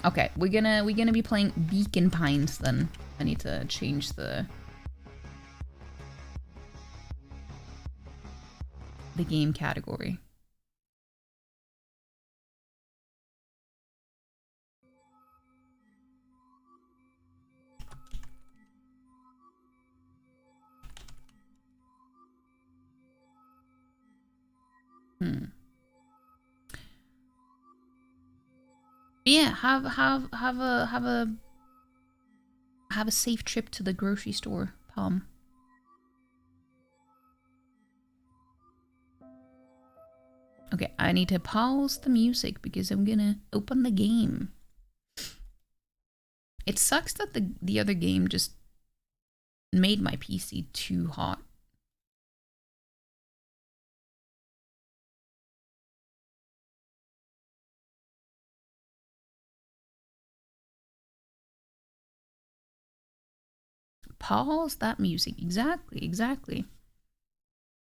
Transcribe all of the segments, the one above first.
Okay, we're gonna be playing Beacon Pines then. I need to change the game category. Yeah, have a safe trip to the grocery store, Palm. Okay, I need to pause the music because I'm gonna open the game. It sucks that the other game just made my PC too hot. Pause that music. Exactly, exactly.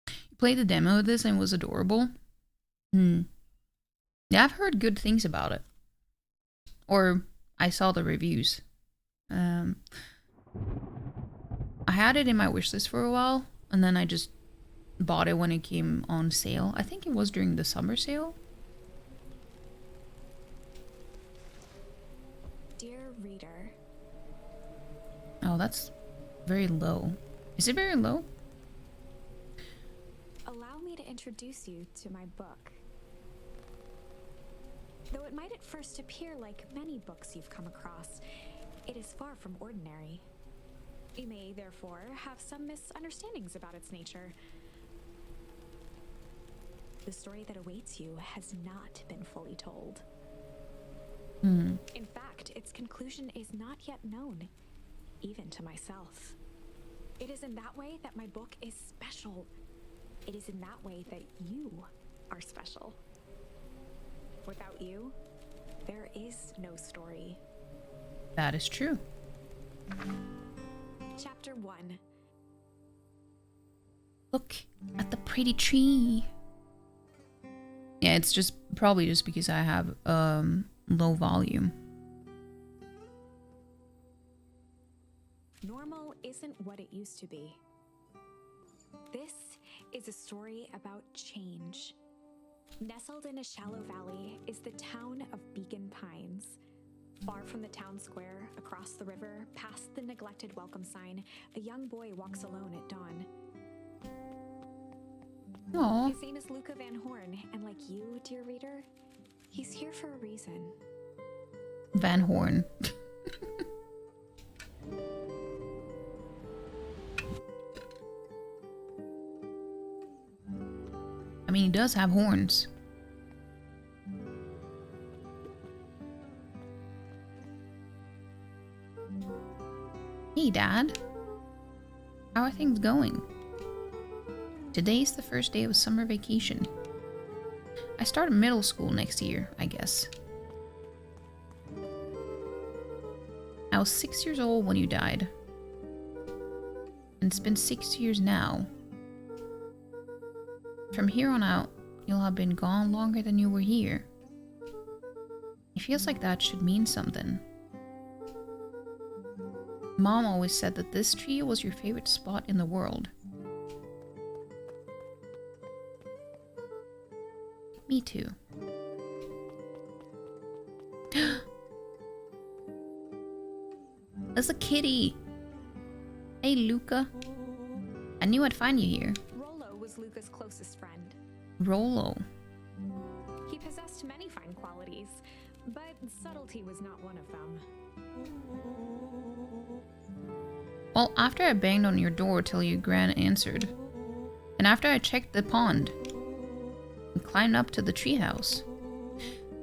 You played the demo of this and it was adorable. Yeah, I've heard good things about it. Or I saw the reviews. I had it in my wishlist for a while, and then I just bought it when it came on sale. I think it was during the summer sale. Dear reader. Oh, that's very low. Is it very low? Allow me to introduce you to my book. Though it might at first appear like many books you've come across, it is far from ordinary. You may, therefore, have some misunderstandings about its nature. The story that awaits you has not been fully told. In fact, its conclusion is not yet known, even to myself. It is in that way that my book is special. It is in that way that you are special. Without you, there is no story. That is true. Chapter 1. Look at the pretty tree. Yeah, it's just probably just because I have low volume. Normal isn't what it used to be. This is a story about change. Nestled in a shallow valley is the town of Beacon Pines. Far from the town square, across the river, past the neglected welcome sign, a young boy walks alone at dawn. Aww. His name is Luca Van Horn, and like you, dear reader, he's here for a reason. Van Horn. I mean, he does have horns. Hey, Dad. How are things going? Today's the first day of summer vacation. I start middle school next year, I guess. I was 6 years old when you died. And it's been 6 years now. From here on out, you'll have been gone longer than you were here. It feels like that should mean something. Mom always said that this tree was your favorite spot in the world. Me too. There's a kitty! Hey, Luca. I knew I'd find you here. Rollo was Luca's closest friend. Rollo. He possessed many fine qualities, but subtlety was not one of them. Well, after I banged on your door till your gran answered, and after I checked the pond and climbed up to the treehouse,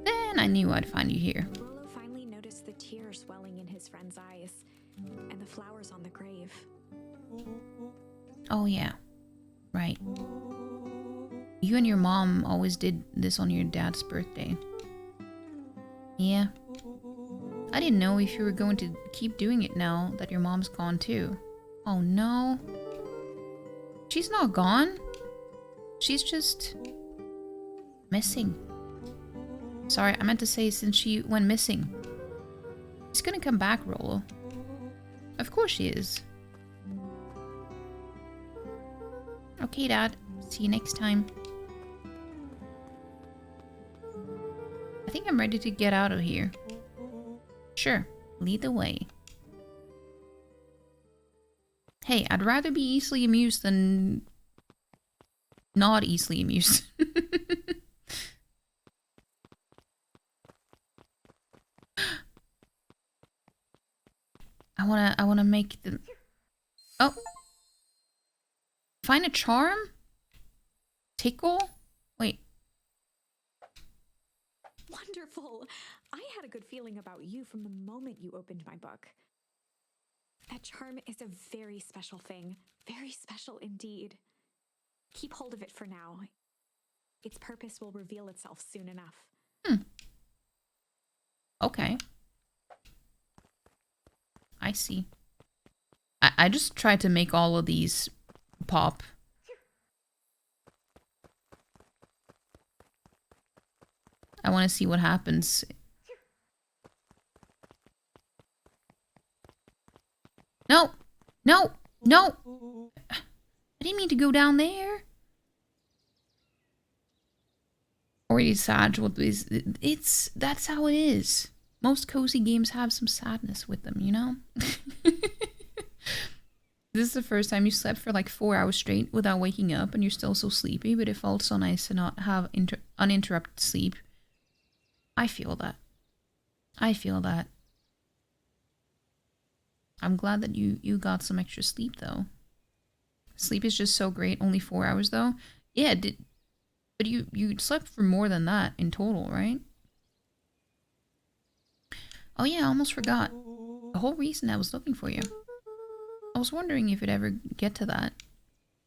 then I knew I'd find you here. Rollo finally noticed the tears welling in his friend's eyes, and the flowers on the grave. Oh yeah, right. You and your mom always did this on your dad's birthday. Yeah. I didn't know if you were going to keep doing it now that your mom's gone too. Oh no. She's not gone. She's just missing. Sorry, I meant to say since she went missing. She's gonna come back, Rollo. Of course she is. Okay, Dad. See you next time. I think I'm ready to get out of here. Sure, lead the way. Hey, I'd rather be easily amused than not easily amused. I wanna make the... Oh. Find a charm? Tickle? Wait. Wonderful. I had a good feeling about you from the moment you opened my book. That charm is a very special thing. Very special indeed. Keep hold of it for now. Its purpose will reveal itself soon enough. Okay. I see. I just tried to make all of these pop. I want to see what happens. No! No! No! I didn't mean to go down there. Already sad with this. That's how it is. Most cozy games have some sadness with them, you know? This is the first time you slept for like 4 hours straight without waking up and you're still so sleepy, but it felt so nice to not have uninterrupted sleep. I feel that. I feel that. I'm glad that you got some extra sleep though. Sleep is just so great. Only 4 hours though. Yeah, but you slept for more than that in total, right? Oh yeah, I almost forgot. The whole reason I was looking for you. I was wondering if you'd ever get to that.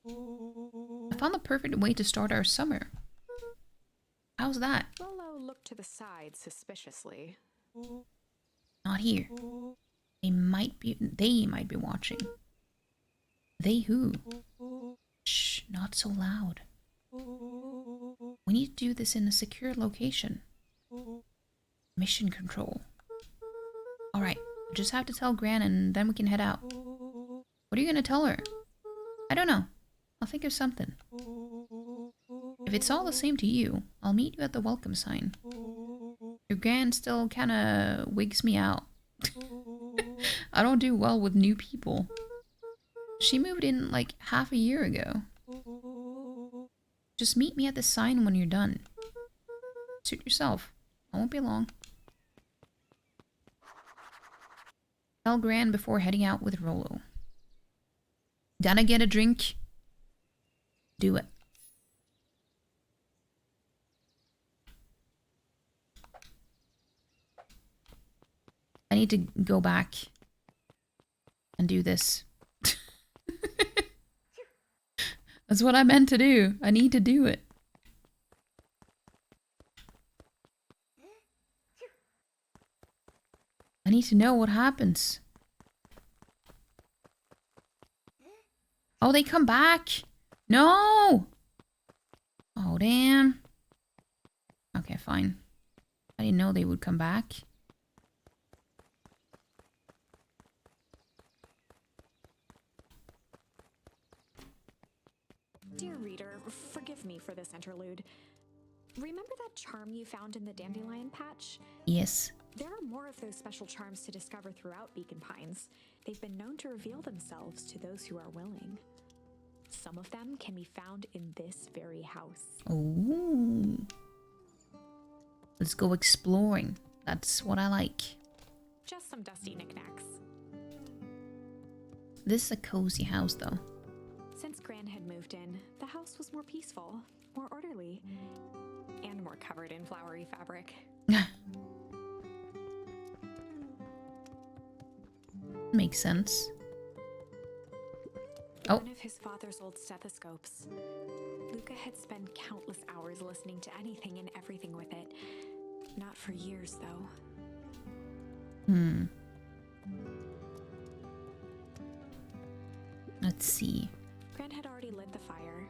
I found the perfect way to start our summer. How's that? Lolo looked to the side suspiciously. Not here. They might be watching. They who? Shh, not so loud. We need to do this in a secure location. Mission control. Alright, I just have to tell Gran and then we can head out. What are you gonna tell her? I don't know. I'll think of something. If it's all the same to you, I'll meet you at the welcome sign. Your Gran still kinda wigs me out. I don't do well with new people. She moved in like half a year ago. Just meet me at the sign when you're done. Suit yourself. I won't be long. Tell Gran before heading out with Rollo. Gotta get a drink? Do it. I need to go back and do this. That's what I meant to do. I need to do it. I need to know what happens. Oh, they come back. No! Oh, damn. Okay, fine. I didn't know they would come back. Dear reader, forgive me for this interlude. Remember that charm you found in the dandelion patch? Yes. There are more of those special charms to discover throughout Beacon Pines. They've been known to reveal themselves to those who are willing. Some of them can be found in this very house. Oh. Let's go exploring. That's what I like. Just some dusty knickknacks. This is a cozy house, though. Since Gran had moved in, the house was more peaceful, more orderly, and more covered in flowery fabric. Makes sense. Oh. One of his father's old stethoscopes. Luca had spent countless hours listening to anything and everything with it. Not for years, though. Let's see. Gran had already lit the fire.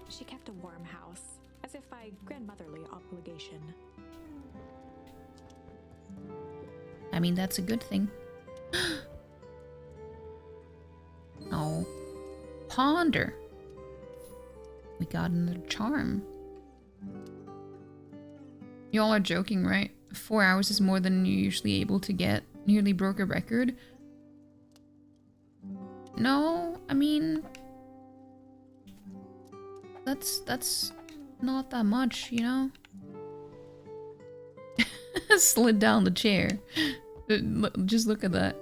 She kept a warm house, as if by grandmotherly obligation. I mean, that's a good thing. Oh. Ponder. We got another charm. You all are joking, right? 4 hours is more than you're usually able to get. Nearly broke a record. No, I mean... That's not that much, you know? Slid down the chair. Just look at that.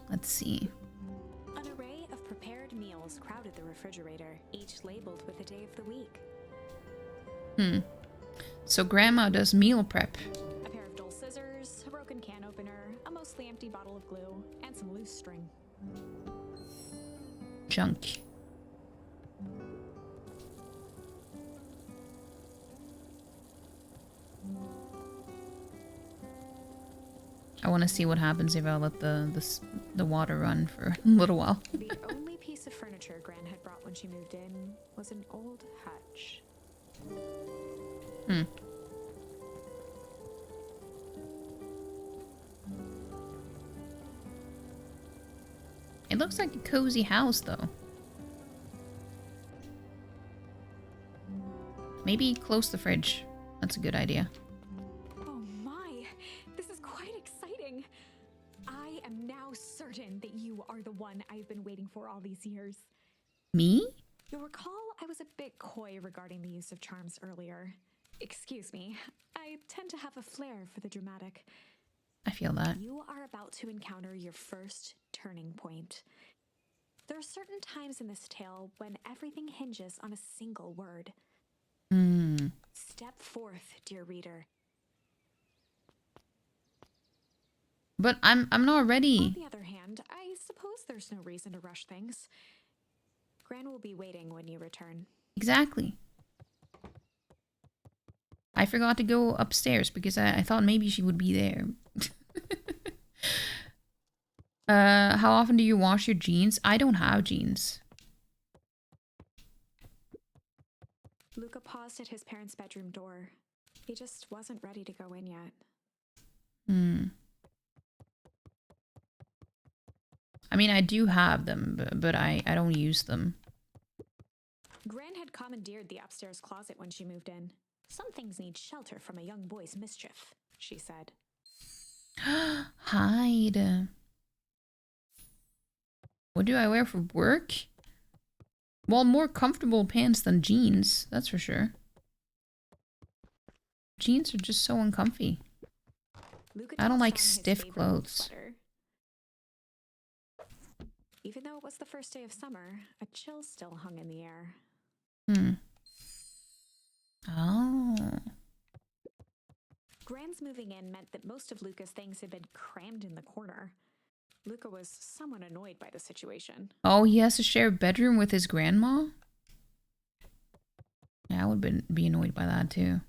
Let's see. An array of prepared meals crowded the refrigerator, each labeled with the day of the week. So Grandma does meal prep. A pair of dull scissors, a broken can opener, a mostly empty bottle of glue, and some loose string. Junk. I want to see what happens if I let the water run for a little while. The only piece of furniture Gran had brought when she moved in was an old hutch. It looks like a cozy house, though. Maybe close the fridge. That's a good idea. Oh my, this is quite exciting. I am now certain that you are the one I've been waiting for all these years. Me? You'll recall I was a bit coy regarding the use of charms earlier. Excuse me, I tend to have a flair for the dramatic. I feel that. You are about to encounter your first turning point. There are certain times in this tale when everything hinges on a single word. Step forth, dear reader. But I'm not ready. On the other hand, I suppose there's no reason to rush things. Gran will be waiting when you return. Exactly. I forgot to go upstairs because I thought maybe she would be there. How often do you wash your jeans? I don't have jeans. Luca paused at his parents' bedroom door. He just wasn't ready to go in yet. I mean, I do have them, but I don't use them. Gran had commandeered the upstairs closet when she moved in. Some things need shelter from a young boy's mischief, she said. Hide. What do I wear for work? Well, more comfortable pants than jeans, that's for sure. Jeans are just so uncomfy. I don't like stiff clothes. Even though it was the first day of summer, a chill still hung in the air. Oh. Gran's moving in meant that most of Luca's things had been crammed in the corner. Luca was somewhat annoyed by the situation. Oh, he has to share a bedroom with his grandma? Yeah, I would be annoyed by that too.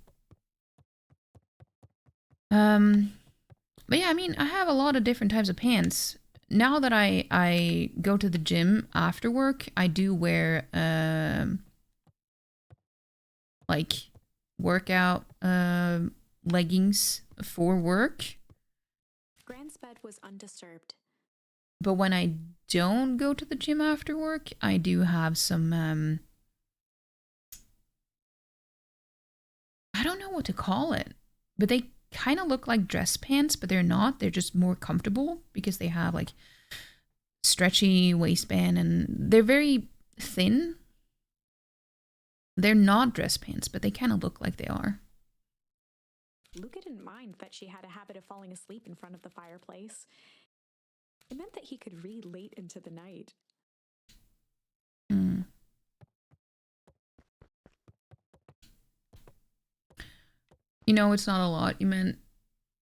But yeah, I mean, I have a lot of different types of pants. Now that I go to the gym after work, I do wear like workout leggings for work. Gran's bed was undisturbed. But when I don't go to the gym after work, I do have some I don't know what to call it, but they kind of look like dress pants, but they're not. They're just more comfortable because they have like stretchy waistband and they're very thin. They're not dress pants, but they kind of look like they are. Luca didn't mind that she had a habit of falling asleep in front of the fireplace. It meant that he could read late into the night. You know, it's not a lot. You meant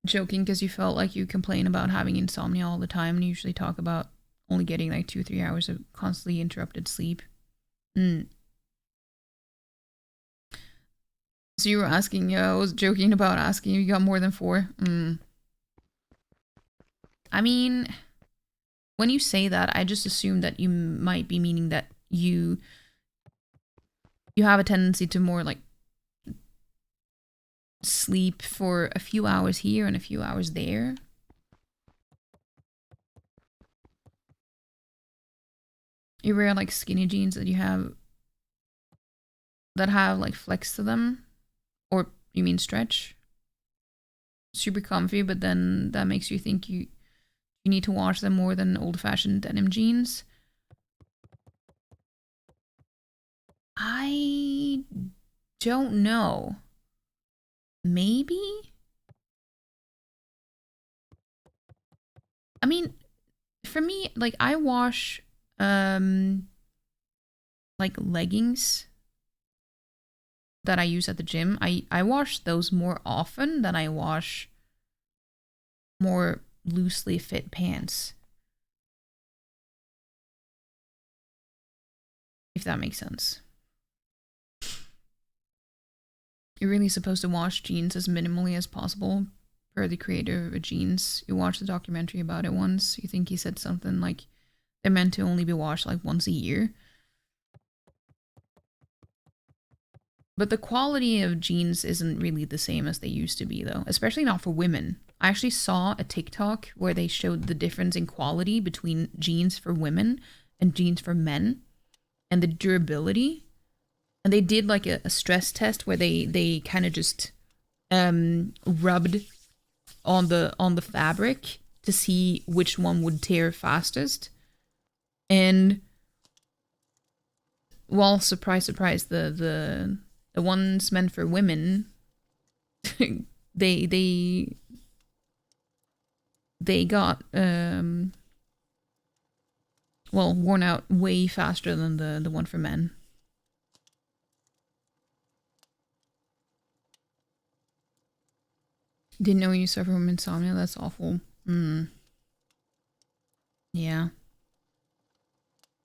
joking because you felt like you complain about having insomnia all the time and you usually talk about only getting like 2 or 3 hours of constantly interrupted sleep. So you were asking, I was joking about asking if you got more than 4. I mean, when you say that, I just assume that you might be meaning that you have a tendency to more like sleep for a few hours here and a few hours there. You wear like skinny jeans that have like flex to them, or you mean stretch? Super comfy, but then that makes you think you need to wash them more than old-fashioned denim jeans. I don't know. Maybe? I mean, for me, like I wash like leggings that I use at the gym. I wash those more often than I wash more loosely fit pants. If that makes sense. You're really supposed to wash jeans as minimally as possible, per the creator of jeans. You watched the documentary about it once. You think he said something like they're meant to only be washed like once a year. But the quality of jeans isn't really the same as they used to be, though. Especially not for women. I actually saw a TikTok where they showed the difference in quality between jeans for women and jeans for men. And the durability. And they did like a stress test where they kind of just rubbed on the fabric to see which one would tear fastest. And well, surprise, surprise, the ones meant for women, they got well, worn out way faster than the one for men. Didn't know you suffer from insomnia. That's awful. Yeah.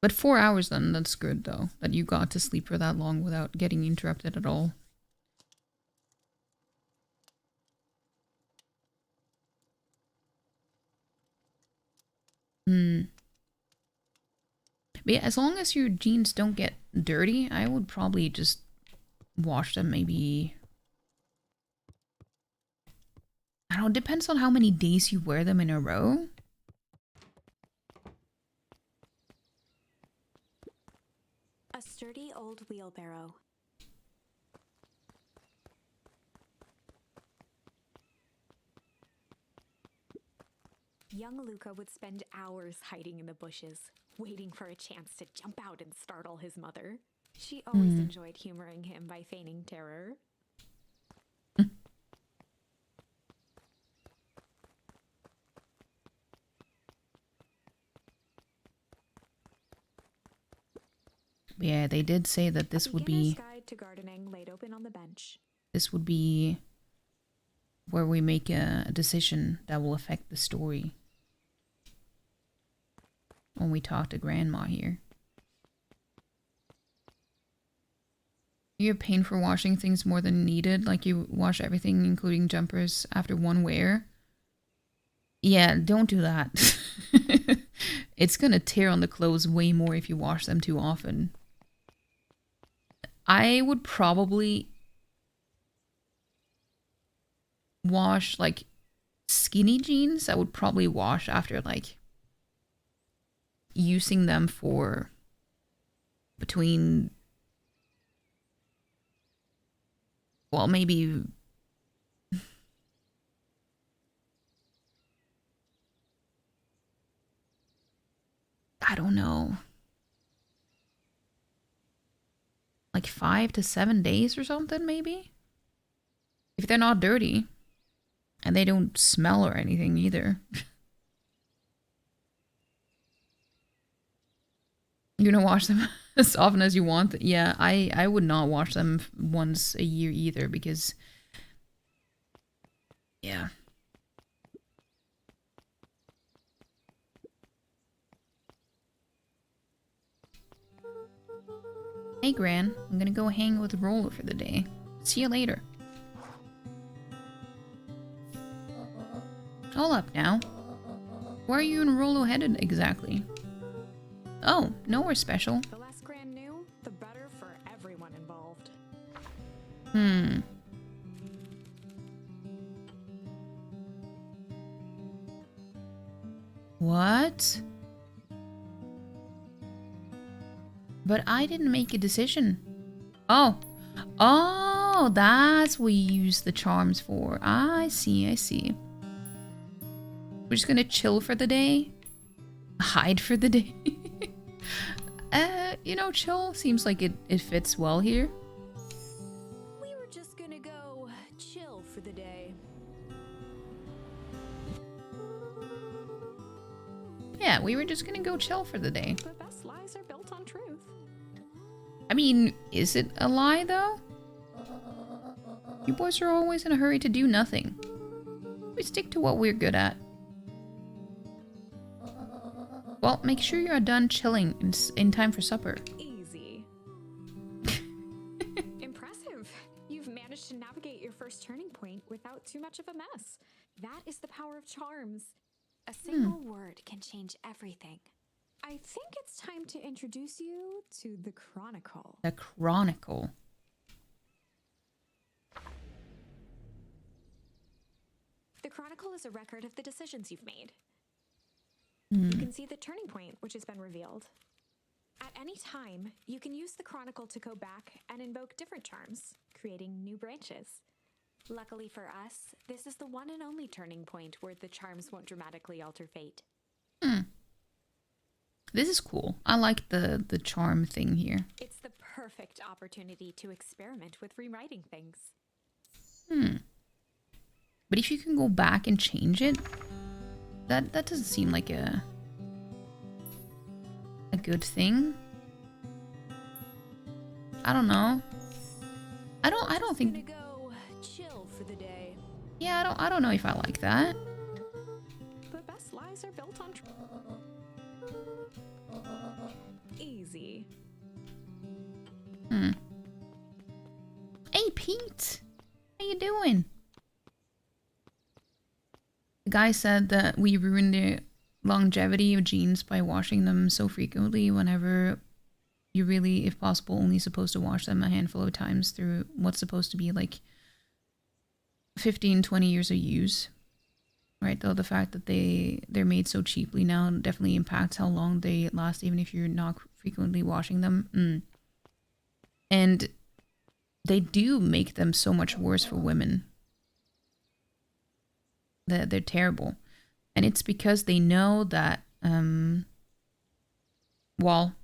But 4 hours then, that's good though. That you got to sleep for that long without getting interrupted at all. But yeah, as long as your jeans don't get dirty, I would probably just wash them maybe... I don't know, it depends on how many days you wear them in a row. A sturdy old wheelbarrow. Young Luca would spend hours hiding in the bushes, waiting for a chance to jump out and startle his mother. She always enjoyed humoring him by feigning terror. Yeah, they did say that this would be... Guide to gardening laid open on the bench. This would be where we make a decision that will affect the story. When we talk to Grandma here. You have pain for washing things more than needed, like you wash everything, including jumpers, after one wear. Yeah, don't do that. It's gonna tear on the clothes way more if you wash them too often. I would probably wash like skinny jeans. I would probably wash after like using them for between, well, maybe I don't know, like 5 to 7 days or something, maybe, if they're not dirty and they don't smell or anything either. You're gonna wash them as often as you want. Yeah, I would not wash them once a year either, because yeah. Hey Gran, I'm gonna go hang with Roller for the day. See you later. Hold up now. Why are you in Rolo headed exactly? Oh, nowhere special. The less grand new, the better for everyone involved. Hmm. What? But I didn't make a decision. Oh. Oh, that's what you use the charms for. I see, I see. We're just gonna chill for the day? Hide for the day? You know, chill seems like it fits well here. We were just gonna go chill for the day. Yeah, we were just gonna go chill for the day. The best lies are built on truth. I mean, is it a lie though? You boys are always in a hurry to do nothing. We stick to what we're good at. Well, make sure you're done chilling in time for supper. Easy. Impressive. You've managed to navigate your first turning point without too much of a mess. That is the power of charms. A single word can change everything. I think it's time to introduce you to the Chronicle. The Chronicle. The Chronicle is a record of the decisions you've made. Hmm. You can see the turning point which has been revealed. At any time, you can use the Chronicle to go back and invoke different charms, creating new branches. Luckily for us, this is the one and only turning point where the charms won't dramatically alter fate. Hmm. This is cool. I like the charm thing here. It's the perfect opportunity to experiment with rewriting things. Hmm. But if you can go back and change it, that doesn't seem like a good thing. I don't know. I don't think. Gonna go chill for the day. Yeah, I don't know if I like that. The best lies are built on easy. Hmm. Hey, Pete. How you doing? The guy said that we ruined the longevity of jeans by washing them so frequently whenever you really, if possible, only supposed to wash them a handful of times through what's supposed to be like 15, 20 years of use. Right, though the fact that they're made so cheaply now definitely impacts how long they last, even if you're not frequently washing them. And they do make them so much worse for women. They're terrible. And it's because they know that, well,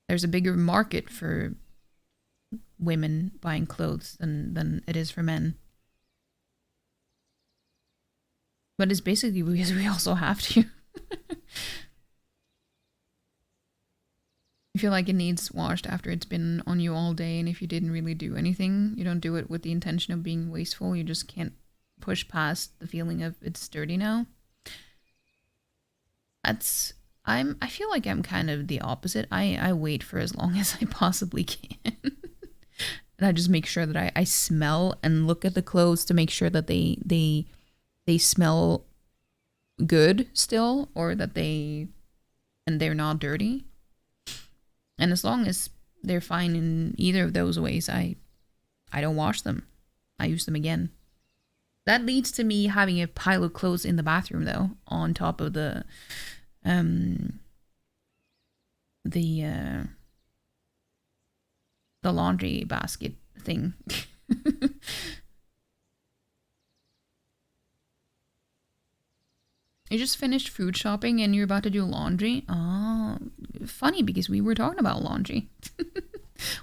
there's a bigger market for women buying clothes than it is for men. But it's basically because we also have to. I feel like it needs washed after it's been on you all day, and if you didn't really do anything, you don't do it with the intention of being wasteful, you just can't push past the feeling of it's dirty now. I feel like I'm kind of the opposite. I wait for as long as I possibly can. And I just make sure that I smell and look at the clothes to make sure that they smell good still, or that they're not dirty. And as long as they're fine in either of those ways, I don't wash them. I use them again. That leads to me having a pile of clothes in the bathroom though, on top of the laundry basket thing. You just finished food shopping and you're about to do laundry? Oh, funny because we were talking about laundry.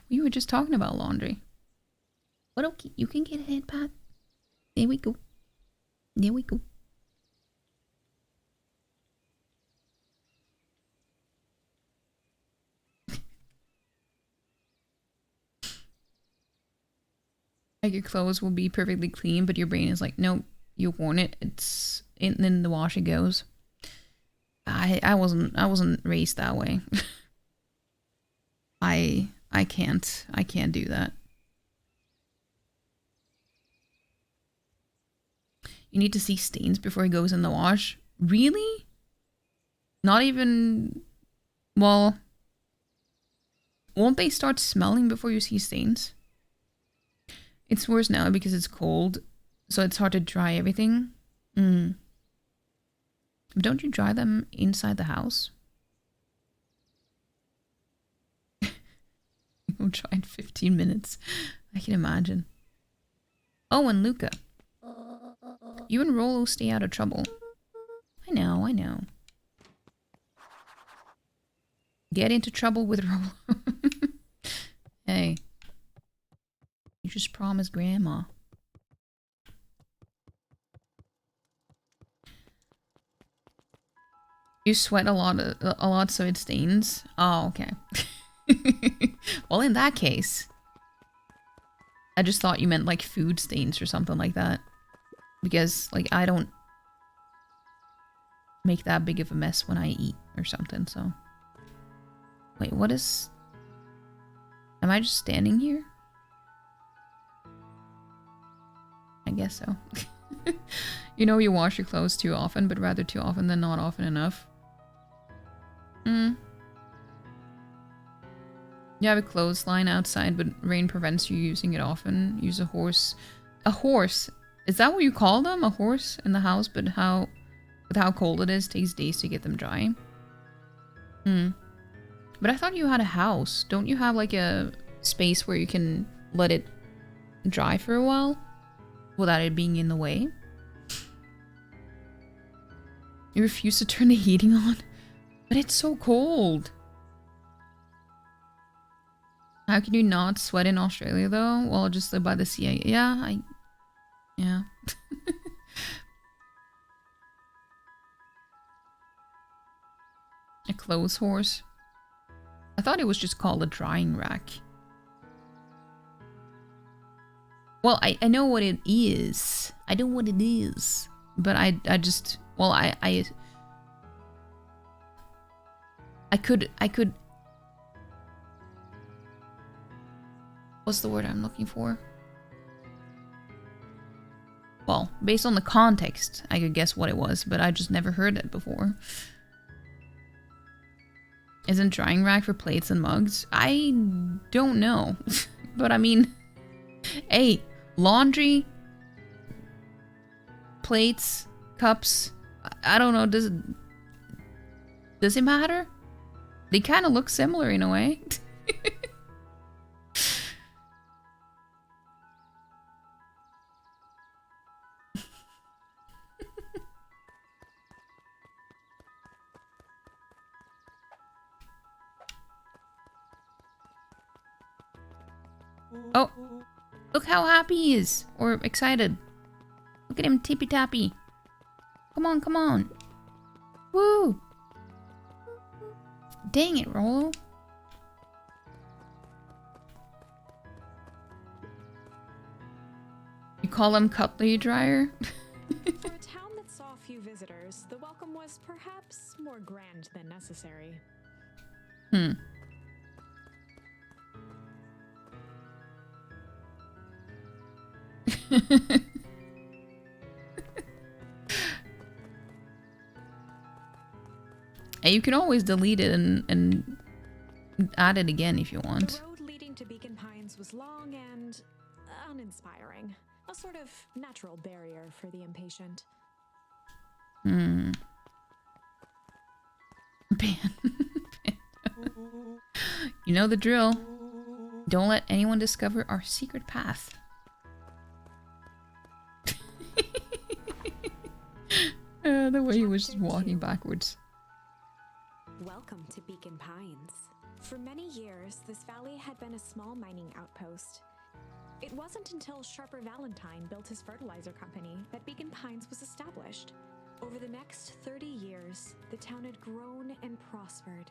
We were just talking about laundry. But okay, you can get ahead, Pat. There we go. There we go. Like your clothes will be perfectly clean, but your brain is like, nope, you've worn it. It's in the wash it goes. I wasn't raised that way. I can't do that. You need to see stains before it goes in the wash. Really? Not even... Well... Won't they start smelling before you see stains? It's worse now because it's cold, so it's hard to dry everything. Don't you dry them inside the house? We'll try in 15 minutes. I can imagine. Oh, and Luca. You and Rolo stay out of trouble. I know, I know. Get into trouble with Rolo. Hey. You just promised Grandma. You sweat a lot so it stains? Oh, okay. Well, in that case, I just thought you meant like food stains or something like that. Because, like, I don't make that big of a mess when I eat or something, so. Wait, what is... Am I just standing here? I guess so. You know you wash your clothes too often, but rather too often than not often enough. You have a clothesline outside, but rain prevents you using it often. Use a horse. A horse? Is that what you call them? A horse in the house, but with how cold it is, takes days to get them dry. But I thought you had a house. Don't you have like a space where you can let it dry for a while without it being in the way? You refuse to turn the heating on? But it's so cold. How can you not sweat in Australia though? Well, just live by the sea. Yeah. A clothes horse. I thought it was just called a drying rack. Well, I know what it is. I know what it is. But I just... Well, I could... What's the word I'm looking for? Well, based on the context, I could guess what it was, but I just never heard it before. Isn't drying rack for plates and mugs? I don't know. But I mean, hey, laundry, plates, cups, I don't know, does it matter? They kind of look similar in a way. Oh, look how happy he is, or excited. Look at him tippy-tappy. Come on, come on. Woo! Dang it, Rolo. You call him cutlery dryer? For a town that saw few visitors, the welcome was perhaps more grand than necessary. Hey, you can always delete it and add it again if you want. The road leading to Beacon Pines was long and uninspiring. A sort of natural barrier for the impatient. You know the drill. Don't let anyone discover our secret path. The way he was just walking backwards. Welcome to Beacon Pines. For many years, this valley had been a small mining outpost. It wasn't until Sharper Valentine built his fertilizer company that Beacon Pines was established. Over the next 30 years, the town had grown and prospered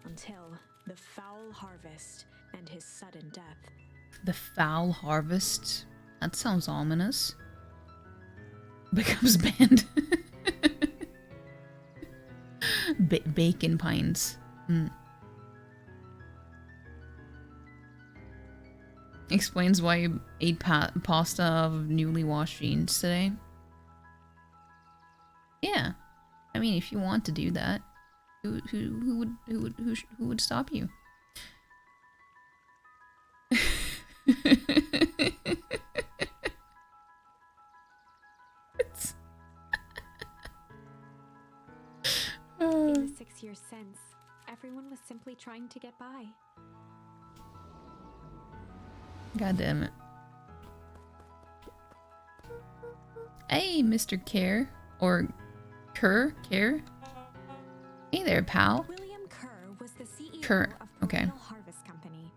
until the foul harvest and his sudden death. The foul harvest? That sounds ominous. Becomes banned. Bacon Pines. Explains why you ate pasta of newly washed jeans today. Yeah. I mean, if you want to do that. Who would stop you? In the 6 years since, everyone was simply trying to get by. God damn it. Hey, Mr. Care. Or Kerr? Care? Hey there, pal. William Kerr was the CEO Kerr, of okay. Perennial Harvest Company.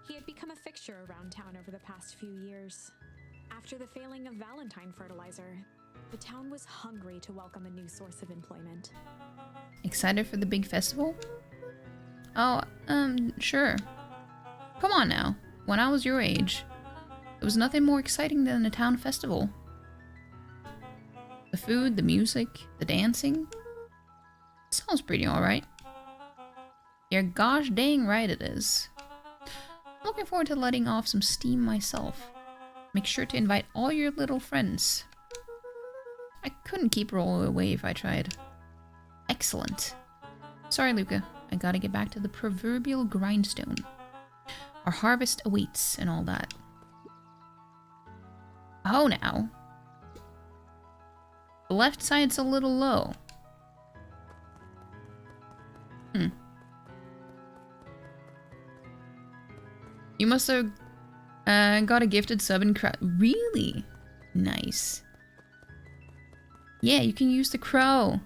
He had become a fixture around town over the past few years. After the failing of Valentine fertilizer, the town was hungry to welcome a new source of employment. Excited for the big festival? Oh, sure. Come on now. When I was your age, there was nothing more exciting than a town festival. The food, the music, the dancing. Sounds pretty alright. You're gosh dang right it is. I'm looking forward to letting off some steam myself. Make sure to invite all your little friends. I couldn't keep rolling away if I tried. Excellent. Sorry, Luca. I gotta get back to the proverbial grindstone. Our harvest awaits and all that. Oh, now. The left side's a little low. You must have got a gifted sub in crow. Really? Nice. Yeah, you can use the crow.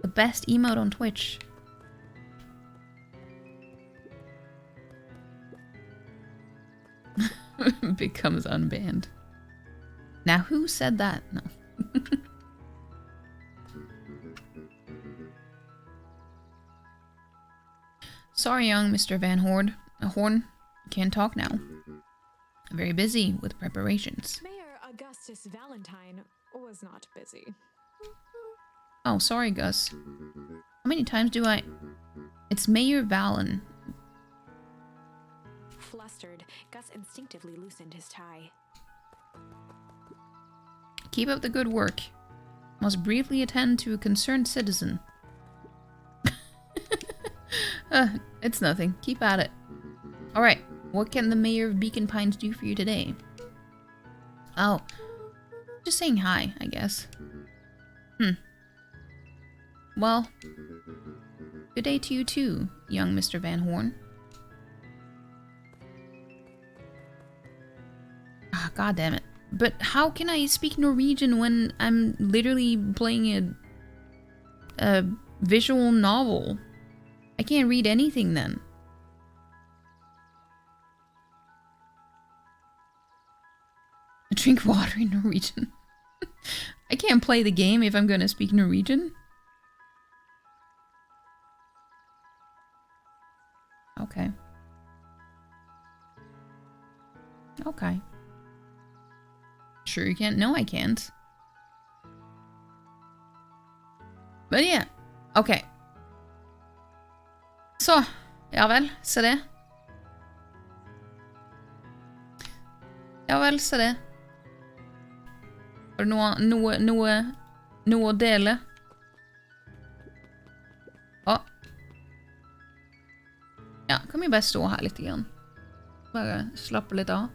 The best emote on Twitch. Becomes unbanned. Now who said that? No. Sorry, young Mr. Van Horn. Can't talk now. I'm very busy with preparations. Mayor Augustus Valentine was not busy. Oh, sorry, Gus. How many times do I... It's Mayor Valen. Flustered, Gus instinctively loosened his tie. Keep up the good work. Must briefly attend to a concerned citizen. It's nothing. Keep at it. Alright, what can the mayor of Beacon Pines do for you today? Oh, just saying hi, I guess. Well, good day to you too, young Mr. Van Horn. Ah, god damn it. But how can I speak Norwegian when I'm literally playing a visual novel? I can't read anything then. Drink water in Norwegian. I can't play the game if I'm gonna speak Norwegian. Okay. Okay. Sure you can't? No, I can't. But yeah. Okay. Så. Ja vel, se det. Ja vel, se det. Har du noe å dele? Å. Ja, kan vi bare stå her litt igjen. Bare slappe litt av.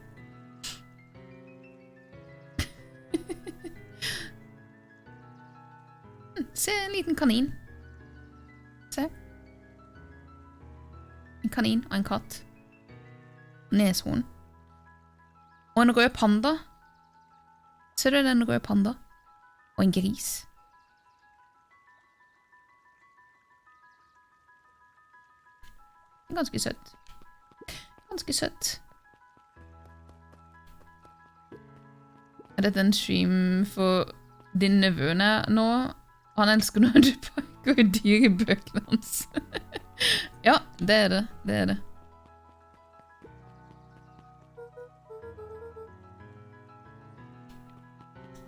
Se, en liten kanin. Se. En kanin og en katt. Neshorn. Og en rød panda. Ser du den røde panda? Og en gris. Ganske søtt. Ganske søtt. Er dette en stream for din nevø nå? Han elsker når du pakker dyr i bøkene hans. Ja, det er det. Det er det.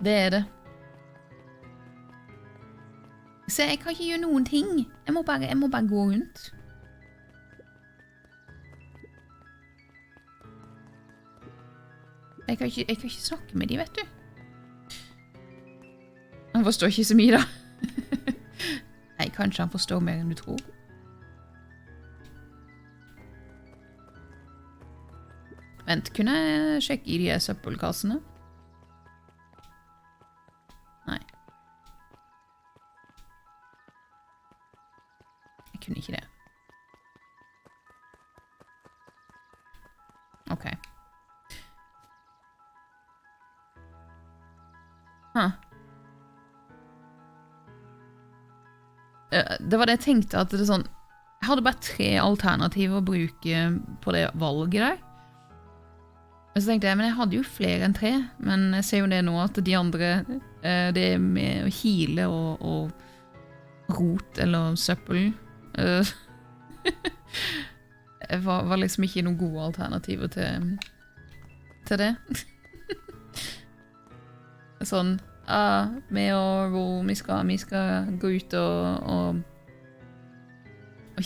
Det er det. Se, jeg kan ikke gjøre noen ting. Jeg må bare gå rundt. Jeg kan ikke snakke med de, vet du. Han forstår ikke så mye da. Nei, kanskje han forstår mer enn du tror. Vent, kunne jeg sjekke i de her søppelkassene? Nei. Jeg kunne ikke det. Ok. Det var det jeg tenkte, at det er sånn, jeg hadde bare 3 alternativer å bruke på det valget der. Og så tenkte jeg, men jeg hadde jo flere enn 3, men jeg ser jo det nå at de andre, det med å hile og rot eller søppel, var liksom ikke noen gode alternativer til det. Sånn, med vi skal gå ut og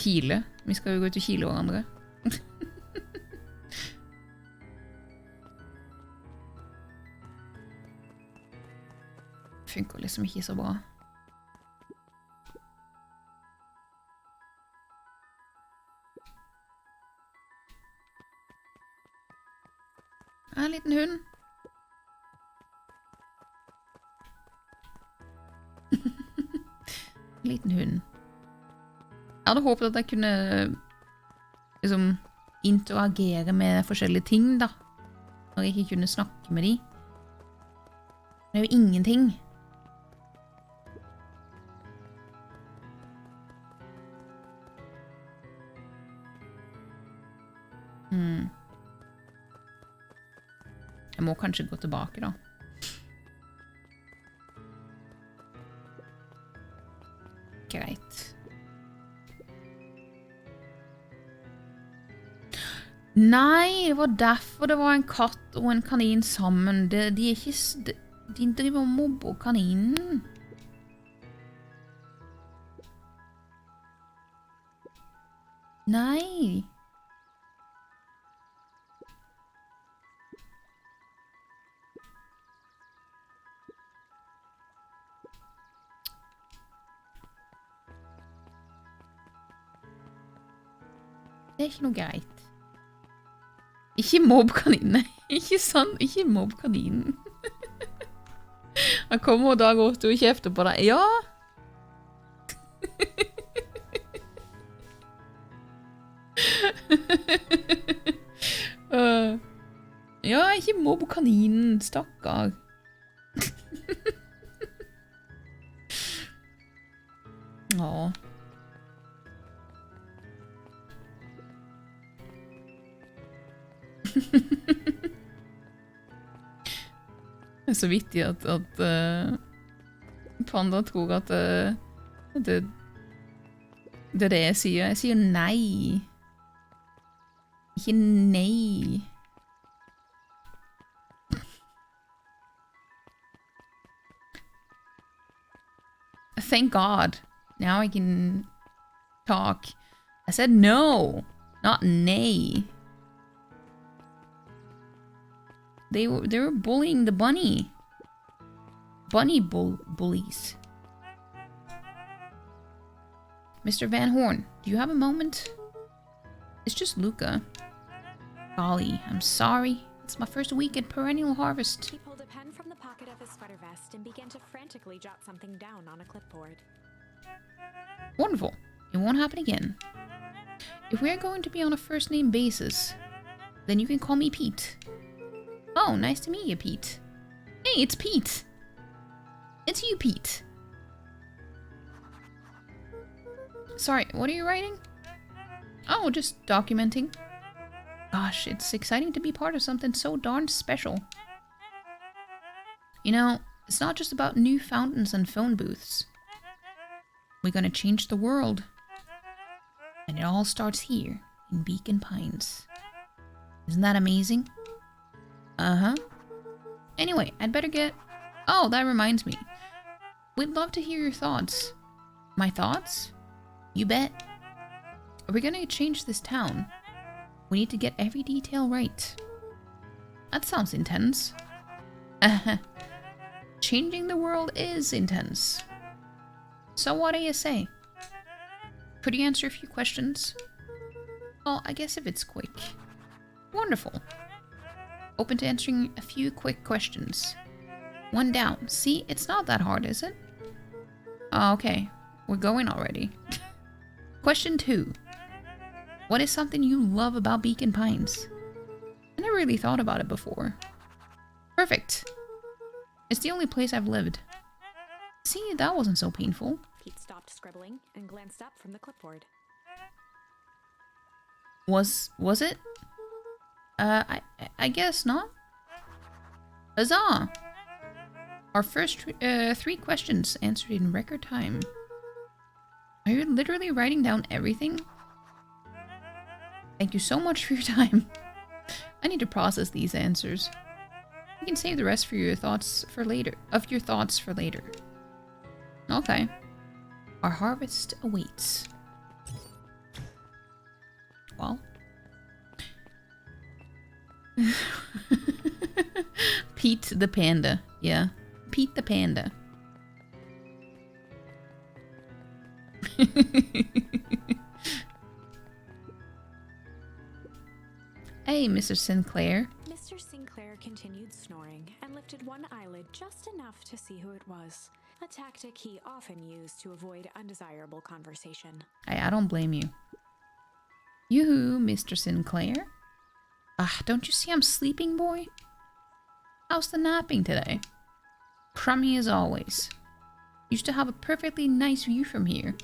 hile. Vi skal jo gå ut og hile hverandre. Funker liksom ikke så bra. En liten hund. Liten hund. Jeg hadde håpet at jeg kunne liksom interagere med forskjellige ting da, når jeg ikke kunne snakke med de. Det er jo ingenting. Jeg må kanskje gå tilbake da. Greit. Nei, det var derfor det var en katt og en kanin sammen. De er ikke... De driver og mobber kaninen. Nei. Det er ikke noe greit. Ikke mobb kaninen. Ikke sant? Ikke mobb kaninen. Han kommer og da går til å kjefte på deg. Ja! Ja, ikke mobb kaninen, stakkar. Ja. Det er så vittig at Panda tror at det er det jeg sier. Jeg sier nei. Ikke nei. Thank God. Now I can talk. I said no, not nay. They were bullying the bunny. Bunny bullies. Mr. Van Horn, do you have a moment? It's just Luca. Golly, I'm sorry. It's my first week at Perennial Harvest. He pulled a pen from the pocket of his sweater vest and began to frantically jot something down on a clipboard. Wonderful. It won't happen again. If we're going to be on a first-name basis, then you can call me Pete. Oh, nice to meet you, Pete. Hey, it's Pete. It's you, Pete. Sorry, what are you writing? Oh, just documenting. Gosh, it's exciting to be part of something so darn special. You know, it's not just about new fountains and phone booths. We're gonna change the world. And it all starts here, in Beacon Pines. Isn't that amazing? Uh-huh. Anyway, I'd better get... Oh, that reminds me. We'd love to hear your thoughts. My thoughts? You bet. If we're gonna change this town, we need to get every detail right. That sounds intense. Changing the world is intense. So what do you say? Could you answer a few questions? Well, I guess if it's quick. Wonderful. Open to answering a few quick questions. 1 down. See, it's not that hard, is it? Oh, okay. We're going already. Question 2. What is something you love about Beacon Pines? I never really thought about it before. Perfect. It's the only place I've lived. See, that wasn't so painful. Pete stopped scribbling and glanced up from the clipboard. Was it? I guess not. Huzzah! Our first 3 questions answered in record time. Are you literally writing down everything? Thank you so much for your time. I need to process these answers. You can save the rest for your thoughts for later. Okay. Our harvest awaits. Well. Pete the Panda. Yeah. Pete the Panda. Hey, Mr. Sinclair. Mr. Sinclair continued snoring and lifted one eyelid just enough to see who it was. A tactic he often used to avoid undesirable conversation. I don't blame you. Yoo-hoo, Mr. Sinclair. Ah, don't you see I'm sleeping, boy? How's the napping today? Crummy as always. Used to have a perfectly nice view from here.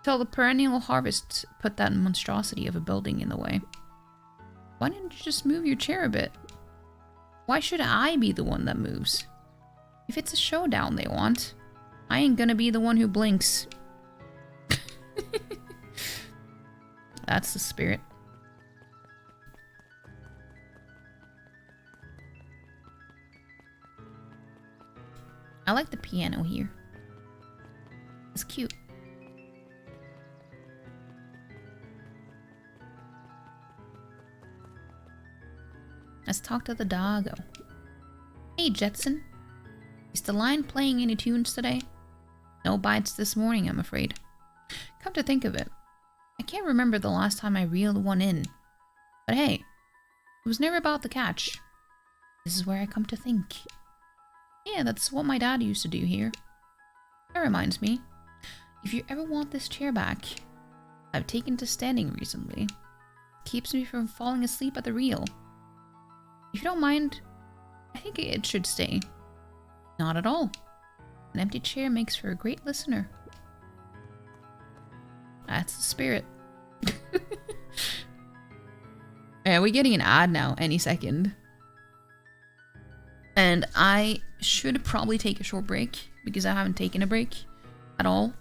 Till the perennial harvest put that monstrosity of a building in the way. Why didn't you just move your chair a bit? Why should I be the one that moves? If it's a showdown they want, I ain't gonna be the one who blinks. That's the spirit. I like the piano here. It's cute. Let's talk to the doggo. Hey, Jetson. Is the line playing any tunes today? No bites this morning, I'm afraid. Come to think of it, I can't remember the last time I reeled one in. But hey, it was never about the catch. This is where I come to think. Yeah, that's what my dad used to do here. That reminds me, if you ever want this chair back, I've taken to standing recently. Keeps me from falling asleep at the reel. If you don't mind, I think it should stay. Not at all. An empty chair makes for a great listener. That's the spirit. Yeah, we're getting an ad now any second. And I should probably take a short break because I haven't taken a break at all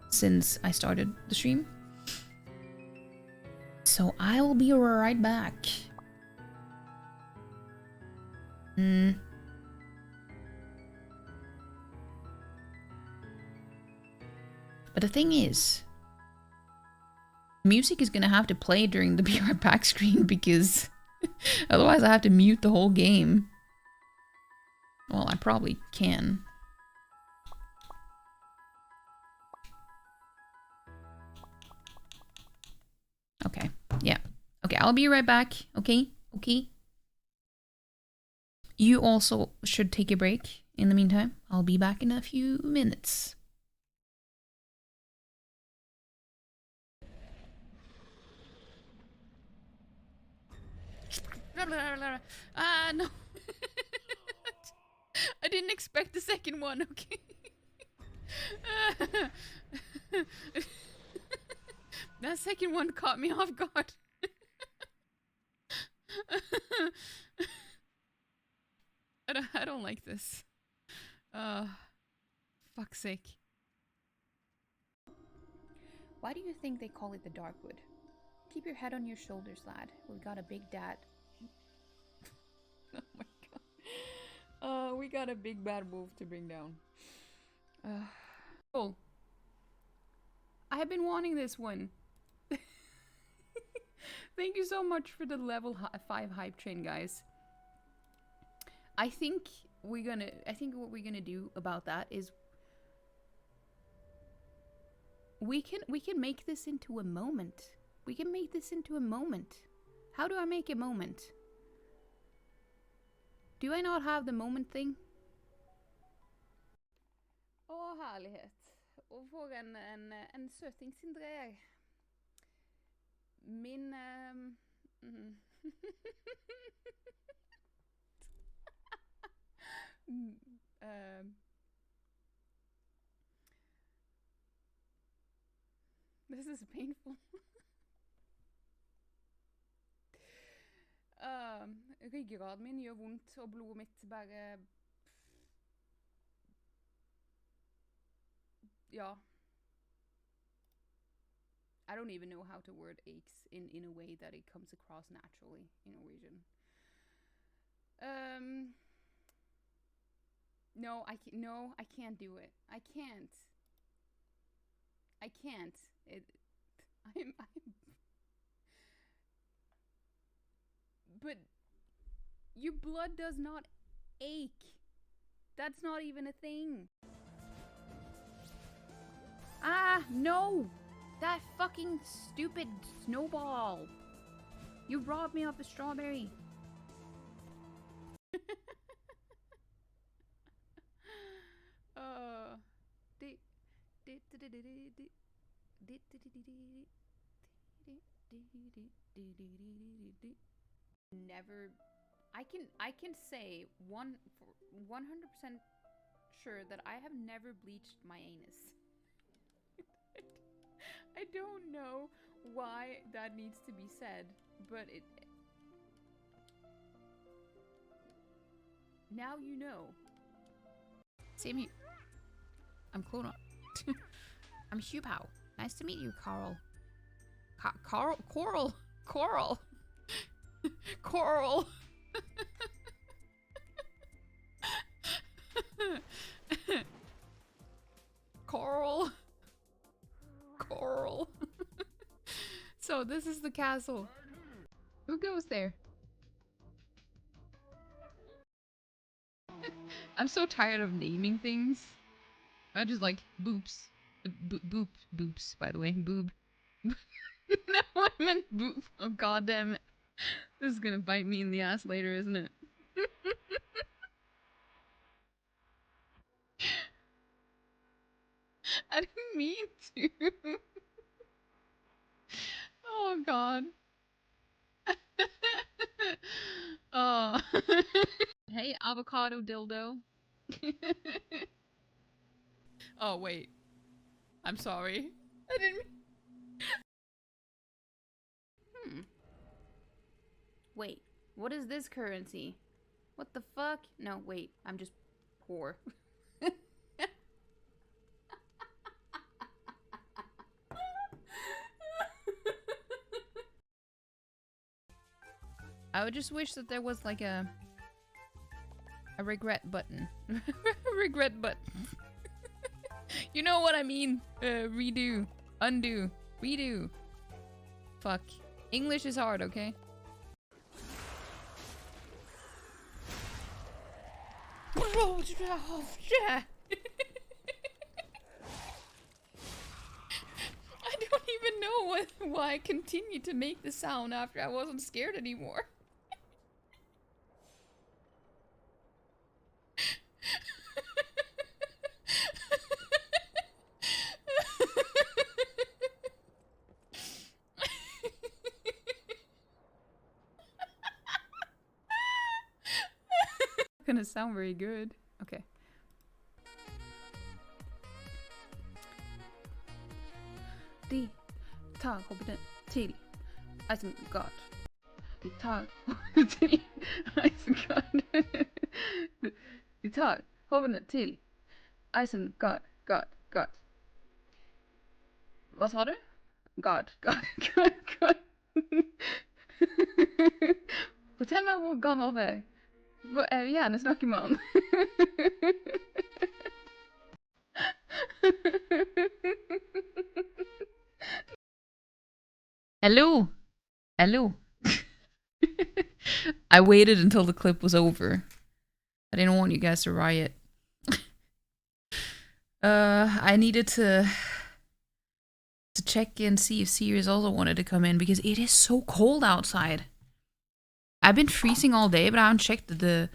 since I started the stream. So I will be right back. But the thing is, music is gonna have to play during the be right back screen because otherwise I have to mute the whole game. Well, I probably can. Okay, yeah. Okay, I'll be right back. Okay, okay. You also should take a break in the meantime. I'll be back in a few minutes. No. I didn't expect the second one, okay? That second one caught me off guard. I don't like this. Fuck's sake. Why do you think they call it the Darkwood? Keep your head on your shoulders, lad. We've got a big dad. Oh my god. We got a big bad wolf to bring down. Oh. I have been wanting this one. Thank you so much for the level 5 hype train, guys. I think what we're gonna do about that is We can make this into a moment. We can make this into a moment. How do I make a moment? Do I not have the moment thing? Åh, härlighet. Och få en sötingsindre jag. Min... This is painful. Ryggraden min gjør vondt, og blodet mitt bare... Ja. I don't even know how to word aches in a way that it comes across naturally in Norwegian. No, I can't do it. I can't. I'm But your blood does not ache. That's not even a thing. Ah, no! That fucking stupid snowball! You robbed me of a strawberry. Never. I can say 100% sure that I have never bleached my anus. I don't know why that needs to be said, but it... Now you know. Same here. I'm Coral. I'm Hubao. Nice to meet you, Carl. Coral? Coral! Coral! Coral! Coral! So this is the castle. Who goes there? I'm so tired of naming things. I just like boops. Boops, by the way. Boob. No, I meant boop. Oh, god damn it. This is gonna bite me in the ass later, isn't it? I didn't mean to. Oh, god. Oh. Hey, avocado dildo. Oh, wait. I'm sorry. I didn't Wait, what is this currency? What the fuck? No, wait, I'm just poor. I would just wish that there was like a regret button. Regret button. You know what I mean? Redo, undo, redo. Fuck. English is hard, okay? Oh, yeah. I don't even know why I continued to make the sound after I wasn't scared anymore. Gonna sound very good. Okay. De tar hoppet till Isengard. De tar hoppet till Isengard. De tar hoppet till Isengard. God. Vad sa du? God. Fortell meg hvor gammel du er. Jeg vil gjerne snakke med han. Hello? I waited until the clip was over. I didn't want you guys to riot. I needed to to check and see if Sirius also wanted to come in because it is so cold outside. I've been freezing all day, but I haven't checked the...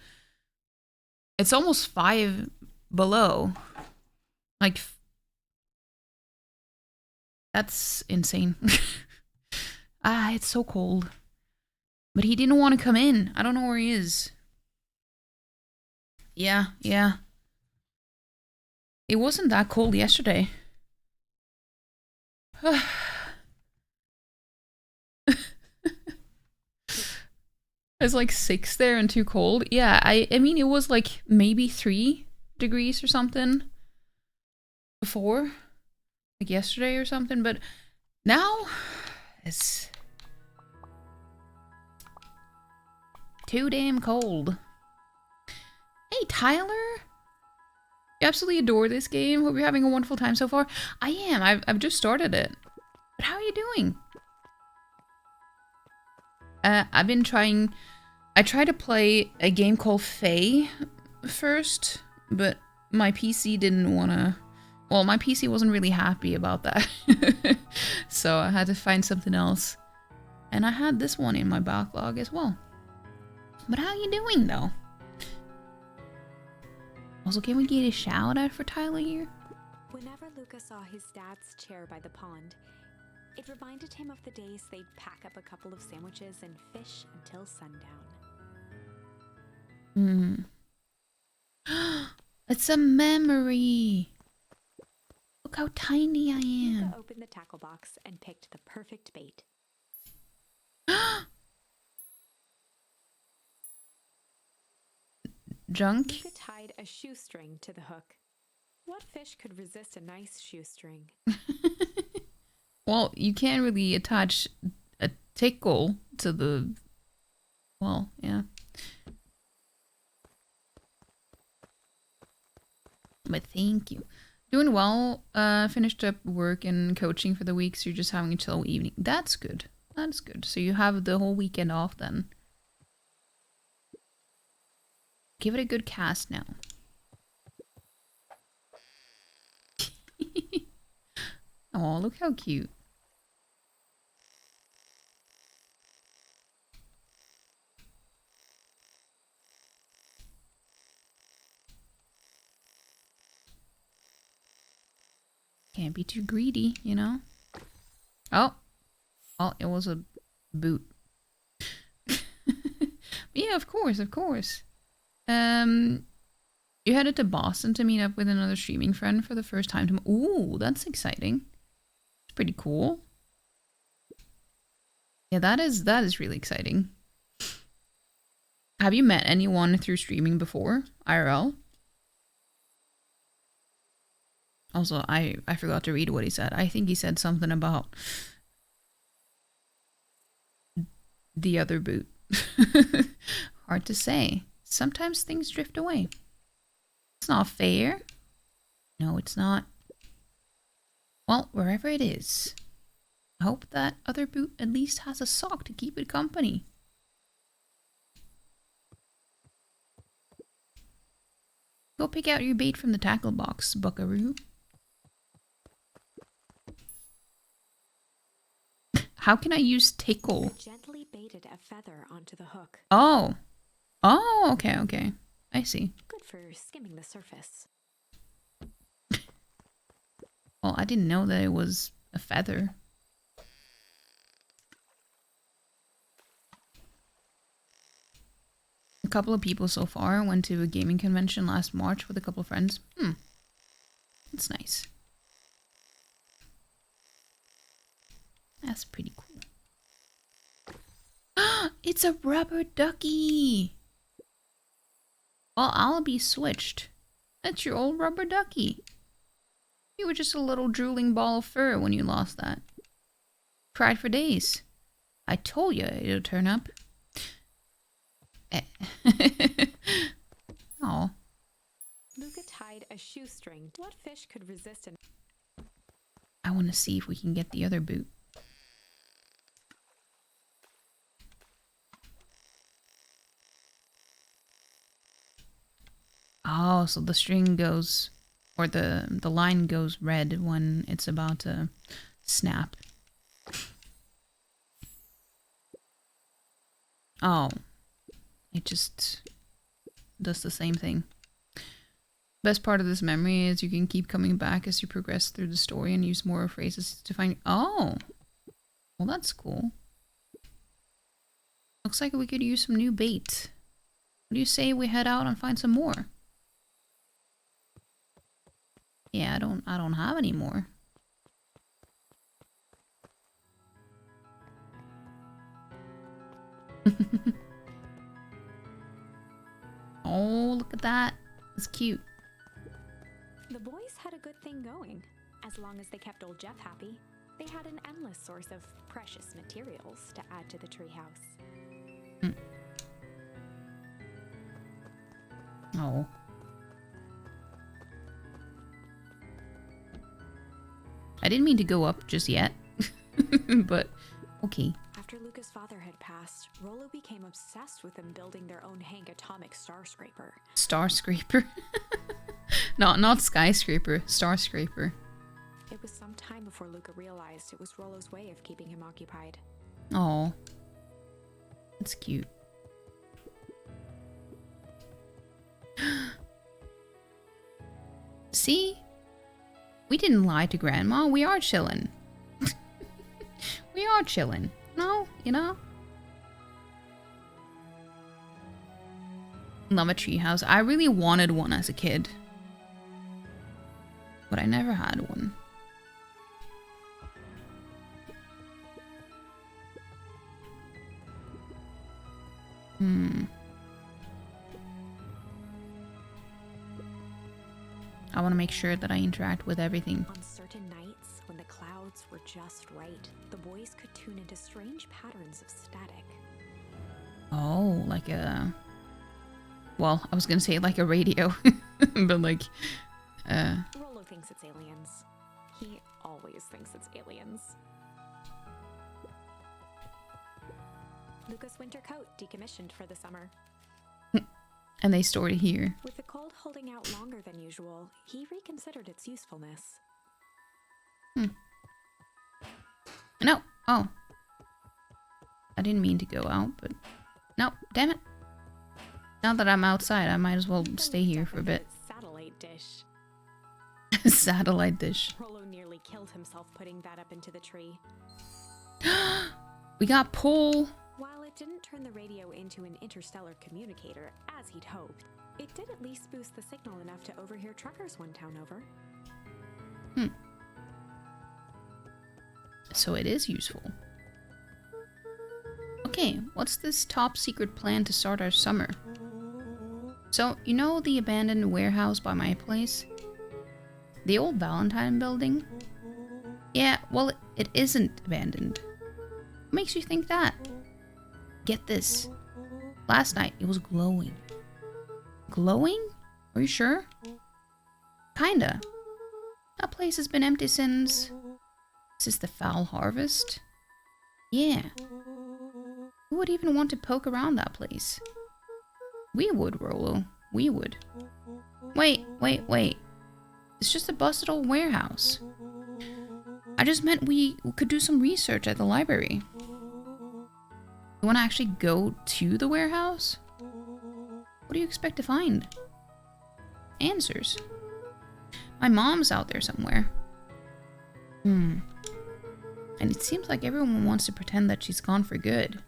It's almost 5 below. Like... That's insane. It's so cold. But he didn't want to come in. I don't know where he is. Yeah. It wasn't that cold yesterday. It's like 6 there and too cold. Yeah, I mean, it was like maybe 3 degrees or something before. Like yesterday or something, but now it's too damn cold. Hey, Tyler. You absolutely adore this game. Hope you're having a wonderful time so far. I am. I've just started it. But how are you doing? I've been trying... I tried to play a game called Fae first, but my PC didn't want to... Well, my PC wasn't really happy about that. So I had to find something else. And I had this one in my backlog as well. But how are you doing, though? Also, can we get a shout out for Tyler here? Whenever Luca saw his dad's chair by the pond, it reminded him of the days they'd pack up a couple of sandwiches and fish until sundown. It's a memory. Look how tiny I am. Luca opened the tackle box and picked the perfect bait. Junk? Luca tied a shoestring to the hook. What fish could resist a nice shoestring? Well, you can't really attach a tickle to the... Well, yeah. But thank you. Doing well. Finished up work and coaching for the week, so you're just having a chill evening. That's good. That's good. So you have the whole weekend off then. Give it a good cast now. Oh, look how cute. Can't be too greedy, you know? Oh, it was a boot. Yeah, of course, of course. You headed to Boston to meet up with another streaming friend for the first time. Ooh, that's exciting. It's pretty cool. Yeah, that is really exciting. Have you met anyone through streaming before, IRL? Also, I forgot to read what he said. I think he said something about the other boot. Hard to say. Sometimes things drift away. It's not fair. No, it's not. Well, wherever it is, I hope that other boot at least has a sock to keep it company. Go pick out your bait from the tackle box, buckaroo. How can I use tickle? I gently baited a feather onto the hook. Oh. Oh, okay, okay. I see. Good for skimming the surface. Well, I didn't know that it was a feather. A couple of people so far. Went to a gaming convention last March with a couple of friends. That's nice. That's pretty cool. It's a rubber ducky! Well, I'll be switched. That's your old rubber ducky. You were just a little drooling ball of fur when you lost that. Cried for days. I told you it'll turn up. Oh. Luca tied a shoestring. What fish could resist an... I want to see if we can get the other boot. Oh, so the string goes, or the line goes red when it's about to Snap. Oh. It just does the same thing. Best part of this memory is you can keep coming back as you progress through the story and use more phrases to find... Oh! Well, that's cool. Looks like we could use some new bait. What do you say we head out and find some more? Yeah, I don't have any more. Oh, look at that. It's cute. The boys had a good thing going. As long as they kept old Jeff happy, they had an endless source of precious materials to add to the treehouse. Oh. I didn't mean to go up just yet. But, okay. After Luca's father had passed, Rollo became obsessed with them building their own Hank atomic star scraper. Star scraper? Not skyscraper, star scraper. It was some time before Luca realized it was Rollo's way of keeping him occupied. Oh. That's cute. See? We didn't lie to Grandma. We are chillin'. We are chillin'. No, you know? Love a treehouse. I really wanted one as a kid. But I never had one. I want to make sure that I interact with everything. On certain nights, when the clouds were just right, the boys could tune into strange patterns of static. Oh, like a... Well, I was gonna say like a radio. But like... Rollo thinks it's aliens. He always thinks it's aliens. Luca's winter coat decommissioned for the summer. And they stored it here. With the cold holding out longer than usual, he reconsidered its usefulness. No. Oh. I didn't mean to go out, but... No, damn it. Now that I'm outside, I might as well stay here for a bit. Satellite dish. Satellite dish. Rollo nearly killed himself putting that up into the tree. We got pull. While it didn't turn the radio into an interstellar communicator, as he'd hoped, it did at least boost the signal enough to overhear truckers one town over. So it is useful. Okay, what's this top secret plan to start our summer? So, you know the abandoned warehouse by my place? The old Valentine building? Yeah, well, it isn't abandoned. What makes you think that? Get this. Last night, it was glowing. Glowing? Are you sure? Kinda. That place has been empty since... Since the fall harvest? Yeah. Who would even want to poke around that place? We would, Rollo. We would. Wait. It's just a busted old warehouse. I just meant we could do some research at the library. You want to actually go to the warehouse? What do you expect to find? Answers. My mom's out there somewhere. And it seems like everyone wants to pretend that she's gone for good.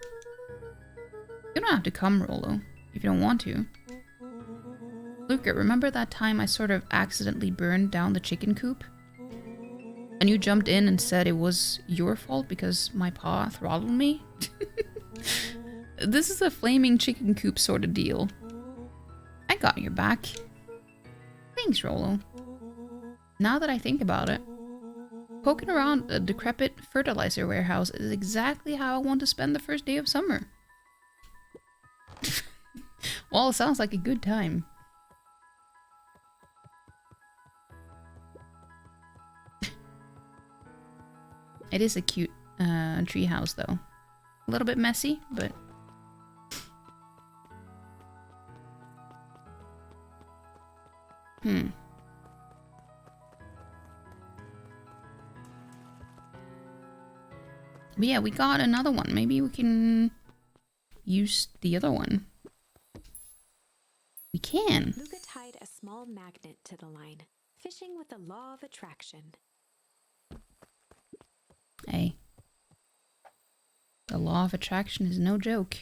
You don't have to come, Rollo, if you don't want to. Luca, remember that time I sort of accidentally burned down the chicken coop? And you jumped in and said it was your fault because my paw throttled me? This is a flaming chicken coop sort of deal. I got your back. Thanks, Rollo. Now that I think about it, poking around a decrepit fertilizer warehouse is exactly how I want to spend the first day of summer. Well, it sounds like a good time. It is a cute treehouse, though. A little bit messy, but... But yeah, we got another one. Maybe we can use the other one. We can. Luca tied a small magnet to the line, fishing with the law of attraction. Hey. The law of attraction is no joke.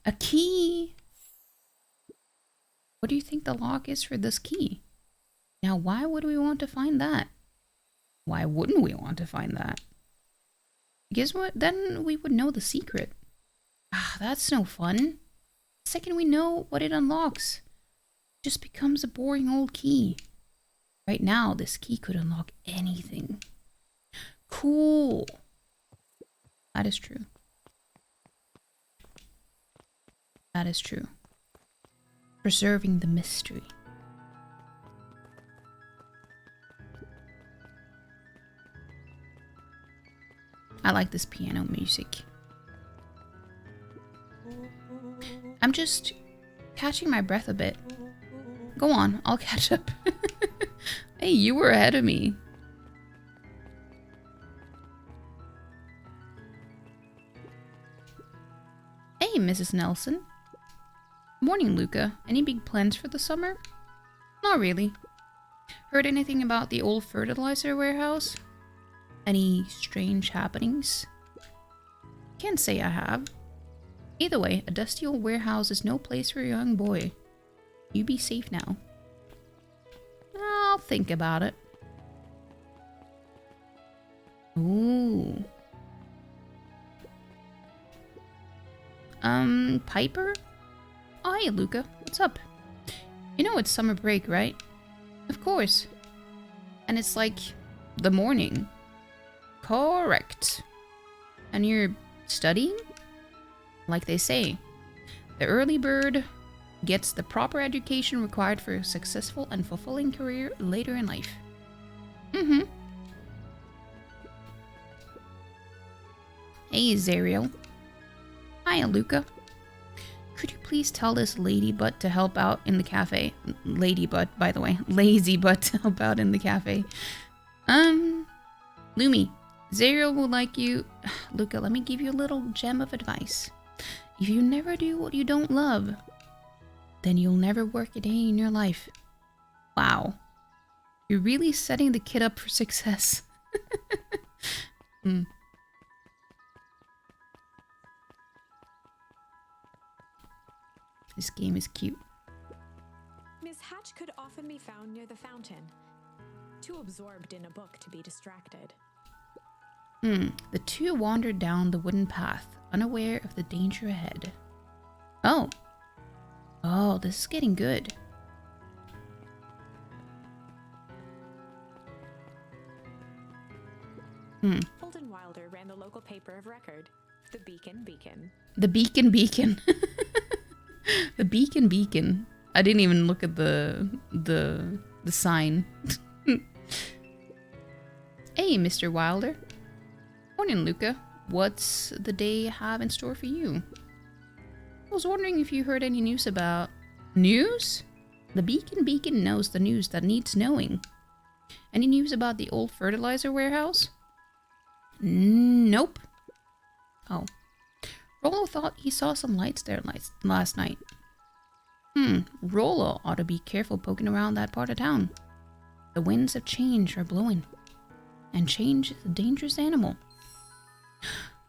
A key! What do you think the lock is for this key? Now, why would we want to find that? Why wouldn't we want to find that? Because what? Then we would know the secret. Ah, that's no fun. The second we know what it unlocks, it just becomes a boring old key. Right now, this key could unlock anything. Cool. That is true. That is true. Preserving the mystery. I like this piano music. I'm just catching my breath a bit. Go on, I'll catch up. Hey, you were ahead of me. Hey, Mrs. Nelson. Morning, Luca. Any big plans for the summer? Not really. Heard anything about the old fertilizer warehouse? Any strange happenings? Can't say I have. Either way, a dusty old warehouse is no place for a young boy. You be safe now. I'll think about it. Ooh. Piper? Oh, hey, Luca. What's up? You know it's summer break, right? Of course. And it's like the morning. Correct. And you're studying? Like they say, the early bird gets the proper education required for a successful and fulfilling career later in life. Mm-hmm. Hey, Zariel. Hiya, Luca. Could you please tell this lady butt to help out in the cafe? Lady butt, by the way. Lazy butt to help out in the cafe. Lumi, Zariel will like you. Luca, let me give you a little gem of advice. If you never do what you don't love, then you'll never work a day in your life. Wow. You're really setting the kid up for success. This game is cute. Miss Hatch could often be found near the fountain, too absorbed in a book to be distracted. The two wandered down the wooden path, unaware of the danger ahead. Oh. Oh, this is getting good. Holden Wilder ran the local paper of record, the Beacon Beacon. The Beacon Beacon. The Beacon Beacon. I didn't even look at the sign. Hey, Mr. Wilder. Morning, Luca. What's the day have in store for you? I was wondering if you heard any news about... News? The Beacon Beacon knows the news that needs knowing. Any news about the old fertilizer warehouse? Nope. Oh. Rollo thought he saw some lights there last night. Rollo ought to be careful poking around that part of town. The winds of change are blowing. And change is a dangerous animal.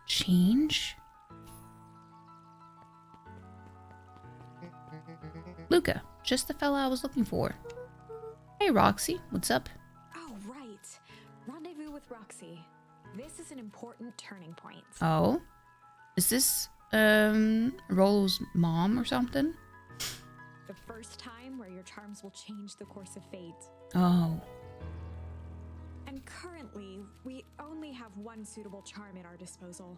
Change? Luca, just the fella I was looking for. Hey, Roxy, what's up? Oh, right. Rendezvous with Roxy. This is an important turning point. Oh? Is this, Rollo's mom or something? The first time where your charms will change the course of fate. Oh. And currently, we only have one suitable charm at our disposal.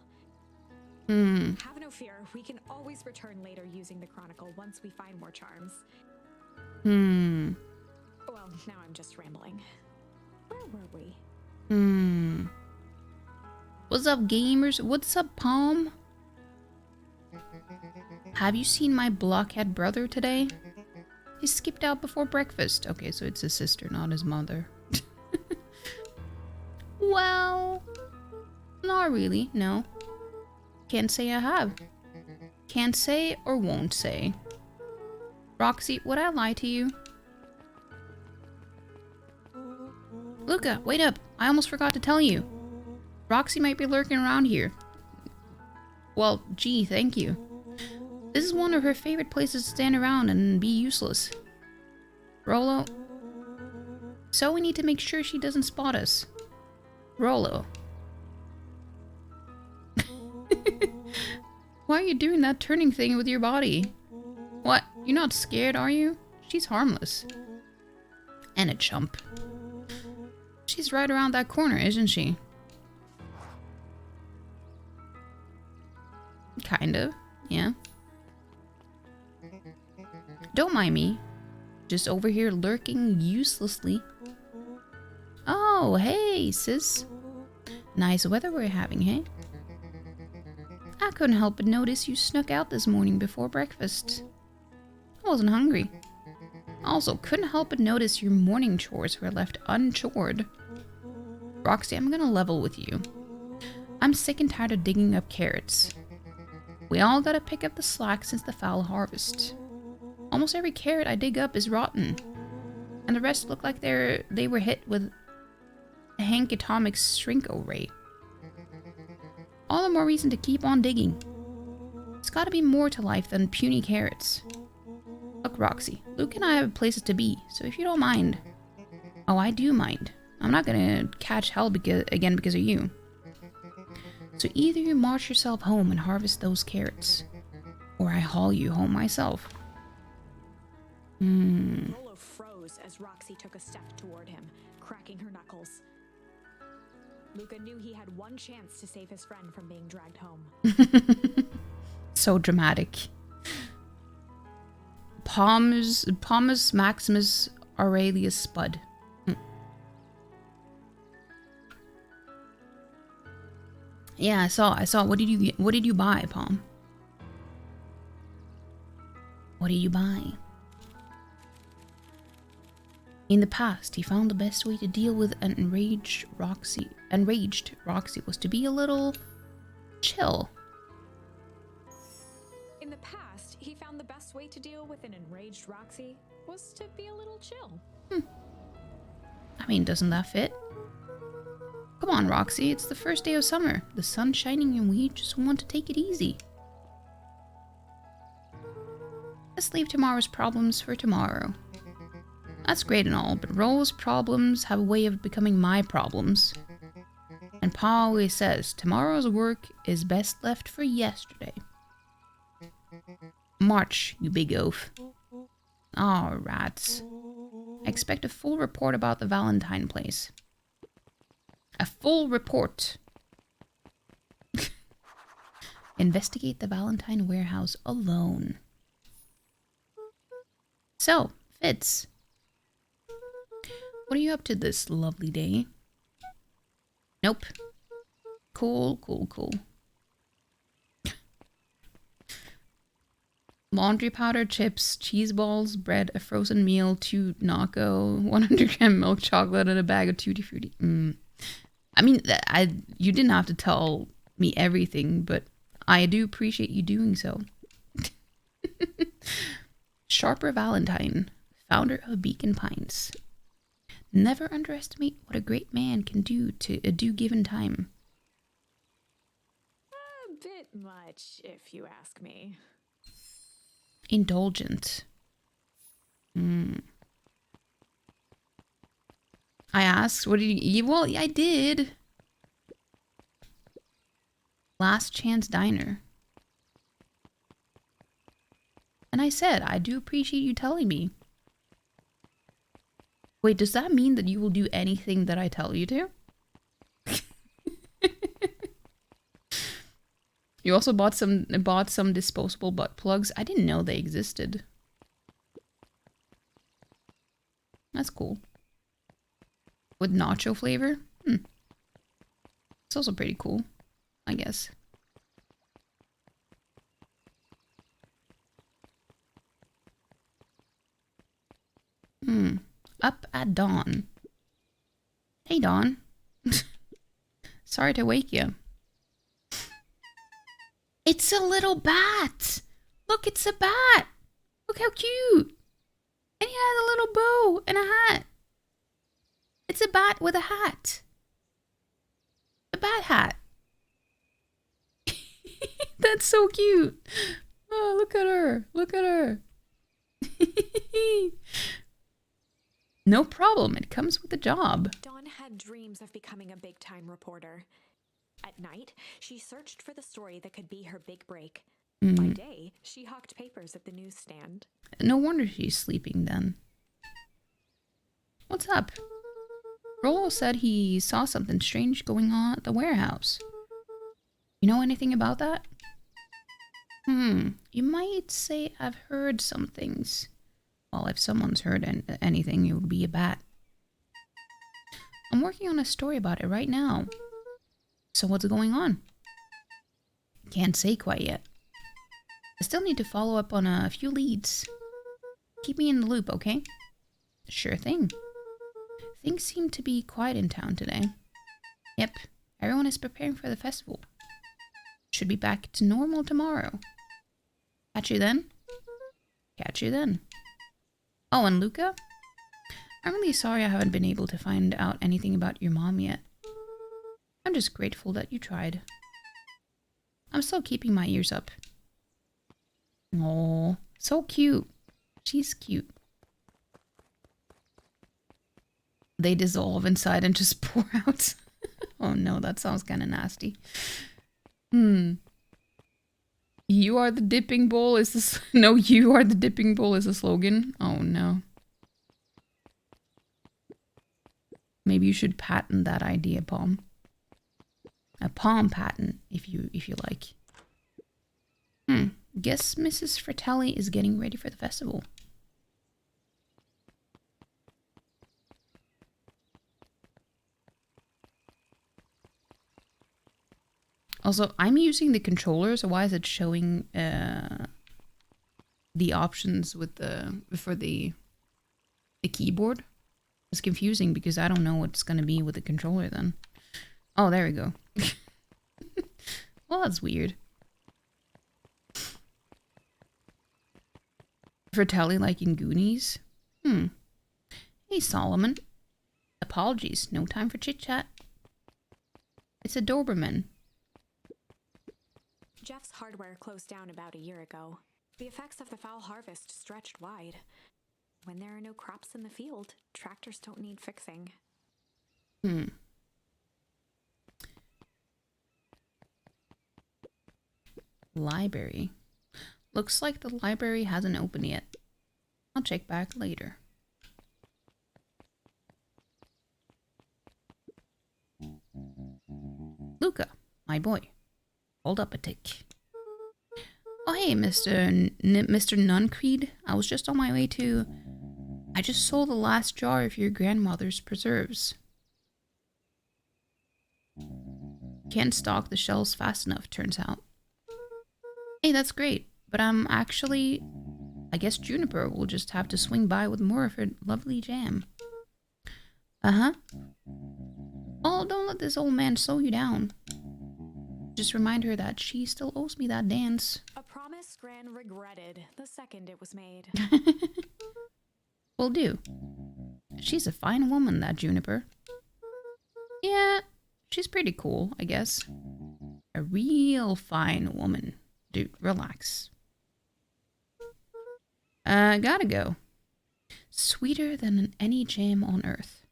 Have no fear, we can always return later using the Chronicle once we find more charms. Well, now I'm just rambling. Where were we? What's up, gamers? What's up, Palm? Have you seen my blockhead brother today? He skipped out before breakfast. Okay, so it's his sister, not his mother. Well, not really, no. Can't say I have. Can't say or won't say. Roxy, would I lie to you? Luca, wait up. I almost forgot to tell you. Roxy might be lurking around here. Well, gee, thank you. This is one of her favorite places to stand around and be useless. Rolo. So we need to make sure she doesn't spot us. Rolo. Why are you doing that turning thing with your body? What? You're not scared, are you? She's harmless. And a chump. She's right around that corner, isn't she? Kind of, yeah. Don't mind me. Just over here lurking uselessly. Oh, hey, sis. Nice weather we're having, hey? I couldn't help but notice you snuck out this morning before breakfast. I wasn't hungry. Also, couldn't help but notice your morning chores were left unchored. Roxy, I'm gonna level with you. I'm sick and tired of digging up carrots. We all gotta pick up the slack since the foul harvest. Almost every carrot I dig up is rotten. And the rest look like they were hit with a Hank Atomic's Shrinko ray. All the more reason to keep on digging. There's gotta be more to life than puny carrots. Look, Roxy, Luke and I have places to be, so if you don't mind... Oh, I do mind. I'm not gonna catch hell again because of you. So either you march yourself home and harvest those carrots, or I haul you home myself. Rolo froze as Roxy took a step toward him, cracking her knuckles. Luca knew he had one chance to save his friend from being dragged home. So dramatic. Palmus Maximus Aurelius Spud. Yeah, I saw. What did you buy, Palm? What did you buy? In the past, he found the best way to deal with an enraged Roxy was to be a little chill. In the past, he found the best way to deal with an enraged Roxy was to be a little chill. I mean, doesn't that fit? Come on, Roxy, it's the first day of summer. The sun's shining and we just want to take it easy. Let's leave tomorrow's problems for tomorrow. That's great and all, but Rolo's problems have a way of becoming my problems. And Pa always says, tomorrow's work is best left for yesterday. March, you big oaf. Aw, rats. I expect a full report about the Valentine place. A full report. Investigate the Valentine warehouse alone. So, Fitz. What are you up to this lovely day? Nope. Cool. Laundry powder, chips, cheese balls, bread, a frozen meal, 2 Naco, 100 gram milk chocolate, and a bag of Tutti Frutti. I mean, you didn't have to tell me everything, but I do appreciate you doing so. Sharper Valentine, founder of Beacon Pines. Never underestimate what a great man can do to a due given time. A bit much, if you ask me. Indulgent. I asked, what did you eat? Well, I did. Last Chance Diner. And I said, I do appreciate you telling me. Wait, does that mean that you will do anything that I tell you to? You also bought some disposable butt plugs. I didn't know they existed. That's cool. With nacho flavor? It's also pretty cool, I guess. Up at dawn. Hey, Dawn. Sorry to wake you. It's a little bat. Look, it's a bat. Look how cute. And he has a little bow and a hat. It's a bat with a hat. A bat hat. That's so cute. Oh, look at her. Look at her. No problem. It comes with the job. Dawn had dreams of becoming a big-time reporter. At night, she searched for the story that could be her big break. By day, she hawked papers at the newsstand. No wonder she's sleeping then. What's up? Rollo said he saw something strange going on at the warehouse. You know anything about that? You might say I've heard some things. Well, if someone's heard anything, it would be a bat. I'm working on a story about it right now. So what's going on? Can't say quite yet. I still need to follow up on a few leads. Keep me in the loop, okay? Sure thing. Things seem to be quiet in town today. Yep, everyone is preparing for the festival. Should be back to normal tomorrow. Catch you then? Catch you then. Oh, and Luca? I'm really sorry I haven't been able to find out anything about your mom yet. I'm just grateful that you tried. I'm still keeping my ears up. Oh, so cute. She's cute. They dissolve inside and just pour out. Oh no, that sounds kind of nasty. You are the dipping bowl is this? No, you are the dipping bowl is the slogan. Oh no. Maybe you should patent that idea, Palm. A palm patent, if you like. Guess Mrs. Fratelli is getting ready for the festival. Also, I'm using the controller, so why is it showing the options with for the keyboard? It's confusing because I don't know what's gonna be with the controller then. Oh, there we go. Well, that's weird. Fratelli like in Goonies? Hey, Solomon. Apologies, no time for chit-chat. It's a Doberman. Jeff's hardware closed down about a year ago. The effects of the foul harvest stretched wide. When there are no crops in the field, tractors don't need fixing. Library. Looks like the library hasn't opened yet. I'll check back later. Luca, my boy. Hold up a tick. Oh hey, Mr. Nuncreed. I was just on my way to... I just sold the last jar of your grandmother's preserves. Can't stock the shelves fast enough, turns out. Hey, that's great. But I'm actually... I guess Juniper will just have to swing by with more of her lovely jam. Uh-huh. Oh, don't let this old man slow you down. Just remind her that she still owes me that dance. A promise Gran regretted the second it was made. Will do. She's a fine woman, that Juniper. Yeah, she's pretty cool, I guess. A real fine woman. Dude, relax. Gotta go. Sweeter than any jam on earth.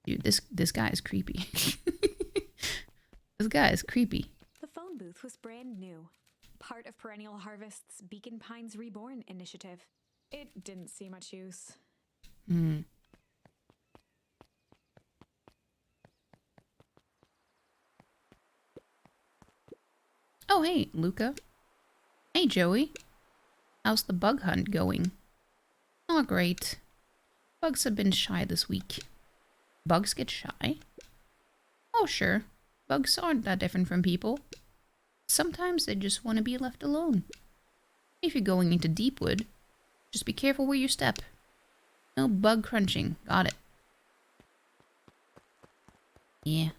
Dude, this guy is creepy. This guy is creepy. The phone booth was brand new. Part of Perennial Harvest's Beacon Pines Reborn initiative. It didn't see much use. Oh, hey, Luca. Hey, Joey. How's the bug hunt going? Oh, great. Bugs have been shy this week. Bugs get shy? Oh, sure. Bugs aren't that different from people. Sometimes they just want to be left alone. If you're going into Deepwood, just be careful where you step. No bug crunching. Got it. Yeah.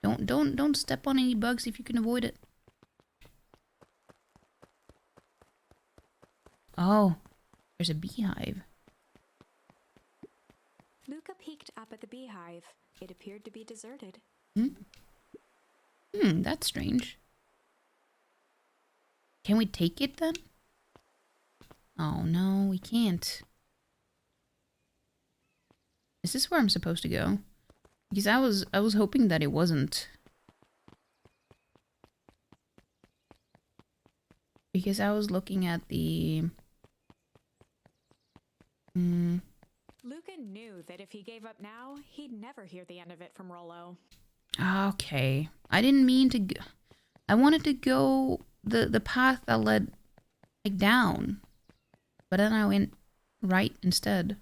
Don't step on any bugs if you can avoid it. Oh, there's a beehive. Luca peeked up at the beehive. It appeared to be deserted. That's strange. Can we take it then? Oh no, we can't. Is this where I'm supposed to go? Because I was hoping that it wasn't. Because I was looking at the Luca knew that if he gave up now, he'd never hear the end of it from Rollo. Okay. I didn't mean to go. I wanted to go the path that led like down. But then I went right instead.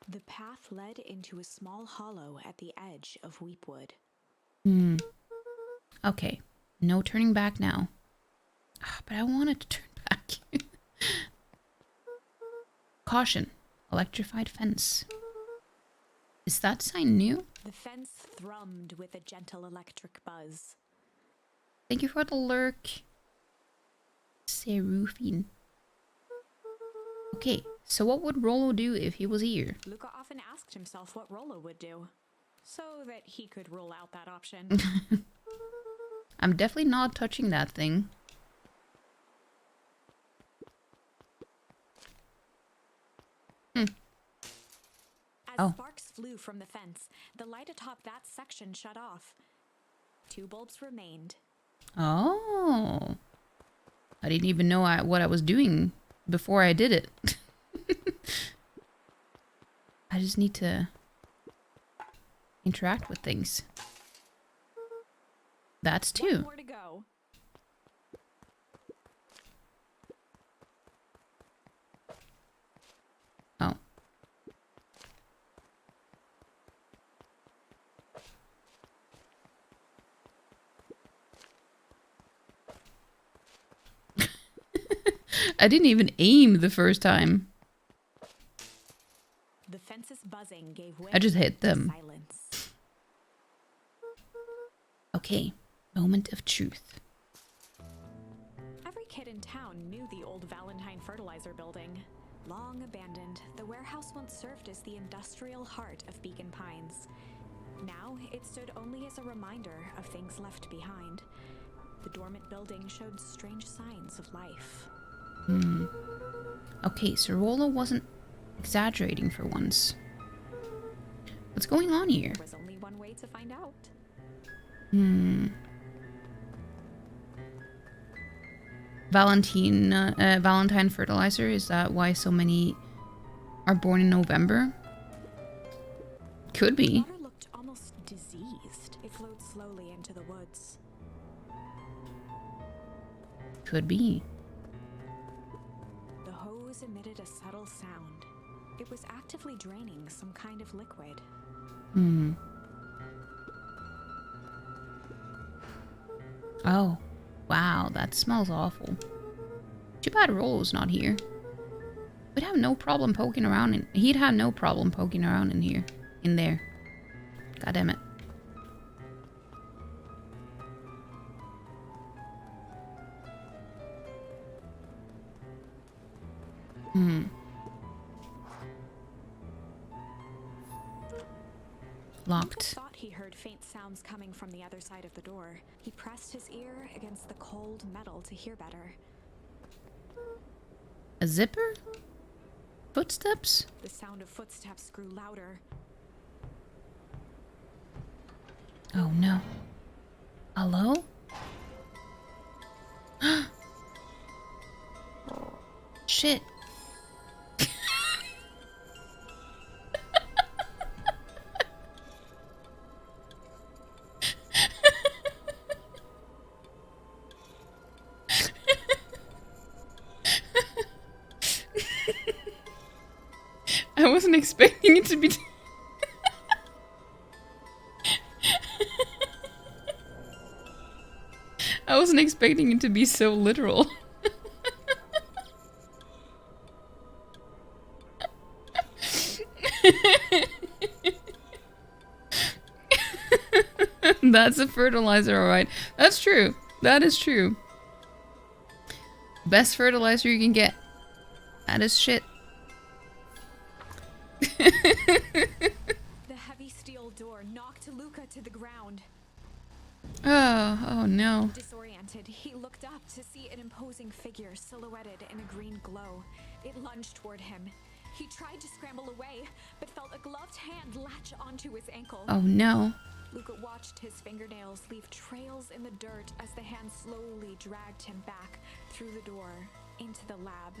The path led into a small hollow at the edge of Weepwood. Okay. No turning back now. But I wanted to turn back. Caution. Electrified fence. Is that sign new? The fence thrummed with a gentle electric buzz. Thank you for the lurk. Serufin. Okay, so what would Rollo do if he was here? Luca often asked himself what Rollo would do, so that he could rule out that option. I'm definitely not touching that thing. As sparks flew from the fence, the light atop that section shut off. 2 bulbs remained. Oh. I didn't even know what I was doing before I did it. I just need to interact with things. That's 2. 1 more to go. Oh. I didn't even aim the first time. The fence's buzzing gave way I just hit them. to silence. Okay, moment of truth. Every kid in town knew the old Valentine fertilizer building. Long abandoned, the warehouse once served as the industrial heart of Beacon Pines. Now, it stood only as a reminder of things left behind. The dormant building showed strange signs of life. Okay, so Rollo wasn't exaggerating for once. What's going on here? There was only one way to find out. Valentine fertilizer, is that why so many are born in November? Could be. The water looked almost diseased. It flowed slowly into the woods. Could be. The hose emitted a subtle sound. It was actively draining some kind of liquid. Oh, wow, that smells awful. Too bad Rollo's not here. We'd have no problem poking around in. He'd have no problem poking around in here, in there. God damn it. Locked. Luca thought he heard faint sounds coming from the other side of the door. He pressed his ear against the cold metal to hear better. A zipper? Footsteps? The sound of footsteps grew louder. Oh no. Hello? Shit. I wasn't expecting it to be. I wasn't expecting it to be so literal. That's a fertilizer, alright. That's true. That is true. Best fertilizer you can get. That is shit. The heavy steel door knocked Luca to the ground. Oh no. Disoriented, he looked up to see an imposing figure silhouetted in a green glow. It lunged toward him. He tried to scramble away, but felt a gloved hand latch onto his ankle. Oh no. Luca watched his fingernails leave trails in the dirt as the hand slowly dragged him back through the door, into the lab,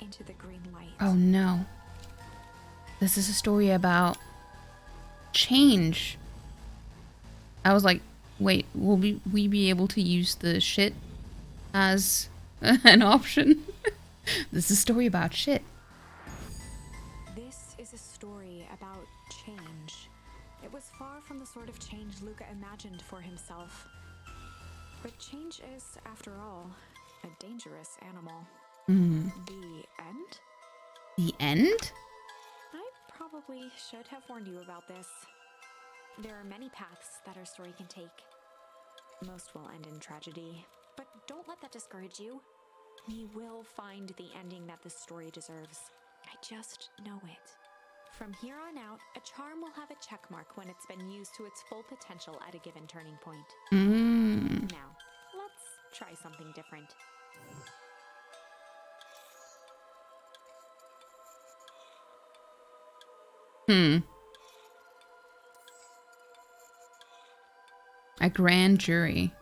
into the green light. Oh no. This is a story about change. I was like, wait, will we be able to use the shit as an option? This is a story about shit. This is a story about change. It was far from the sort of change Luca imagined for himself. But change is, after all, a dangerous animal. The end? The end? I probably should have warned you about this. There are many paths that our story can take. Most will end in tragedy, but don't let that discourage you. We will find the ending that this story deserves. I just know it. From here on out, a charm will have a check mark when it's been used to its full potential at a given turning point. Now, let's try something different. A grand jury.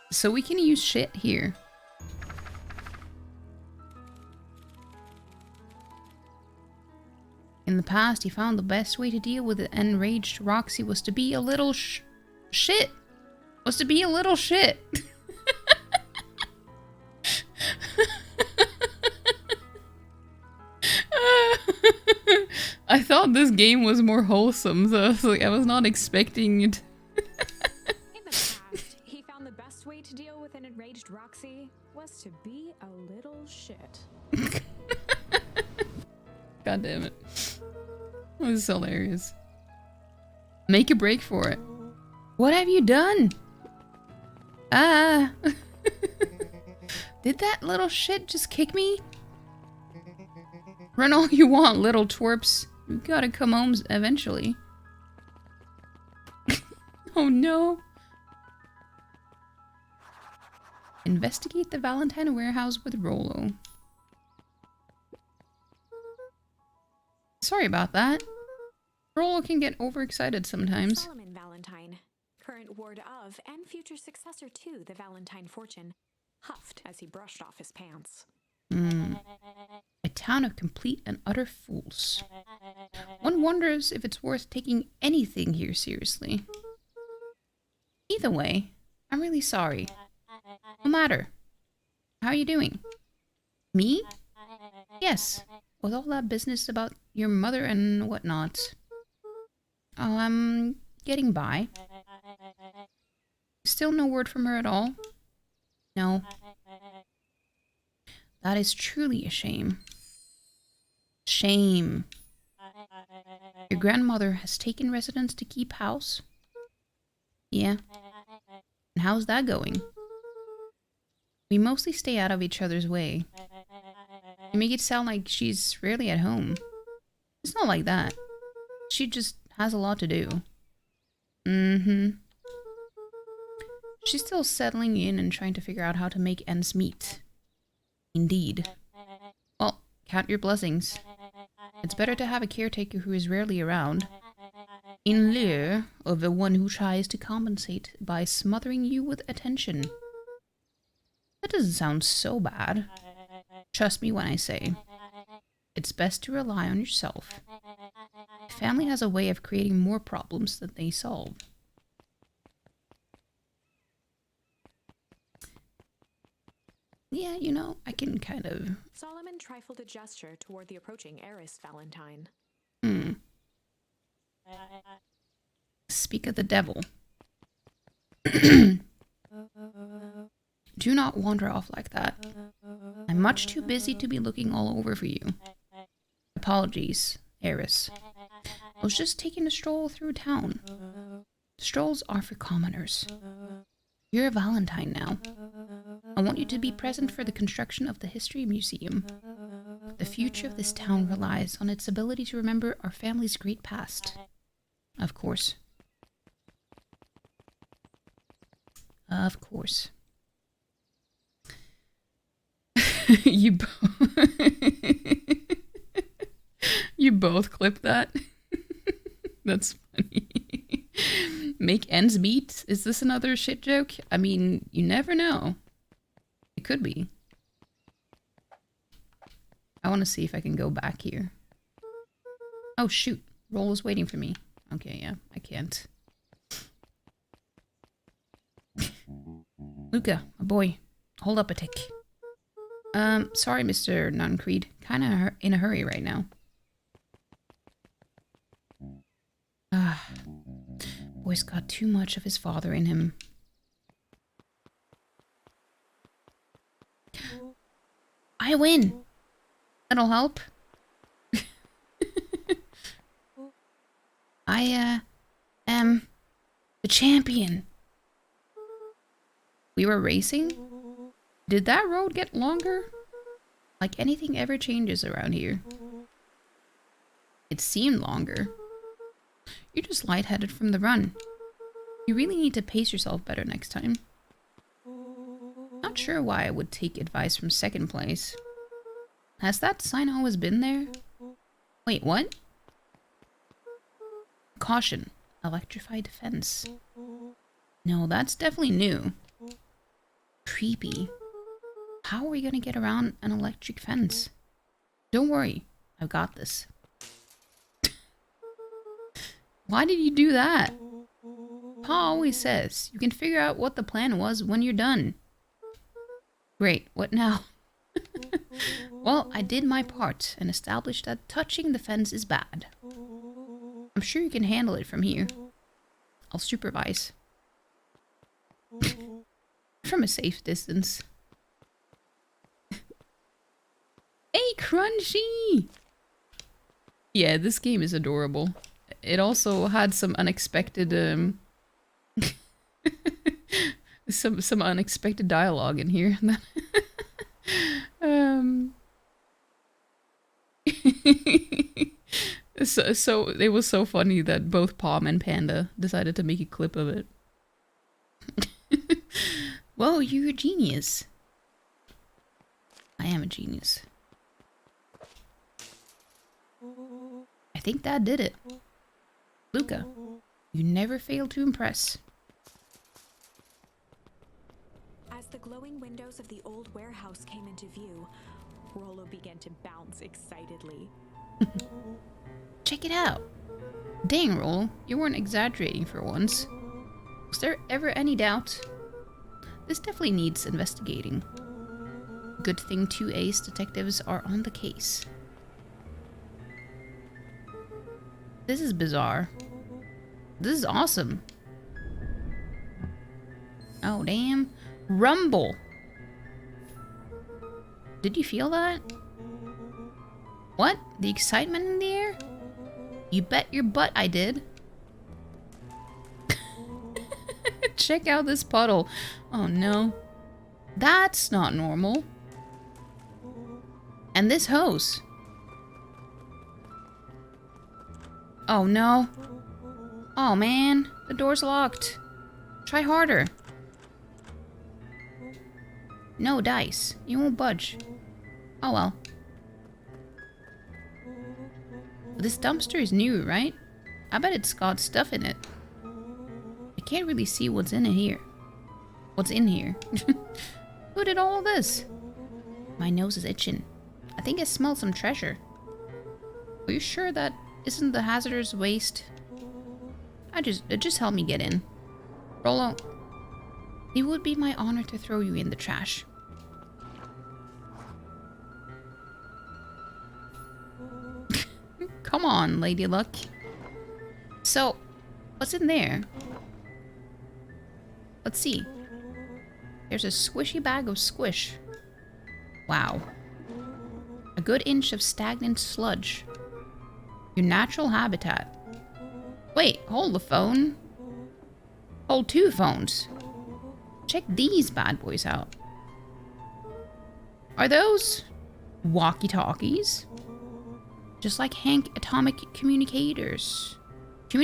So we can use shit here. In the past, he found the best way to deal with the enraged Roxy was to be a little shit. Was to be a little shit. I thought this game was more wholesome, so I was not expecting it. In the past, he found the best way to deal with an enraged Roxy was to be a little shit. God damn it. This is hilarious. Make a break for it. What have you done? Ah. Did that little shit just kick me? Run all you want, little twerps. You gotta come home eventually. Oh no. Investigate the Valentine warehouse with Rollo. Sorry about that. Rollo can get overexcited sometimes. Solomon Valentine, current ward of and future successor to the Valentine fortune, huffed as he brushed off his pants. A town of complete and utter fools. One wonders if it's worth taking anything here seriously. Either way, I'm really sorry. No matter. How are you doing? Me? Yes, with all that business about your mother and whatnot. Oh, I'm getting by. Still no word from her at all? No. That is truly a shame. Shame. Your grandmother has taken residence to keep house? Yeah. And how's that going? We mostly stay out of each other's way. You make it sound like she's rarely at home. It's not like that. She just has a lot to do. She's still settling in and trying to figure out how to make ends meet. Indeed. Well, count your blessings. It's better to have a caretaker who is rarely around, in lieu of the one who tries to compensate by smothering you with attention. That doesn't sound so bad. Trust me when I say, it's best to rely on yourself. Family has a way of creating more problems than they solve. Yeah, you know, I can kind of... Solomon trifled a gesture toward the approaching heiress Valentine. Speak of the devil. Do not wander off like that. I'm much too busy to be looking all over for you. Apologies, Eris. I was just taking a stroll through town. Strolls are for commoners. You're a Valentine now. I want you to be present for the construction of the History Museum. The future of this town relies on its ability to remember our family's great past. Of course. Of course. You you both clip that. That's funny. Make ends meet? Is this another shit joke? I mean, you never know. It could be. I want to see if I can go back here. Oh shoot, Roll is waiting for me. Okay, yeah, I can't. Luca, a boy, hold up a tick. Sorry, Mr. Nuncreed. Kinda in a hurry right now. Boy's got too much of his father in him. I win! That'll help. I, am the champion. We were racing? Did that road get longer? Like anything ever changes around here. It seemed longer. You're just lightheaded from the run. You really need to pace yourself better next time. Not sure why I would take advice from second place. Has that sign always been there? Wait, what? Caution. Electrified fence. No, that's definitely new. Creepy. How are we gonna get around an electric fence? Don't worry. I've got this. Why did you do that? Pa always says you can figure out what the plan was when you're done. Great, what now? Well, I did my part and established that touching the fence is bad. I'm sure you can handle it from here. I'll supervise. From a safe distance. Hey, Crunchy! Yeah, this game is adorable. It also had some unexpected, some unexpected dialogue in here. So it was so funny that both Palm and Panda decided to make a clip of it. Whoa, you're a genius. I am a genius. I think that did it. Luca, you never fail to impress. As the glowing windows of the old warehouse came into view, Rollo began to bounce excitedly. Check it out. Dang, Rollo, you weren't exaggerating for once. Was there ever any doubt? This definitely needs investigating. Good thing 2 ace detectives are on the case. This is bizarre. This is awesome. Oh, damn. Rumble. Did you feel that? What? The excitement in the air? You bet your butt I did. Check out this puddle. Oh no. That's not normal. And this hose. Oh no. Oh man, the door's locked. Try harder. No dice. You won't budge. Oh well. This dumpster is new, right? I bet it's got stuff in it. I can't really see what's in it here. What's in here? Who did all this? My nose is itching. I think I smell some treasure. Are you sure that isn't the hazardous waste? Just help me get in. Rollo, it would be my honor to throw you in the trash. Come on, Lady Luck. So, what's in there? Let's see. There's a squishy bag of squish. Wow. A good inch of stagnant sludge. Your natural habitat. Wait, hold the phone. Hold 2 phones. Check these bad boys out. Are those walkie-talkies? Just like Hank atomic communicators. Do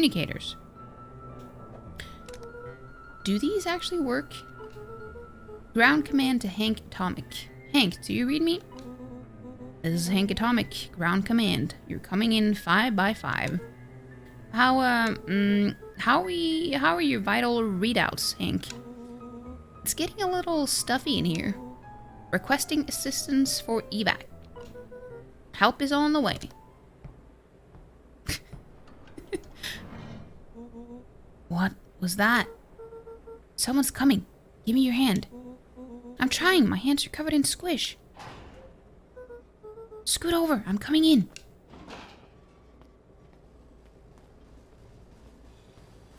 these actually work? Ground command to Hank atomic. Hank, do you read me? This is Hank atomic. Ground command. You're coming in 5 by 5. How are your vital readouts, Hank? It's getting a little stuffy in here. Requesting assistance for evac. Help is on the way. What was that? Someone's coming. Give me your hand. I'm trying. My hands are covered in squish. Scoot over. I'm coming in.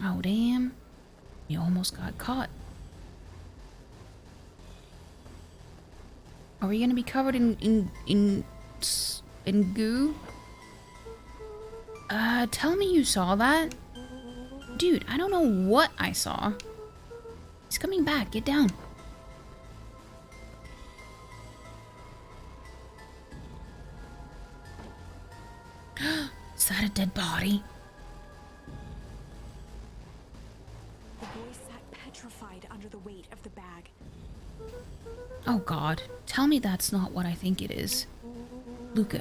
Oh, damn. You almost got caught. Are we gonna be covered in goo? Tell me you saw that. Dude, I don't know what I saw. He's coming back. Get down. Is that a dead body? The boy sat petrified under the weight of the bag. Oh god, tell me that's not what I think it is. Luca,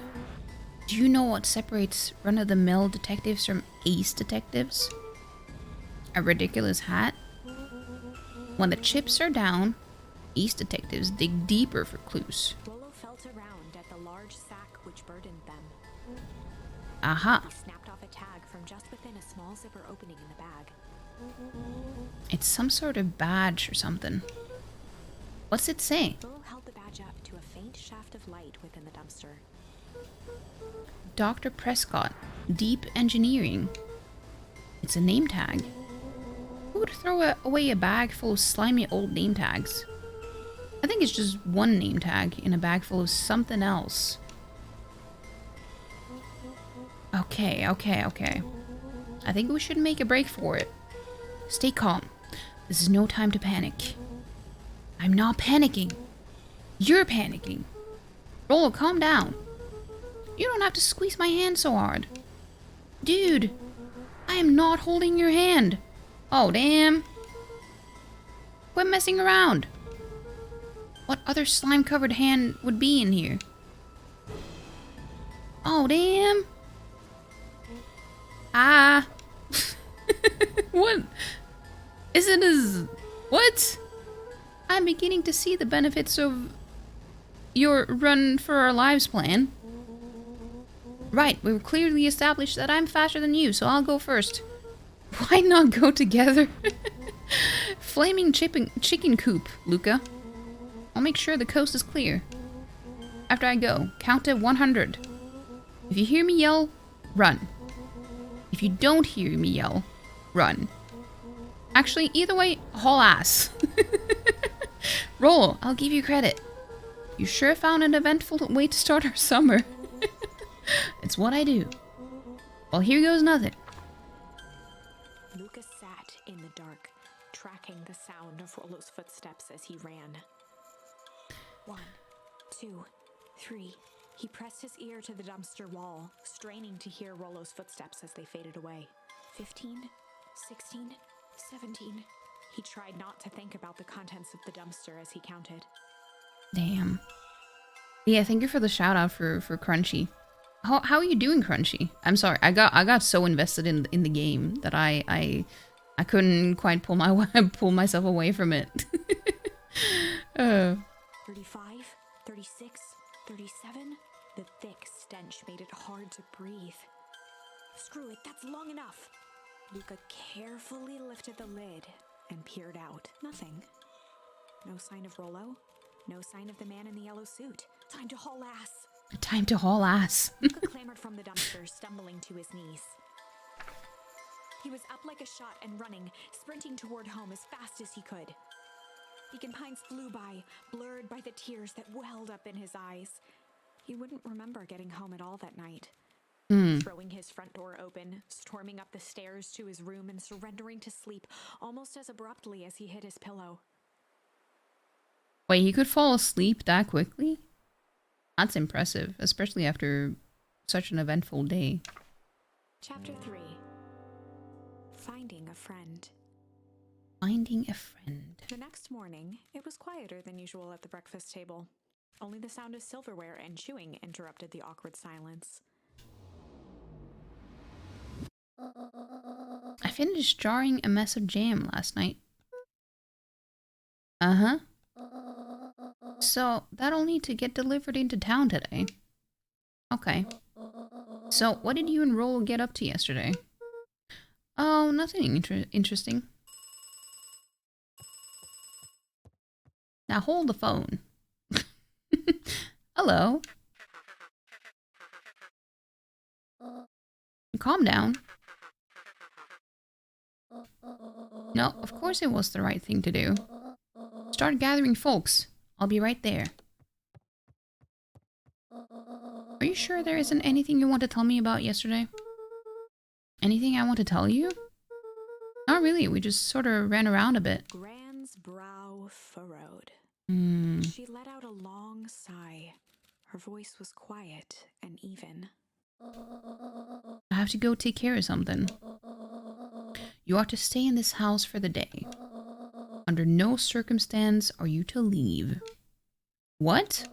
do you know what separates run-of-the-mill detectives from ace detectives? A ridiculous hat? When the chips are down, ace detectives dig deeper for clues. Rollo felt around at the large sack which burdened them. Aha. He snapped off a tag from just within a small zipper opening in the bag. It's some sort of badge or something. What's it say? Rollo held the badge up to a faint shaft of light within the dumpster. Dr. Prescott, Deep Engineering. It's a name tag. Who would throw away a bag full of slimy old name tags? I think it's just one name tag in a bag full of something else. Okay. I think we should make a break for it. Stay calm. This is no time to panic. I'm not panicking. You're panicking. Rollo, calm down. You don't have to squeeze my hand so hard. Dude, I am not holding your hand. Oh, damn. Quit messing around. What other slime-covered hand would be in here? Oh, damn. Ah. What? Isn't as... What? I'm beginning to see the benefits of your run for our lives plan. Right, we've clearly established that I'm faster than you, so I'll go first. Why not go together? Flaming chicken coop, Luca. I'll make sure the coast is clear. After I go, count to 100. If you hear me yell, run. If you don't hear me yell, run. Actually, either way, haul ass. Roll, I'll give you credit. You sure found an eventful way to start our summer. It's what I do. Well, here goes nothing. Lucas sat in the dark, tracking the sound of Rollo's footsteps as he ran. 1, 2, 3. He pressed his ear to the dumpster wall, straining to hear Rollo's footsteps as they faded away. 15, 16, 17. He tried not to think about the contents of the dumpster as he counted. Damn. Yeah, thank you for the shout out for Crunchy. How are you doing, Crunchy? I'm sorry, I got so invested in the game that I couldn't quite pull myself away from it. 35, 36, 37. The thick stench made it hard to breathe. Screw it, that's long enough. Luca carefully lifted the lid and peered out. Nothing. No sign of Rollo. No sign of the man in the yellow suit. Time to haul ass. Time to haul ass. Luca clambered from the dumpster, stumbling to his knees. He was up like a shot and running, sprinting toward home as fast as he could. Beacon Pines flew by, blurred by the tears that welled up in his eyes. He wouldn't remember getting home at all that night. Throwing his front door open, storming up the stairs to his room, and surrendering to sleep almost as abruptly as he hit his pillow. Wait, he could fall asleep that quickly? That's impressive, especially after such an eventful day. Chapter 3. Finding a Friend. Finding a friend. The next morning, it was quieter than usual at the breakfast table. Only the sound of silverware and chewing interrupted the awkward silence. I finished jarring a mess of jam last night. Uh-huh. So, that'll need to get delivered into town today. Okay. So, what did you and Roll get up to yesterday? Oh, nothing interesting. Now hold the phone. Hello. Calm down. No, of course it was the right thing to do. Start gathering folks. I'll be right there. Are you sure there isn't anything you want to tell me about yesterday? Anything I want to tell you? Not really, we just sort of ran around a bit. Gran's brow furrowed. Hmm. She let out a long sigh. Her voice was quiet and even. I have to go take care of something. You are to stay in this house for the day. Under no circumstance are you to leave. What?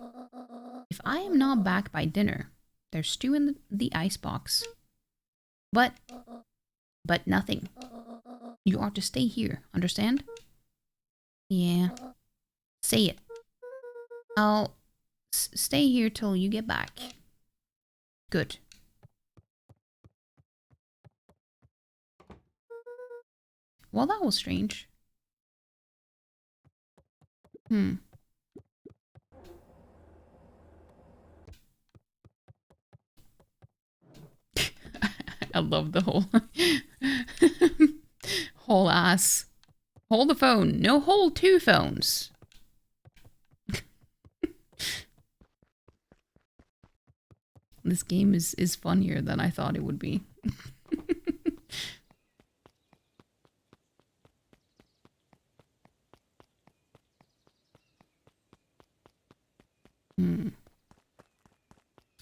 If I am not back by dinner, there's stew in the icebox. But nothing. You are to stay here, understand? Yeah. Say it. I'll stay here till you get back. Good. Well, that was strange. I love the whole whole ass. Hold the phone. No, hold two phones. This game is funnier than I thought it would be.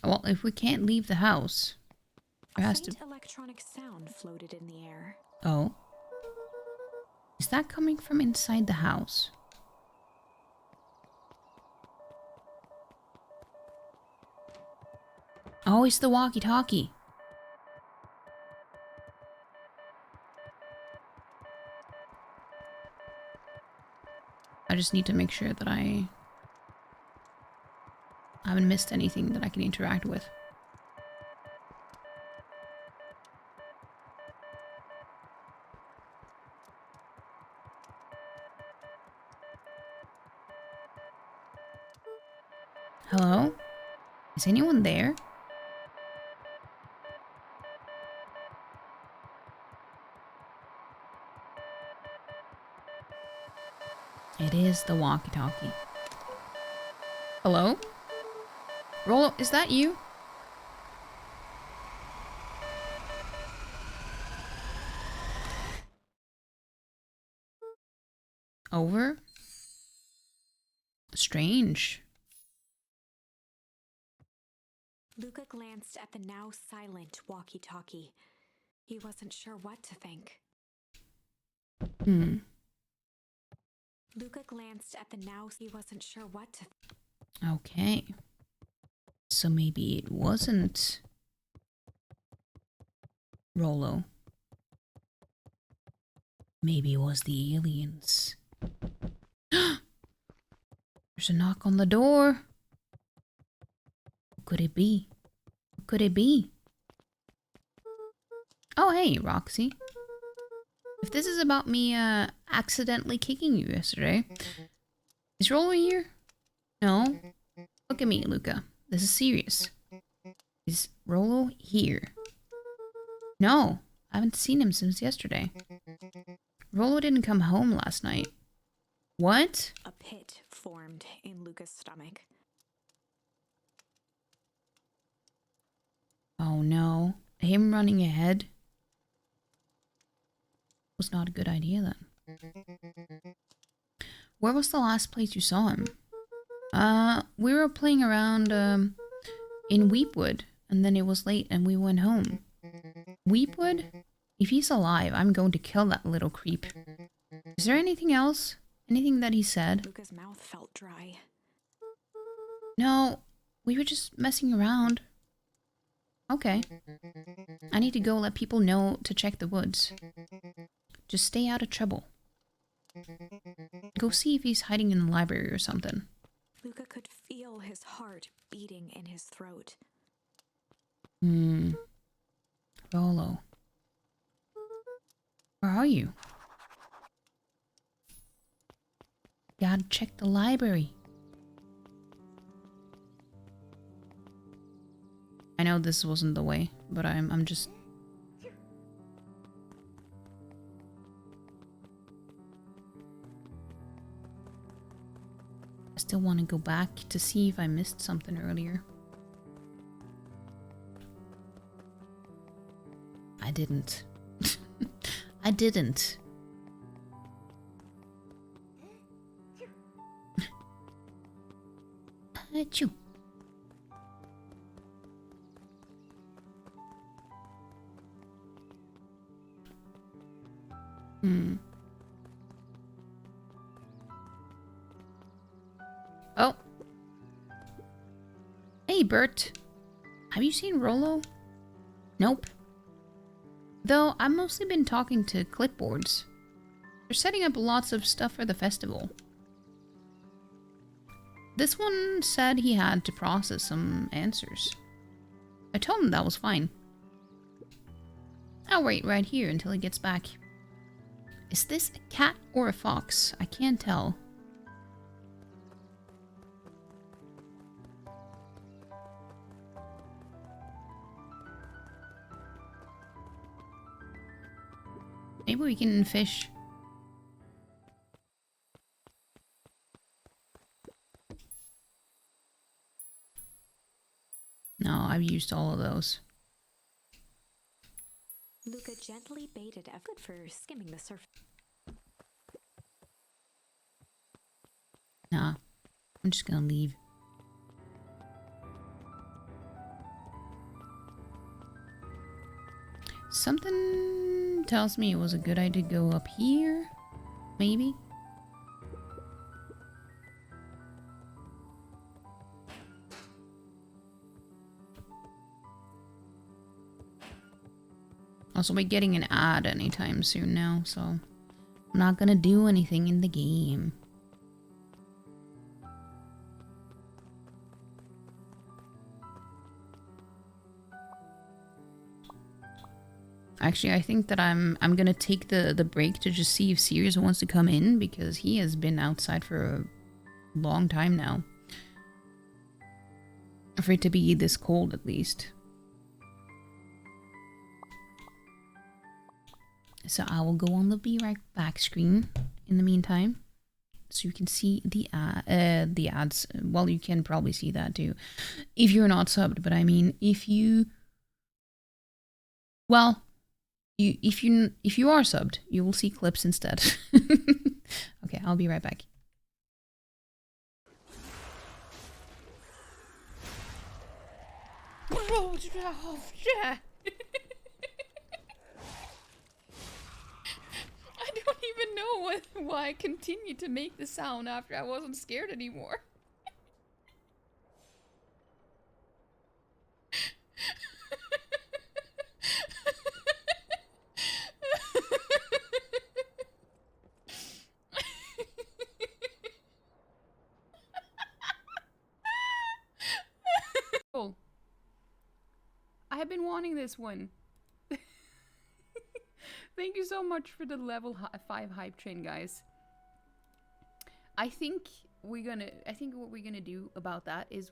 Well, if we can't leave the house, there has to... electronic sound floated in the air. Oh. Is that coming from inside the house? Oh, it's the walkie-talkie. I just need to make sure that I haven't missed anything that I can interact with. Hello? Is anyone there? It is the walkie-talkie. Hello? Rollo, is that you? Over? Strange. Luca glanced at the now silent walkie-talkie. He wasn't sure what to think. Luca glanced at the now... He wasn't sure what to... Okay. So maybe it wasn't Rollo. Maybe it was the aliens. There's a knock on the door. What could it be? What could it be? Oh, hey, Roxy. If this is about me accidentally kicking you yesterday, is Rollo here? No? Look at me, Luca. This is serious. Is Rollo here? No, I haven't seen him since yesterday. Rollo didn't come home last night. What? A formed in Luca's stomach. Oh no. Him running ahead was not a good idea then. Where was the last place you saw him? We were playing around in Weepwood, and then it was late and we went home. Weepwood? If he's alive, I'm going to kill that little creep. Is there anything else? Anything that he said? Luca's mouth felt dry. No, we were just messing around. Okay. I need to go let people know to check the woods. Just stay out of trouble. Go see if he's hiding in the library or something. Luca could feel his heart beating in his throat. Rolo. Where are you? Gotta check the library. I know this wasn't the way, but I'm just... I still want to go back to see if I missed something earlier. I didn't. I didn't. Achoo. Oh. Hey, Bert. Have you seen Rolo? Nope. Though, I've mostly been talking to clipboards. They're setting up lots of stuff for the festival. This one said he had to process some answers. I told him that was fine. I'll wait right here until he gets back. Is this a cat or a fox? I can't tell. Maybe we can fish. No, I've used all of those. Luca gently baited a good for skimming the surface. Nah, I'm just gonna leave. Something tells me it was a good idea to go up here. Maybe. Also, we're getting an ad anytime soon now, so I'm not gonna do anything in the game. Actually, I think that I'm gonna take the break to just see if Sirius wants to come in, because he has been outside for a long time now. For it to be this cold, at least. So I will go on the be right back screen in the meantime, so you can see the ads. Well, you can probably see that too, if you're not subbed. But I mean, if you, well, if you are subbed, you will see clips instead. Okay, I'll be right back. Oh, yeah. I don't even know why I continued to make the sound after I wasn't scared anymore. Oh, I have been wanting this one. Thank you so much for the level 5 hype train, guys. I think what we're gonna do about that is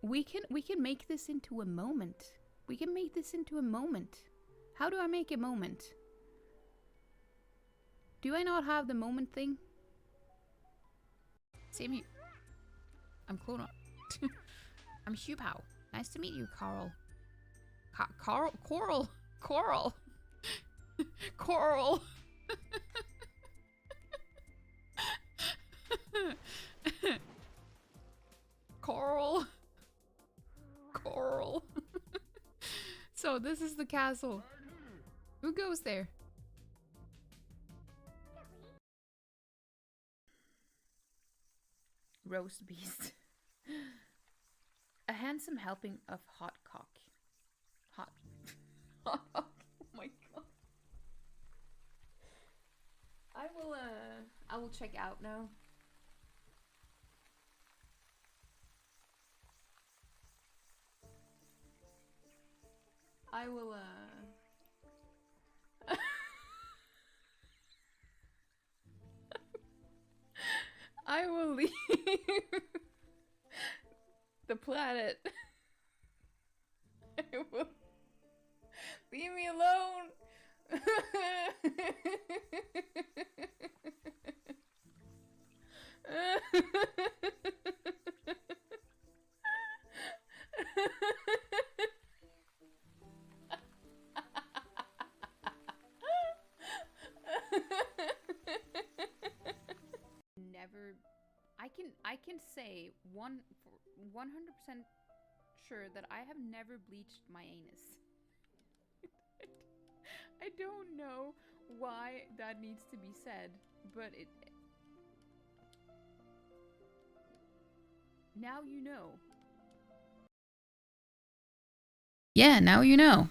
we can make this into a moment. We can make this into a moment. How do I make a moment? Do I not have the moment thing? Same here. I'm Clona. I'm Hugh Pow. Nice to meet you, Carl. Coral. Coral. Coral. So this is the castle. Who goes there? Roast beast. A handsome helping of hot cock. Hot cock. Oh my god. I will check out now. I will I will leave the planet. I will leave me alone. Never. I can say 100% sure that I have never bleached my anus. I don't know why that needs to be said, but it. Now you know. Yeah, now you know.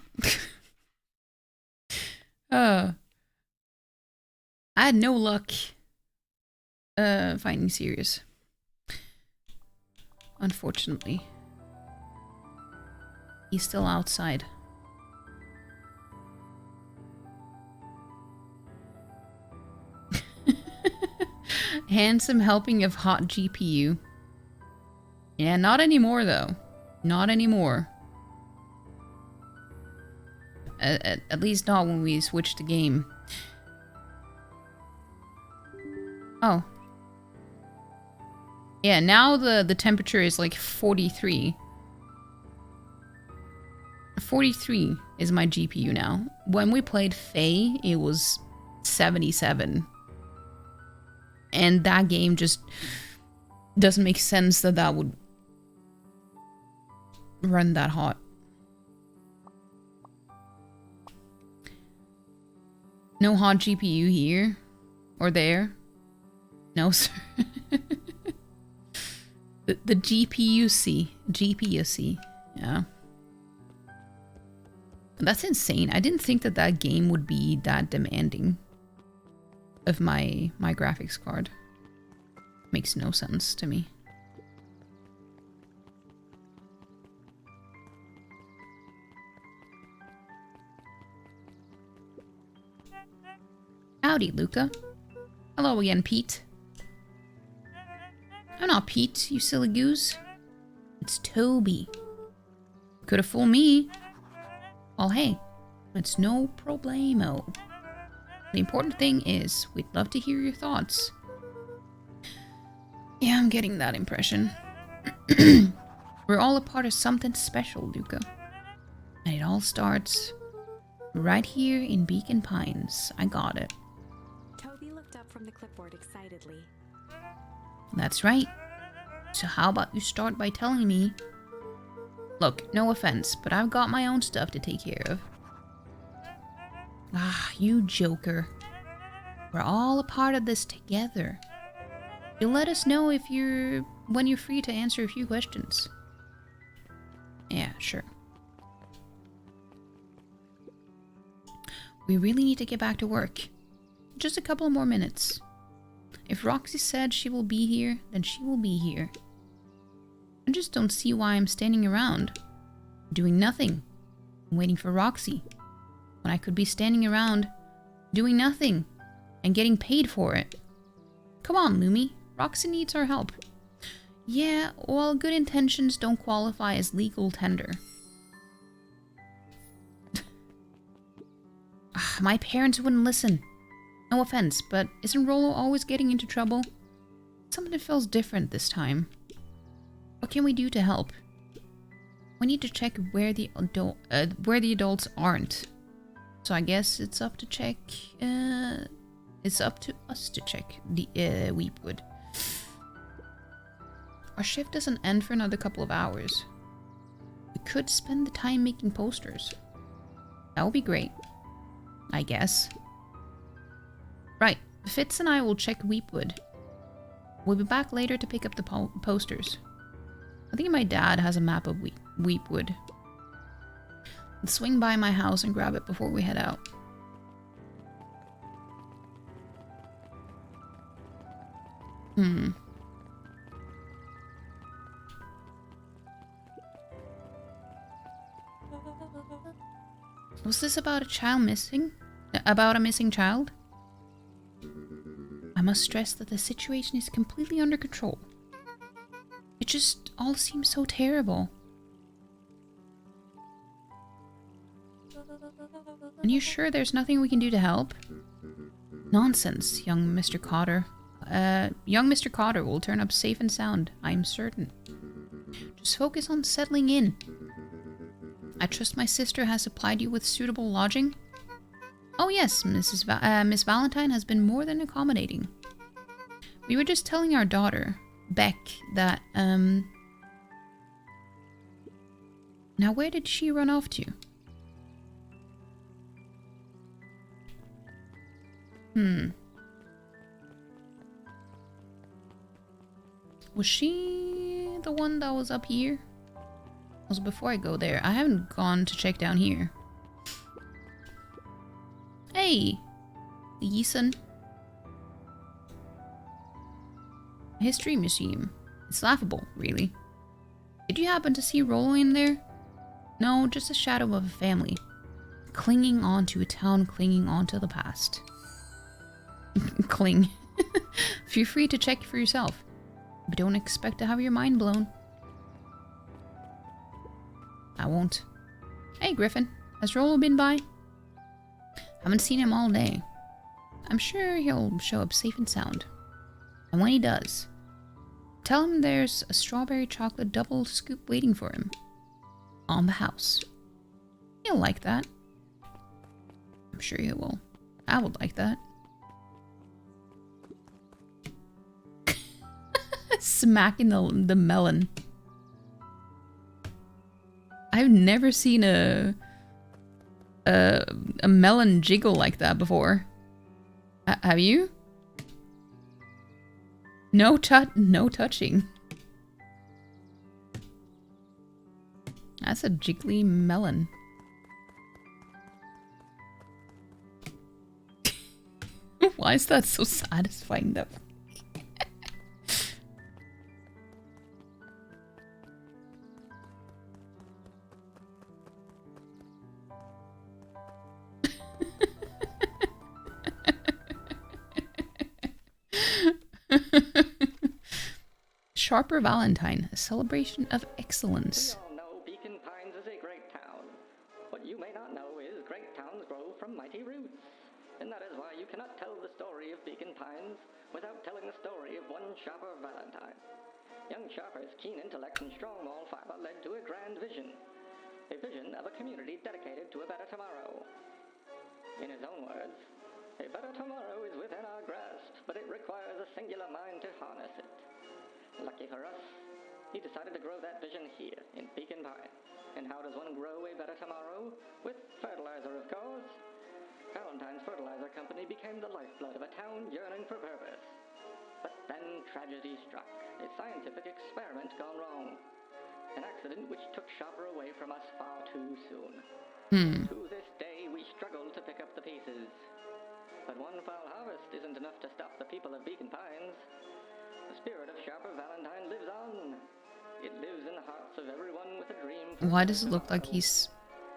I had no luck finding Sirius. Unfortunately. He's still outside. Handsome helping of hot GPU. Yeah, not anymore though. Not anymore. At least not when we switch the game. Oh. Yeah, now the temperature is like 43. 43 is my GPU now. When we played Faye, it was 77. And that game just doesn't make sense that that would run that hot. No hot GPU here or there. No, sir. the GPU-C. GPU-C. Yeah. That's insane. I didn't think that that game would be that demanding of my graphics card. Makes no sense to me. Howdy, Luca. Hello again, Pete. I'm not Pete, you silly goose. It's Toby. Could have fooled me. Well, hey, it's no problemo. The important thing is, we'd love to hear your thoughts. Yeah, I'm getting that impression. We're all a part of something special, Luca. And it all starts right here in Beacon Pines. I got it. Toby looked up from the clipboard excitedly. That's right. So how about you start by telling me... Look, no offense, but I've got my own stuff to take care of. Ah, you joker. We're all a part of this together. You'll let us know if when you're free to answer a few questions. Yeah, sure. We really need to get back to work. Just a couple more minutes. If Roxy said she will be here, then she will be here. I just don't see why I'm standing around, doing nothing, waiting for Roxy, when I could be standing around, doing nothing, and getting paid for it. Come on, Lumi. Roxy needs our help. Yeah, well, good intentions don't qualify as legal tender. My parents wouldn't listen. No offense, but isn't Rolo always getting into trouble? It's something feels different this time. What can we do to help? We need to check where the adults aren't. So I guess it's up to check. It's up to us to check the Weepwood. Our shift doesn't end for another couple of hours. We could spend the time making posters. That would be great. I guess. Right. Fitz and I will check Weepwood. We'll be back later to pick up the posters. I think my dad has a map of Weepwood. Let's swing by my house and grab it before we head out. Was this about a child missing? About a missing child? I must stress that the situation is completely under control. It just all seems so terrible. Are you sure there's nothing we can do to help? Nonsense, young Mr. Cotter. Young Mr. Cotter will turn up safe and sound, I'm certain. Just focus on settling in. I trust my sister has supplied you with suitable lodging? Oh yes, Miss Valentine has been more than accommodating. We were just telling our daughter, Beck, that, Now where did she run off to? Was she the one that was up here? Also, before I go there, I haven't gone to check down here. Hey! Ethan. History Museum. It's laughable, really. Did you happen to see Rollo in there? No, just a shadow of a family. Clinging on to a town, clinging on to the past. Cling. Feel free to check for yourself. But don't expect to have your mind blown. I won't. Hey, Griffin. Has Rollo been by? Haven't seen him all day. I'm sure he'll show up safe and sound. And when he does, tell him there's a strawberry chocolate double scoop waiting for him. On the house. He'll like that. I'm sure he will. I would like that. Smacking the melon. I've never seen a melon jiggle like that before. Have you? No touching. That's a jiggly melon. Why is that so satisfying though? Sharper Valentine, a celebration of excellence. We all know Beacon Pines is a great town. What you may not know is great towns grow from mighty roots. And that is why you cannot tell the story of Beacon Pines without telling the story of one Sharper Valentine. Young Sharper's keen intellect and strong moral fiber led to a grand vision. A vision of a community dedicated to a better tomorrow. In his own words, a better tomorrow is within our grasp, but it requires a singular mind to harness it. Lucky for us, he decided to grow that vision here, in Beacon Pines. And how does one grow a better tomorrow? With fertilizer, of course. Valentine's Fertilizer Company became the lifeblood of a town yearning for purpose. But then tragedy struck, a scientific experiment gone wrong. An accident which took Sharper away from us far too soon. To this day, we struggle to pick up the pieces. But one foul harvest isn't enough to stop the people of Beacon Pines. The spirit of Sharper Valentine lives on. It lives in the hearts of everyone with a dream. Why does it look like he's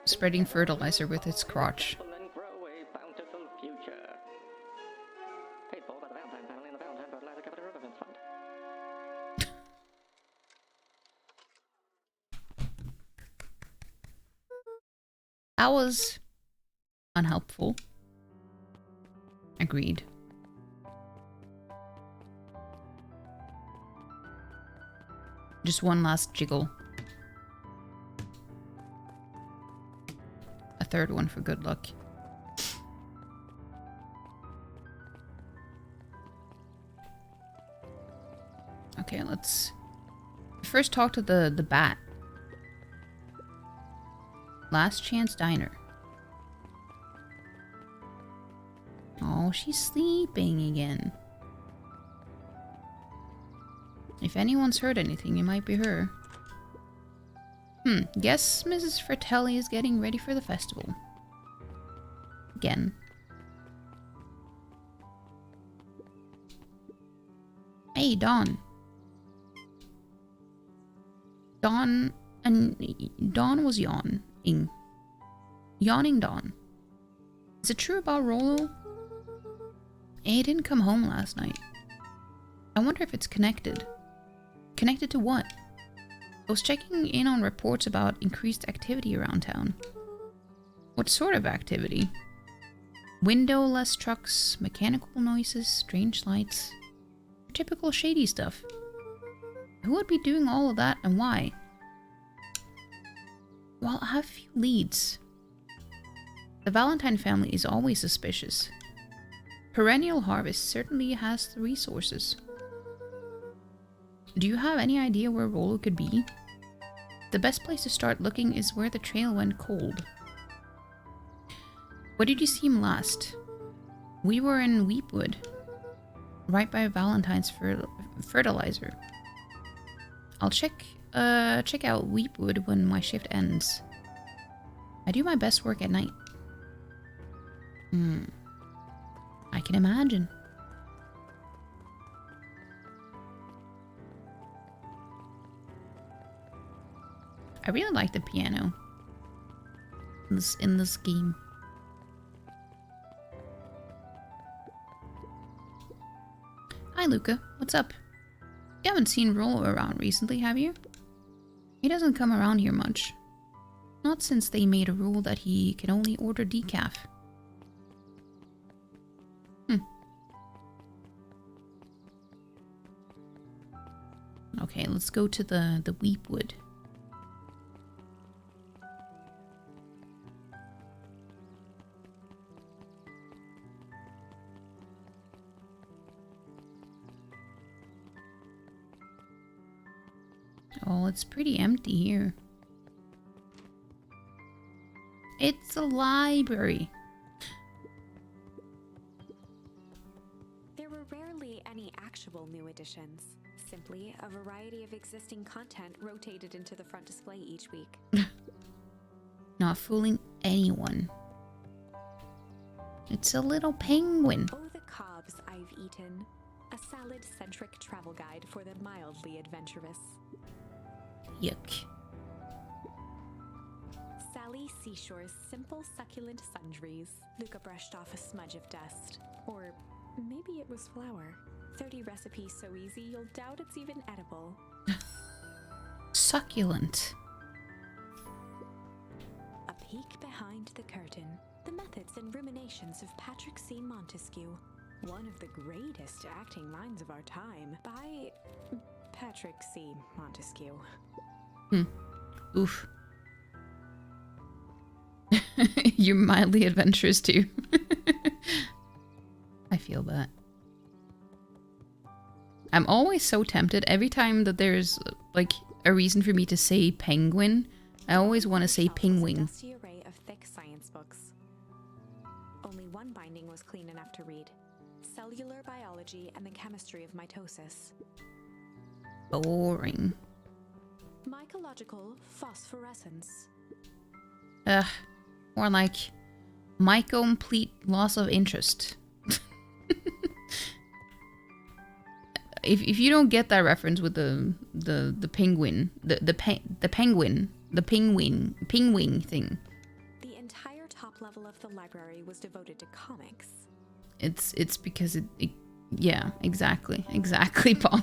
spreading fertilizer with his crotch? And then grow a bountiful future. Paid for by the Valentine family and the Valentine Fertilizer Company Reverence Fund. That was unhelpful. Agreed. Just one last jiggle. A third one for good luck. Okay, let's first talk to the bat. Last Chance Diner. Oh, she's sleeping again. If anyone's heard anything, it might be her. Guess Mrs. Fratelli is getting ready for the festival. Again. Hey, Dawn. Dawn was yawning. Yawning Dawn. Is it true about Rollo? He didn't come home last night. I wonder if it's connected. Connected to what? I was checking in on reports about increased activity around town. What sort of activity? Windowless trucks, mechanical noises, strange lights. Typical shady stuff. Who would be doing all of that and why? Well, I have a few leads. The Valentine family is always suspicious. Perennial Harvest certainly has the resources. Do you have any idea where Rollo could be? The best place to start looking is where the trail went cold. Where did you see him last? We were in Weepwood, right by Valentine's fertilizer. I'll check out Weepwood when my shift ends. I do my best work at night. I can imagine. I really like the piano in this game. Hi, Luca. What's up? You haven't seen Rollo around recently, have you? He doesn't come around here much. Not since they made a rule that he can only order decaf. Okay, let's go to the Weepwood. Oh, it's pretty empty here. It's a library. There were rarely any actual new additions. Simply a variety of existing content rotated into the front display each week. Not fooling anyone. It's a little penguin. Oh, the cobs I've eaten. A salad-centric travel guide for the mildly adventurous. Yuck. Sally Seashore's simple succulent sundries. Luca brushed off a smudge of dust. Or maybe it was flour. 30 recipes so easy you'll doubt it's even edible. Succulent. A peek behind the curtain. The methods and ruminations of Patrick C. Montesquieu. One of the greatest acting minds of our time by Patrick C. Montesquieu. Oof. You're mildly adventurous too. I feel that. I'm always so tempted every time that there's like a reason for me to say penguin. I always want to say penguin. A dusty array of thick science books. Only one binding was clean enough to read. Cellular biology and the chemistry of mitosis. Boring. Mycological phosphorescence. More like my complete loss of interest. If you don't get that reference with the penguin, the penguin thing. The entire top level of the library was devoted to comics. It's because it yeah, exactly, Paul.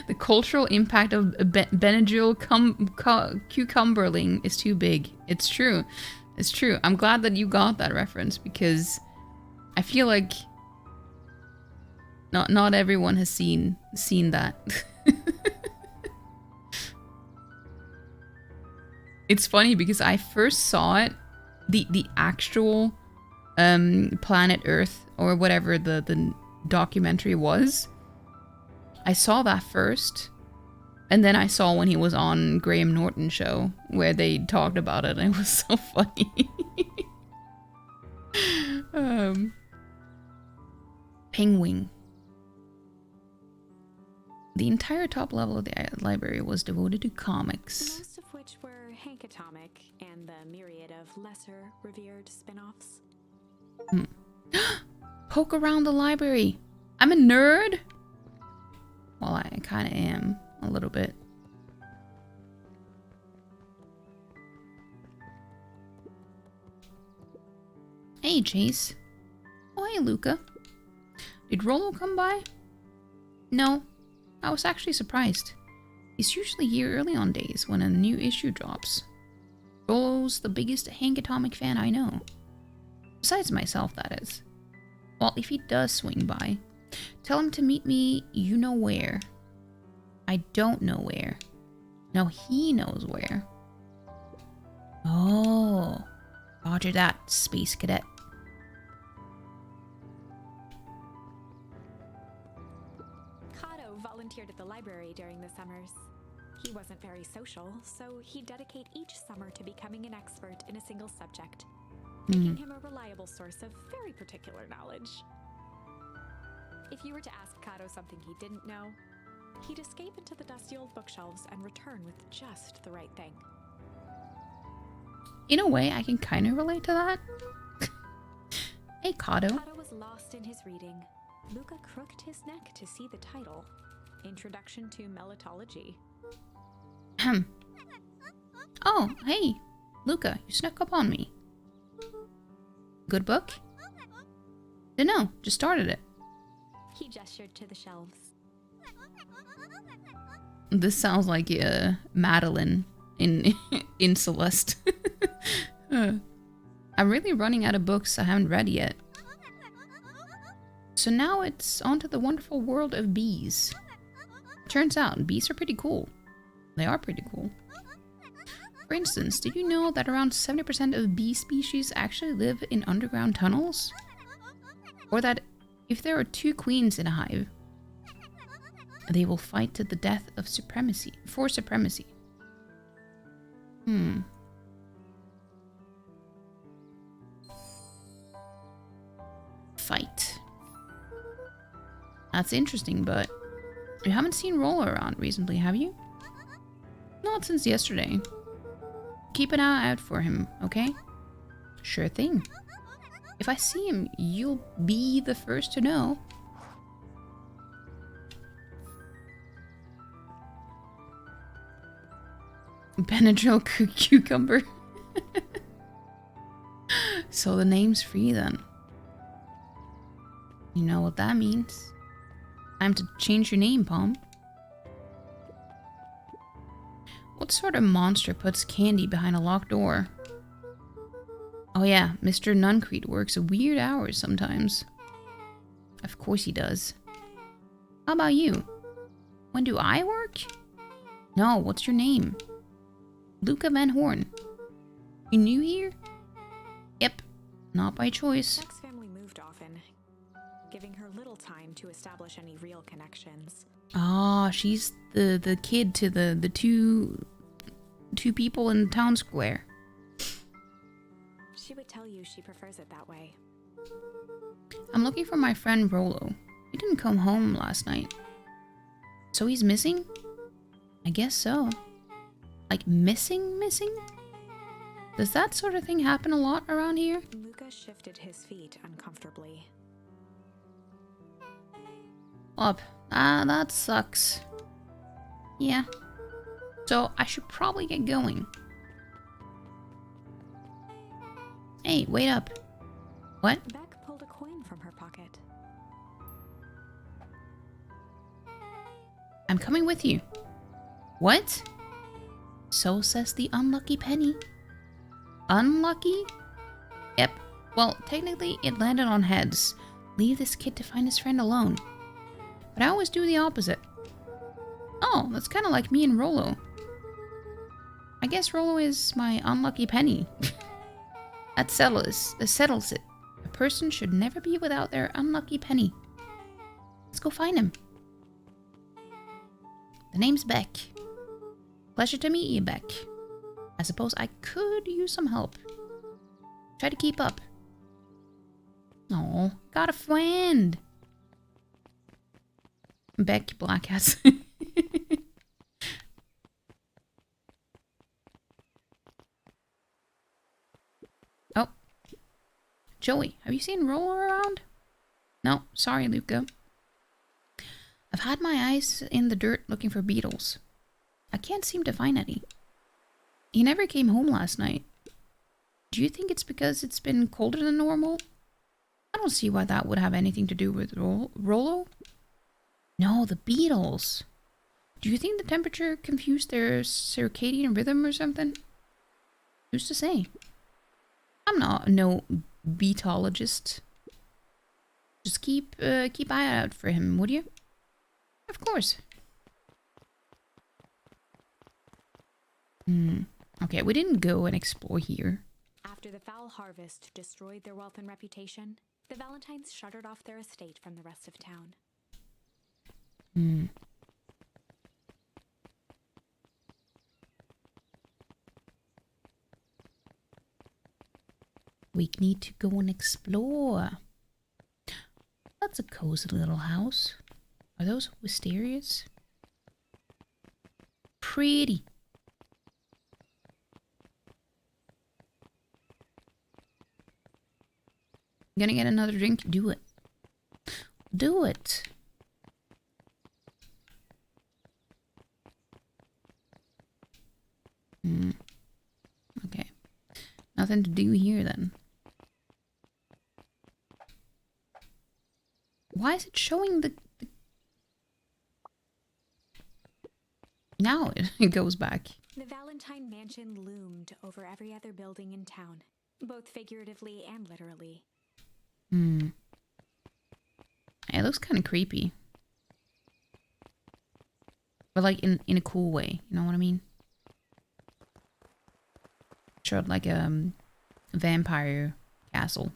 The cultural impact of Benadryl cucumberling is too big. It's true. I'm glad that you got that reference because I feel like not everyone has seen that. It's funny because I first saw it, the actual Planet Earth or whatever the documentary was. I saw that first, and then I saw when he was on Graham Norton's show where they talked about it, and it was so funny. Penguin. The entire top level of the library was devoted to comics. Most of which were Hank Atomic and the myriad of lesser revered spin-offs. Poke around the library. I'm a nerd. Well, I kind of am a little bit. Hey, Chase. Oh, hey, Luca. Did Rollo come by? No. I was actually surprised. He's usually here early on days when a new issue drops. Rollo's the biggest Hank Atomic fan I know. Besides myself, that is. Well, if he does swing by, tell him to meet me you know where. I don't know where. No, he knows where. Oh. Roger that, Space Cadet. Volunteered at the library during the summers. He wasn't very social, so he'd dedicate each summer to becoming an expert in a single subject, making him a reliable source of very particular knowledge. If you were to ask Kato something he didn't know, he'd escape into the dusty old bookshelves and return with just the right thing. In a way, I can kind of relate to that. Hey, Kato. Kato was lost in his reading. Luca crooked his neck to see the title. Introduction to Melitology. Oh, hey, Luca, you snuck up on me. Good book? Dunno, just started it. He gestured to the shelves. This sounds like Madeline in in Celeste. I'm really running out of books I haven't read yet. So now it's on to the wonderful world of bees. Turns out, bees are pretty cool. They are pretty cool. For instance, did you know that around 70% of bee species actually live in underground tunnels? Or that if there are 2 queens in a hive, they will fight to the death of supremacy, for supremacy. Fight. That's interesting, but you haven't seen Rollo around recently, have you? Not since yesterday. Keep an eye out for him, okay? Sure thing. If I see him, you'll be the first to know. Benadryl cucumber. So the name's free then. You know what that means. Time to change your name, Palm. What sort of monster puts candy behind a locked door? Oh yeah, Mr. Nuncrete works weird hours sometimes. Of course he does. How about you? When do I work? No, what's your name? Luca Van Horn. You new here? Yep, not by choice. Beck's family moved often, giving her little time to establish any real connections. Ah, she's the kid to the two people in the town square. She would tell you she prefers it that way. I'm looking for my friend Rollo. He didn't come home last night. So he's missing? I guess so. Like missing? Does that sort of thing happen a lot around here? Luca shifted his feet uncomfortably. Up. Ah, that sucks. Yeah. So I should probably get going. Hey, wait up. What? Beck pulled a coin from her pocket. I'm coming with you. What? So says the unlucky penny. Unlucky? Yep. Well, technically it landed on heads. Leave this kid to find his friend alone. But I always do the opposite. Oh, that's kind of like me and Rollo. I guess Rollo is my unlucky penny. That settles it. A person should never be without their unlucky penny. Let's go find him. The name's Beck. Pleasure to meet you, Beck. I suppose I could use some help. Try to keep up. Oh, got a friend. Beck Black Hats. Oh. Joey, have you seen Rollo around? No, sorry, Luca. I've had my eyes in the dirt looking for beetles. I can't seem to find any. He never came home last night. Do you think it's because it's been colder than normal? I don't see why that would have anything to do with Rollo. No, the beetles. Do you think the temperature confused their circadian rhythm or something? Who's to say? I'm not no beetologist. Just keep eye out for him, would you? Of course. Okay, we didn't go and explore here. After the foul harvest destroyed their wealth and reputation, the Valentines shuttered off their estate from the rest of town. We need to go and explore. That's a cozy little house. Are those wisterias? Pretty. Gonna get another drink? Do it. Do it. Okay. Nothing to do here then. Why is it showing the... Now it goes back. The Valentine mansion loomed over every other building in town, both figuratively and literally. It looks kind of creepy. But like in a cool way, you know what I mean? Showed like a vampire castle.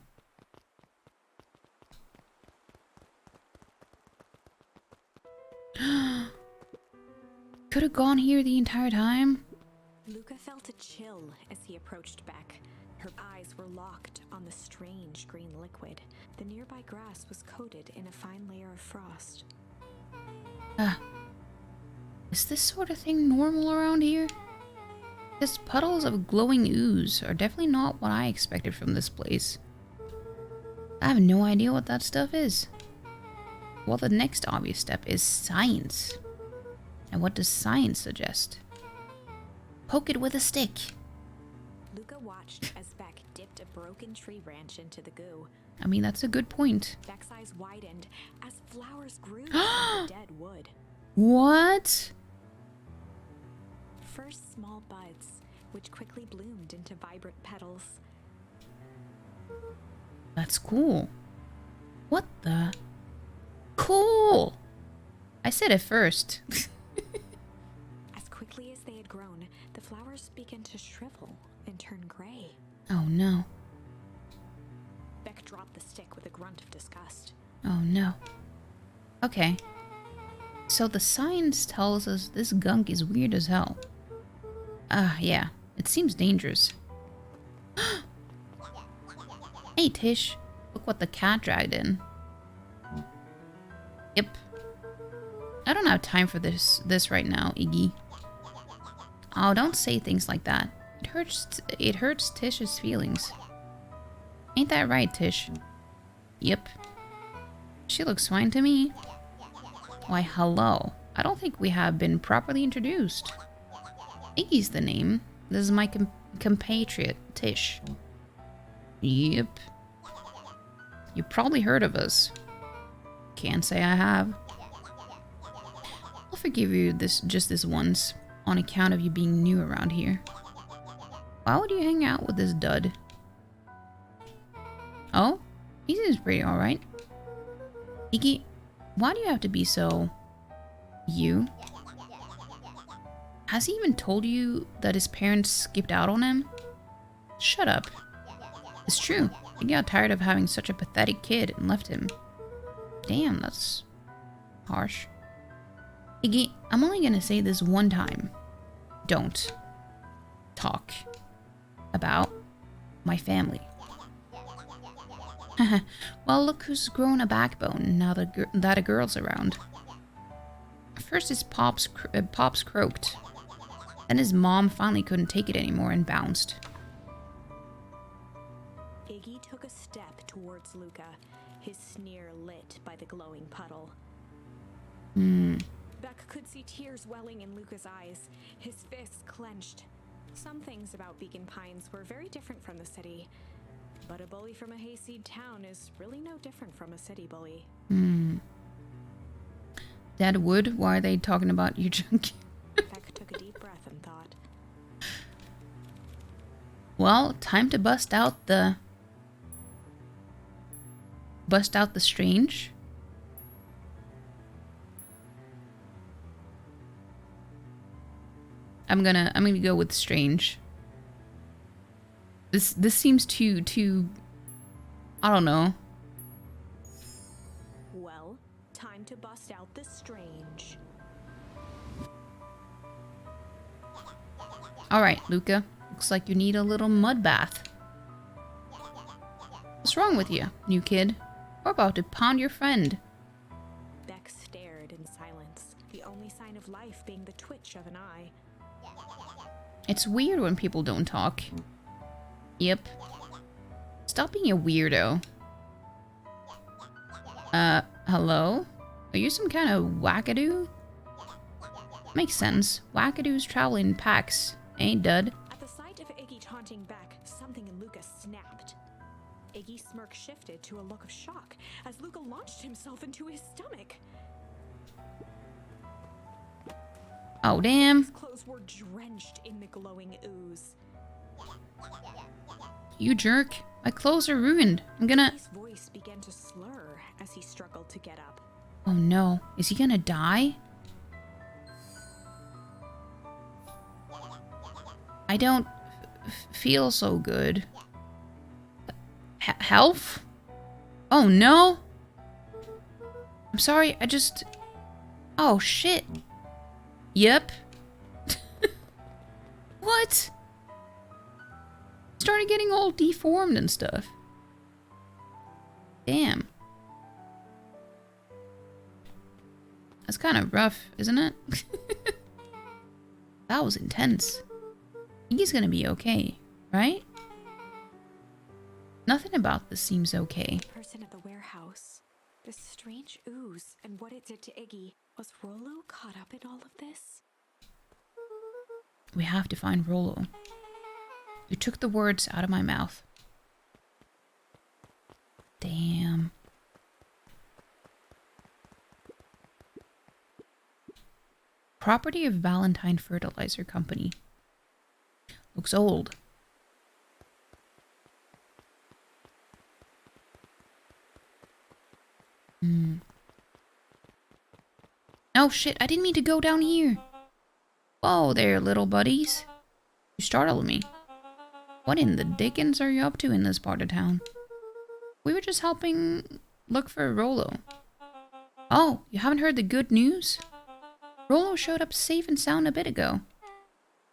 Could have gone here the entire time. Luca felt a chill as he approached Beck. Her eyes were locked on the strange green liquid. The nearby grass was coated in a fine layer of frost. Is this sort of thing normal around here? Because puddles of glowing ooze are definitely not what I expected from this place. I have no idea what that stuff is. Well, the next obvious step is science. And what does science suggest? Poke it with a stick. Luca watched as Beck dipped a broken tree branch into the goo. I mean, that's a good point. Beck's eyes widened as flowers grew from the dead wood. What? First small buds, which quickly bloomed into vibrant petals. That's cool. What the? Cool! I said it first. As quickly as they had grown, the flowers began to shrivel and turn gray. Oh no. Beck dropped the stick with a grunt of disgust. Oh no. Okay. So the science tells us this gunk is weird as hell. Yeah. It seems dangerous. Hey Tish. Look what the cat dragged in. Yep. I don't have time for this right now, Iggy. Oh, don't say things like that. It hurts Tish's feelings. Ain't that right, Tish? Yep. She looks fine to me. Why, hello. I don't think we have been properly introduced. Iggy's the name. This is my compatriot, Tish. Yep. You probably heard of us. Can't say I have. I'll forgive you just this once, on account of you being new around here. Why would you hang out with this dud? Oh? He seems pretty alright. Iggy, why do you have to be so... you? Has he even told you that his parents skipped out on him? Shut up. It's true. He got tired of having such a pathetic kid and left him. Damn, that's harsh. Iggy, I'm only gonna say this one time. Don't talk about my family. Well, look who's grown a backbone now that a girl's around. First his pops croaked. Then his mom finally couldn't take it anymore and bounced. Iggy took a step towards Luca, his sneer lit by the glowing puddle. Beck could see tears welling in Luca's eyes, his fists clenched. Some things about Beacon Pines were very different from the city, but a bully from a hayseed town is really no different from a city bully. Dad Wood, why are they talking about you, Junkie? Beck took a deep breath and thought. Well, time to bust out the strange. I'm gonna go with strange. This seems too I don't know. Well, time to bust out the strange. Alright, Luca. Looks like you need a little mud bath. What's wrong with you, new kid? We're about to pound your friend. Beck stared in silence, the only sign of life being the twitch of an eye. It's weird when people don't talk. Yep. Stop being a weirdo. Hello? Are you some kind of wackadoo? Makes sense. Wackadoos travel in packs, ain't dud? At the sight of Iggy taunting Beck, something in Luca snapped. Iggy's smirk shifted to a look of shock as Luca launched himself into his stomach. Oh, damn. His clothes were drenched in the glowing ooze. You jerk. My clothes are ruined. I'm gonna... His voice began to slur as he struggled to get up. Oh no. Is he gonna die? I don't feel so good. Health? Oh no. I'm sorry, I just... Oh shit. Yep. What? Started getting all deformed and stuff. Damn. That's kind of rough, isn't it? That was intense. I think he's gonna be okay, right? Nothing about this seems okay. The person at the warehouse, this strange ooze, and what it did to Iggy. Was Rollo caught up in all of this? We have to find Rollo. You took the words out of my mouth. Damn. Property of Valentine Fertilizer Company. Looks old. Oh shit, I didn't mean to go down here. Whoa there, little buddies. You startled me. What in the dickens are you up to in this part of town? We were just helping look for Rollo. Oh, you haven't heard the good news? Rollo showed up safe and sound a bit ago.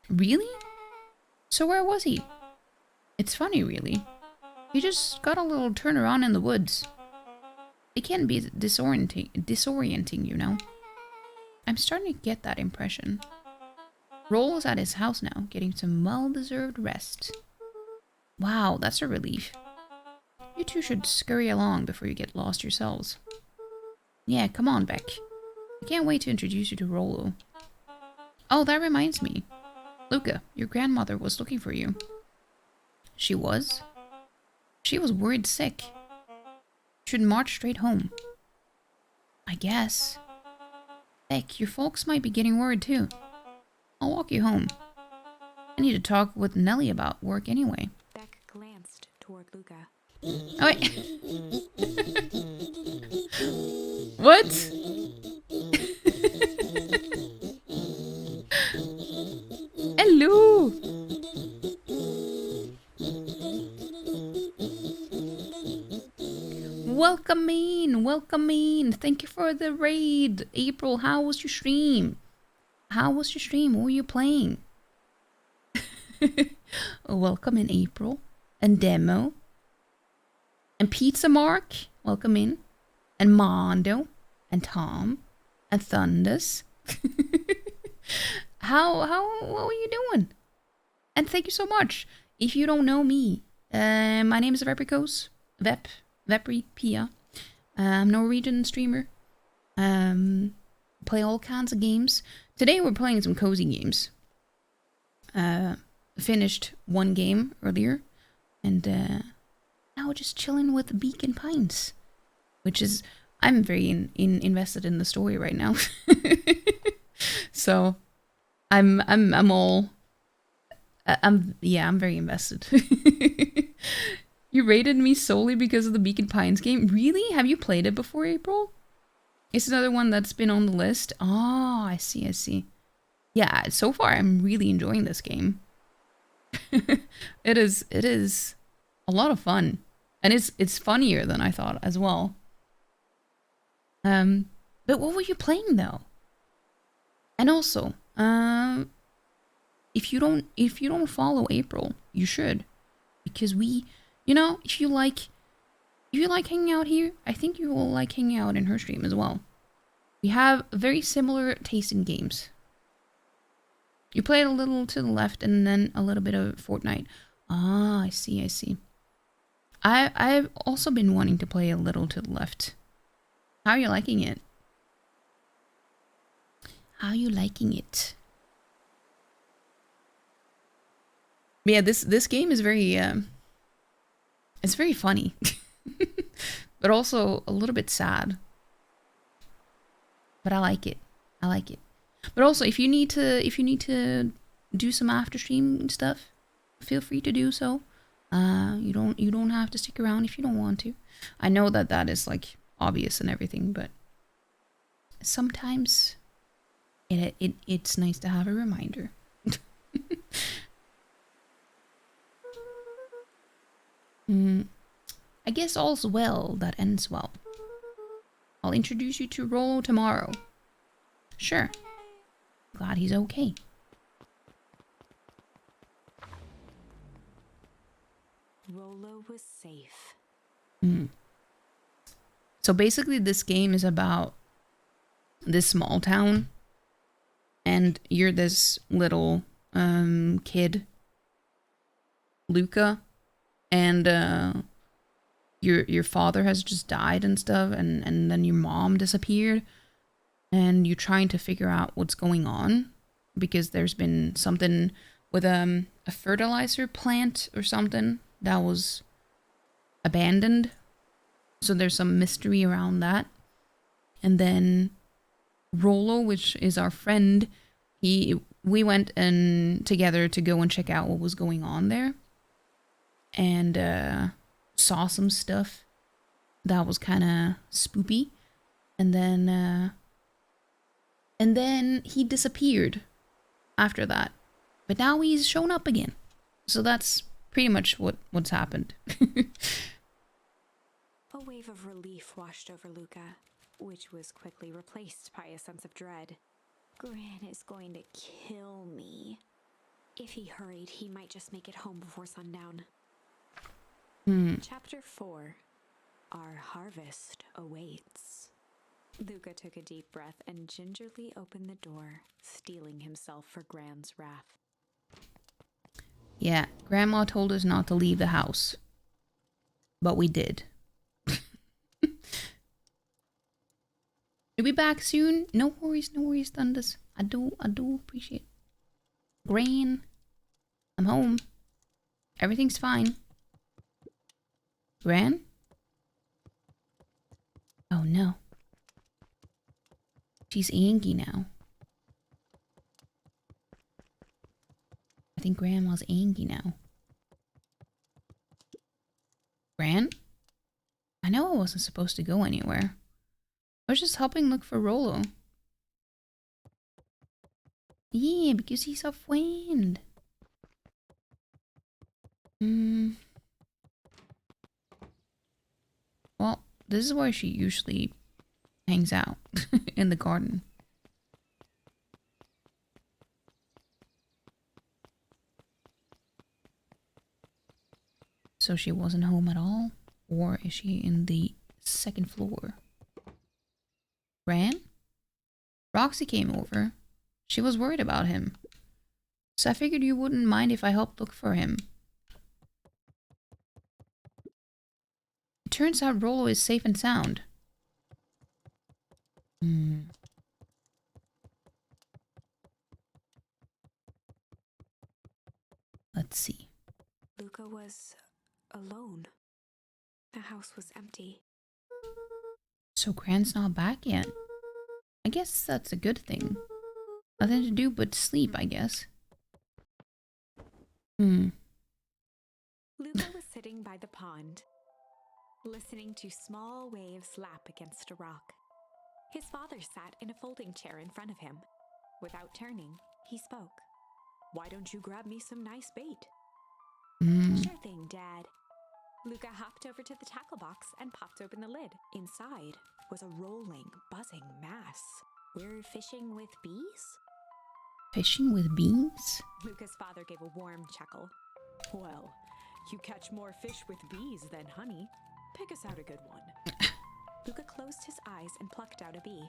Really? So where was he? It's funny, really. He just got a little turnaround in the woods. It can be disorienting, you know. I'm starting to get that impression. Rollo's at his house now, getting some well-deserved rest. Wow, that's a relief. You two should scurry along before you get lost yourselves. Yeah, come on, Beck. I can't wait to introduce you to Rollo. Oh, that reminds me. Luca, your grandmother was looking for you. She was? She was worried sick. Should march straight home. I guess. Heck, your folks might be getting worried too. I'll walk you home. I need to talk with Nellie about work anyway. Beck glanced toward Luca. Oh, wait. What? welcome in, welcome in. Thank you for the raid. April, how was your stream? How was your stream? What were you playing? Welcome in, April. And Demo. And Pizza Mark, welcome in. And Mondo. And Tom. And Thunders. What were you doing? And thank you so much. If you don't know me, my name is Vepricos. Vepri Pia. I'm Norwegian streamer. Play all kinds of games. Today we're playing some cozy games. Finished one game earlier. And now we're just chilling with Beacon Pines. Which is, I'm very invested in the story right now. So I'm very invested. You rated me solely because of the Beacon Pines game? Really? Have you played it before, April? It's another one that's been on the list. Oh, I see. Yeah, so far I'm really enjoying this game. It is a lot of fun. And it's funnier than I thought as well. But what were you playing though? And also, if you don't follow April, you should. Because we, you know, if you like hanging out here, I think you will like hanging out in her stream as well. We have very similar taste in games. You played a little to the left and then a little bit of Fortnite. Ah, I see. I've also been wanting to play a little to the left. How are you liking it? How are you liking it? But yeah, this game is very it's very funny. But also a little bit sad. But I like it. But also if you need to do some after stream stuff, feel free to do so. You don't have to stick around if you don't want to. I know that is like obvious and everything, but sometimes it's nice to have a reminder. I guess all's well that ends well. I'll introduce you to Rollo tomorrow. Sure. Glad he's okay. Rollo was safe. So basically this game is about this small town. And you're this little kid, Luca, and your father has just died and stuff, and then your mom disappeared, and you're trying to figure out what's going on because there's been something with a fertilizer plant or something that was abandoned. So there's some mystery around that. And then Rollo, which is our friend, we went in together to go and check out what was going on there, and saw some stuff that was kind of spoopy, and then he disappeared after that, but now he's shown up again. So that's pretty much what's happened. A wave of relief washed over Luca, which was quickly replaced by a sense of dread. Gran is going to kill me. If he hurried, he might just make it home before sundown. Chapter 4. Our harvest awaits. Luca took a deep breath and gingerly opened the door, steeling himself for Gran's wrath. Yeah, Grandma told us not to leave the house. But we did. You'll be back soon. No worries, Thunders. I do appreciate it. Gran, I'm home. Everything's fine. Gran? Oh no. She's angry now. I think Grandma's angry now. Gran? I know I wasn't supposed to go anywhere. I was just helping look for Rollo. Yeah, because he's a friend. Well, This is where she usually hangs out. In the garden. So she wasn't home at all? Or is she in the second floor? Ran? Roxy came over. She was worried about him. So I figured you wouldn't mind if I helped look for him. It turns out Rollo is safe and sound. Let's see. Luca was alone. The house was empty. So Gran's not back yet. I guess that's a good thing. Nothing to do but sleep, I guess. Luca was sitting by the pond, listening to small waves lap against a rock. His father sat in a folding chair in front of him. Without turning, he spoke. "Why don't you grab me some nice bait?" "Sure thing, Dad." Luca hopped over to the tackle box and popped open the lid. Inside was a rolling, buzzing mass. "We're fishing with bees?" Fishing with bees? Luca's father gave a warm chuckle. "Well, you catch more fish with bees than honey. Pick us out a good one." Luca closed his eyes and plucked out a bee.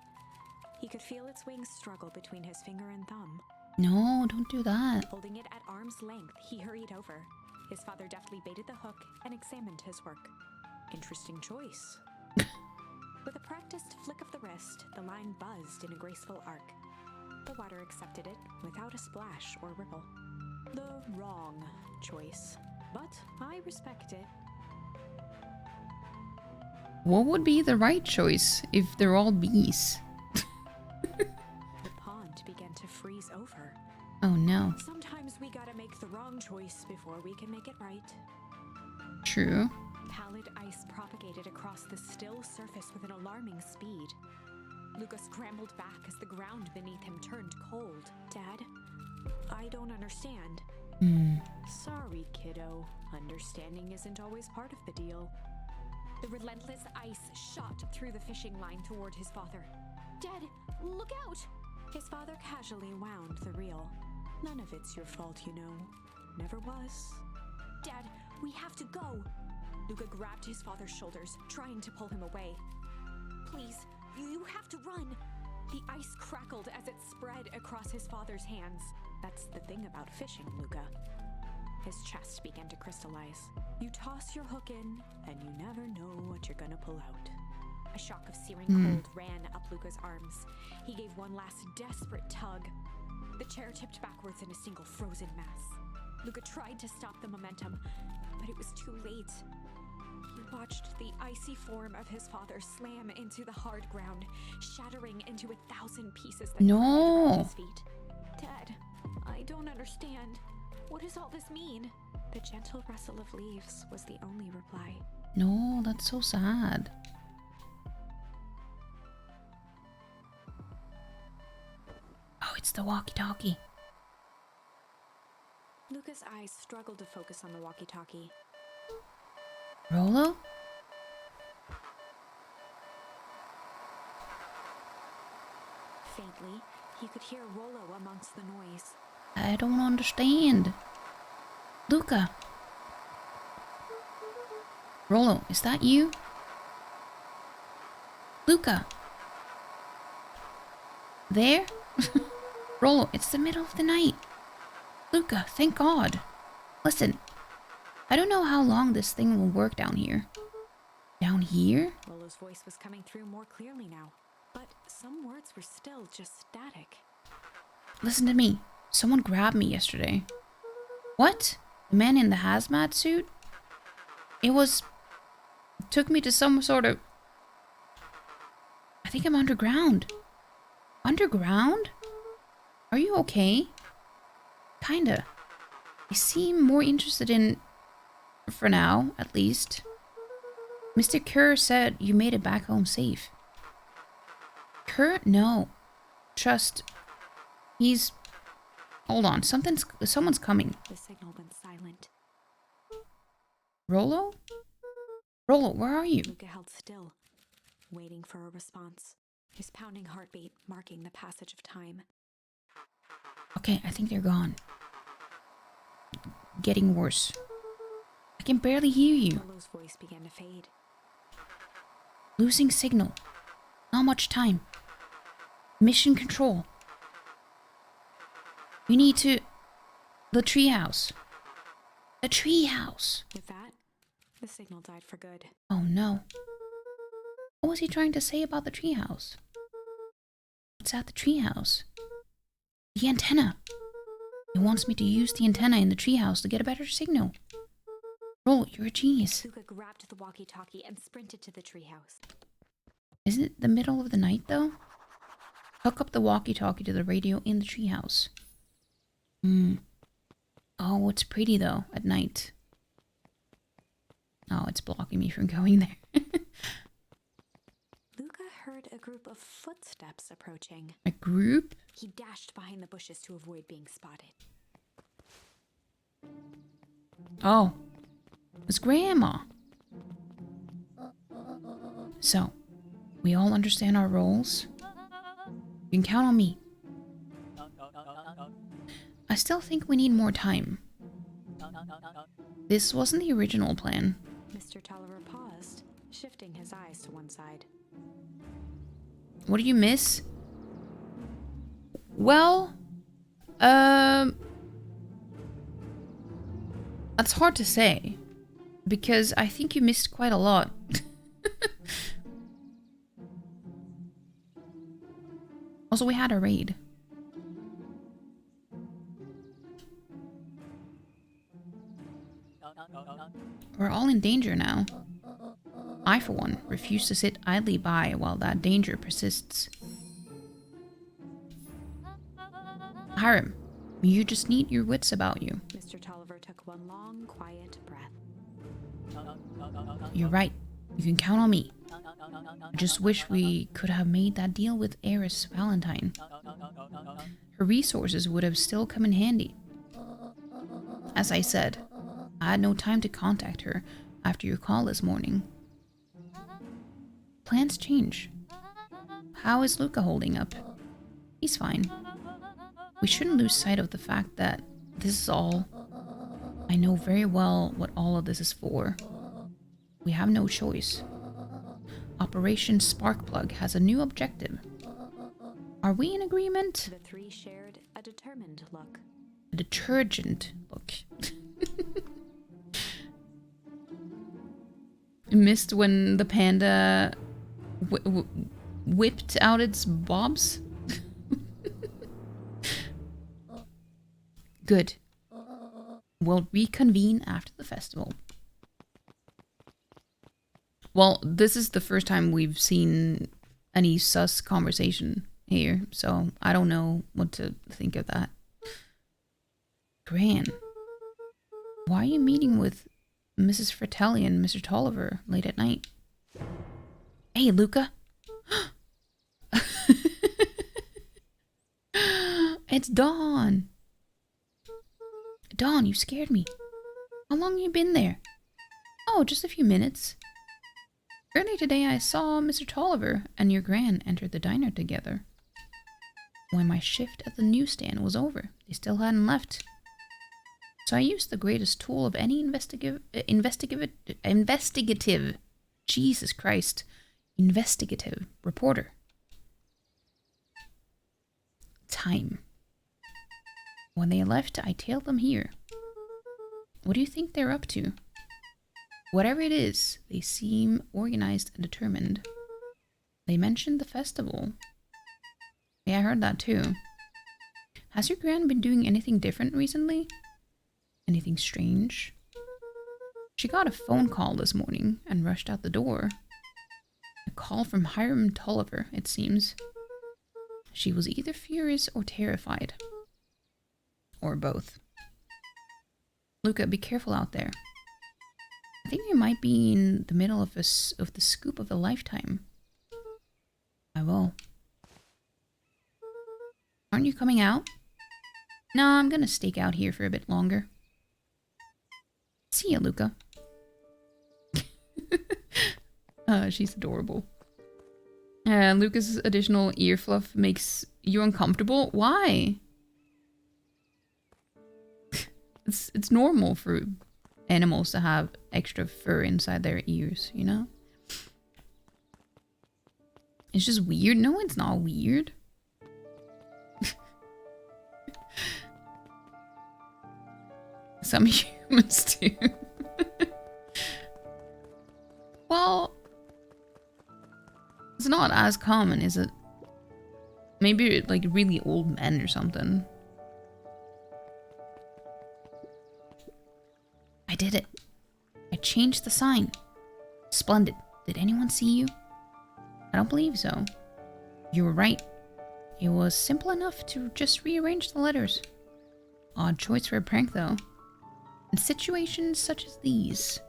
He could feel its wings struggle between his finger and thumb. No, don't do that. Holding it at arm's length, he hurried over. His father deftly baited the hook and examined his work. "Interesting choice." With a practiced flick of the wrist, the line buzzed in a graceful arc. The water accepted it without a splash or ripple. The wrong choice, but I respect it. What would be the right choice if they're all bees? The pond began to freeze over. Oh no. Sometimes we gotta make the wrong choice before we can make it right. True. Pallid ice propagated across the still surface with an alarming speed. Luca scrambled back as the ground beneath him turned cold. "Dad, I don't understand." "Sorry, kiddo. Understanding isn't always part of the deal." The relentless ice shot through the fishing line toward his father. "Dad, look out!" His father casually wound the reel. "None of it's your fault, you know. Never was." "Dad, we have to go." Luca grabbed his father's shoulders, trying to pull him away. "Please, you have to run." The ice crackled as it spread across his father's hands. That's the thing about fishing, Luca. His chest began to crystallize. You toss your hook in, and you never know what you're gonna pull out. A shock of searing cold ran up Luca's arms. He gave one last desperate tug. The chair tipped backwards in a single frozen mass. Luca tried to stop the momentum, but it was too late. He watched the icy form of his father slam into the hard ground, shattering into 1,000 pieces that cried around his feet. "Dad, I don't understand. What does all this mean?" The gentle rustle of leaves was the only reply. No, that's so sad. Oh, it's the walkie-talkie. Luca's eyes struggled to focus on the walkie-talkie. Rollo? Faintly, he could hear Rollo amongst the noise. I don't understand. Luca. Rollo, is that you? Luca. There? Rollo, it's the middle of the night. Luca, thank God. Listen, I don't know how long this thing will work down here. Down here? Rollo's voice was coming through more clearly now, but some words were still just static. Listen to me. Someone grabbed me yesterday. What? The man in the hazmat suit? It took me to some sort of... I think I'm underground. Underground? Are you okay? Kinda. You seem more interested in... For now, at least. Mr. Kerr said you made it back home safe. Kerr? No. Trust... He's... Hold on, someone's coming. The signal went silent. Rollo? Rollo, where are you? Luca held still, waiting for a response, his pounding heartbeat marking the passage of time. Okay, I think they're gone. Getting worse. I can barely hear you. Lolo's voice began to fade. Losing signal. Not much time. Mission control. We need to... The treehouse. The treehouse. With that, the signal died for good. Oh no. What was he trying to say about the treehouse? What's at the treehouse? The antenna. He wants me to use the antenna in the treehouse to get a better signal. Roll, you're a genius. Luca grabbed the walkie-talkie and sprinted to the treehouse. Isn't it the middle of the night, though? Hook up the walkie-talkie to the radio in the treehouse. Oh, it's pretty, though, at night. Oh, it's blocking me from going there. Luca heard a group of footsteps approaching. A group? He dashed behind the bushes to avoid being spotted. Oh. It's Grandma. So, we all understand our roles? You can count on me. I still think we need more time. This wasn't the original plan. Mr. Tolliver paused, shifting his eyes to one side. What do you miss? Well, that's hard to say, because I think you missed quite a lot. Also, we had a raid. We're all in danger now. I, for one, refuse to sit idly by while that danger persists. Hiram, you just need your wits about you. Mr. Tolliver took one long, quiet breath. You're right. You can count on me. I just wish we could have made that deal with Heiress Valentine. Her resources would have still come in handy. As I said, I had no time to contact her after your call this morning. Plans change. How is Luca holding up? He's fine. We shouldn't lose sight of the fact that this is all... I know very well what all of this is for. We have no choice. Operation Sparkplug has a new objective. Are we in agreement? The three shared a determined look. A detergent look. Missed when the panda whipped out its bobs? Good. We'll reconvene after the festival. Well, this is the first time we've seen any sus conversation here, so I don't know what to think of that. Gran, why are you meeting with Mrs. Fratelli and Mr. Tolliver late at night? Hey, Luca. It's Dawn. Dawn, you scared me. How long have you been there? Oh, just a few minutes. Earlier today I saw Mr. Tolliver and your Gran enter the diner together. When my shift at the newsstand was over, they still hadn't left. So I used the greatest tool of any investigative, Jesus Christ, investigative reporter. Time. When they left, I tailed them here. What do you think they're up to? Whatever it is, they seem organized and determined. They mentioned the festival. Yeah, I heard that too. Has your Gran been doing anything different recently? Anything strange? She got a phone call this morning and rushed out the door. A call from Hiram Tolliver, it seems. She was either furious or terrified. Or both. Luca, be careful out there. I think you might be in the middle of the scoop of a lifetime. I will. Aren't you coming out? No, I'm gonna stake out here for a bit longer. See ya, Luca. She's adorable. Lucas's additional ear fluff makes you uncomfortable. Why? It's normal for animals to have extra fur inside their ears, you know? It's just weird. No, it's not weird. Some humans do. Well, it's not as common, is it? Maybe like really old men or something. I did it. I changed the sign. Splendid. Did anyone see you? I don't believe so. You were right. It was simple enough to just rearrange the letters. Odd choice for a prank, though. In situations such as these,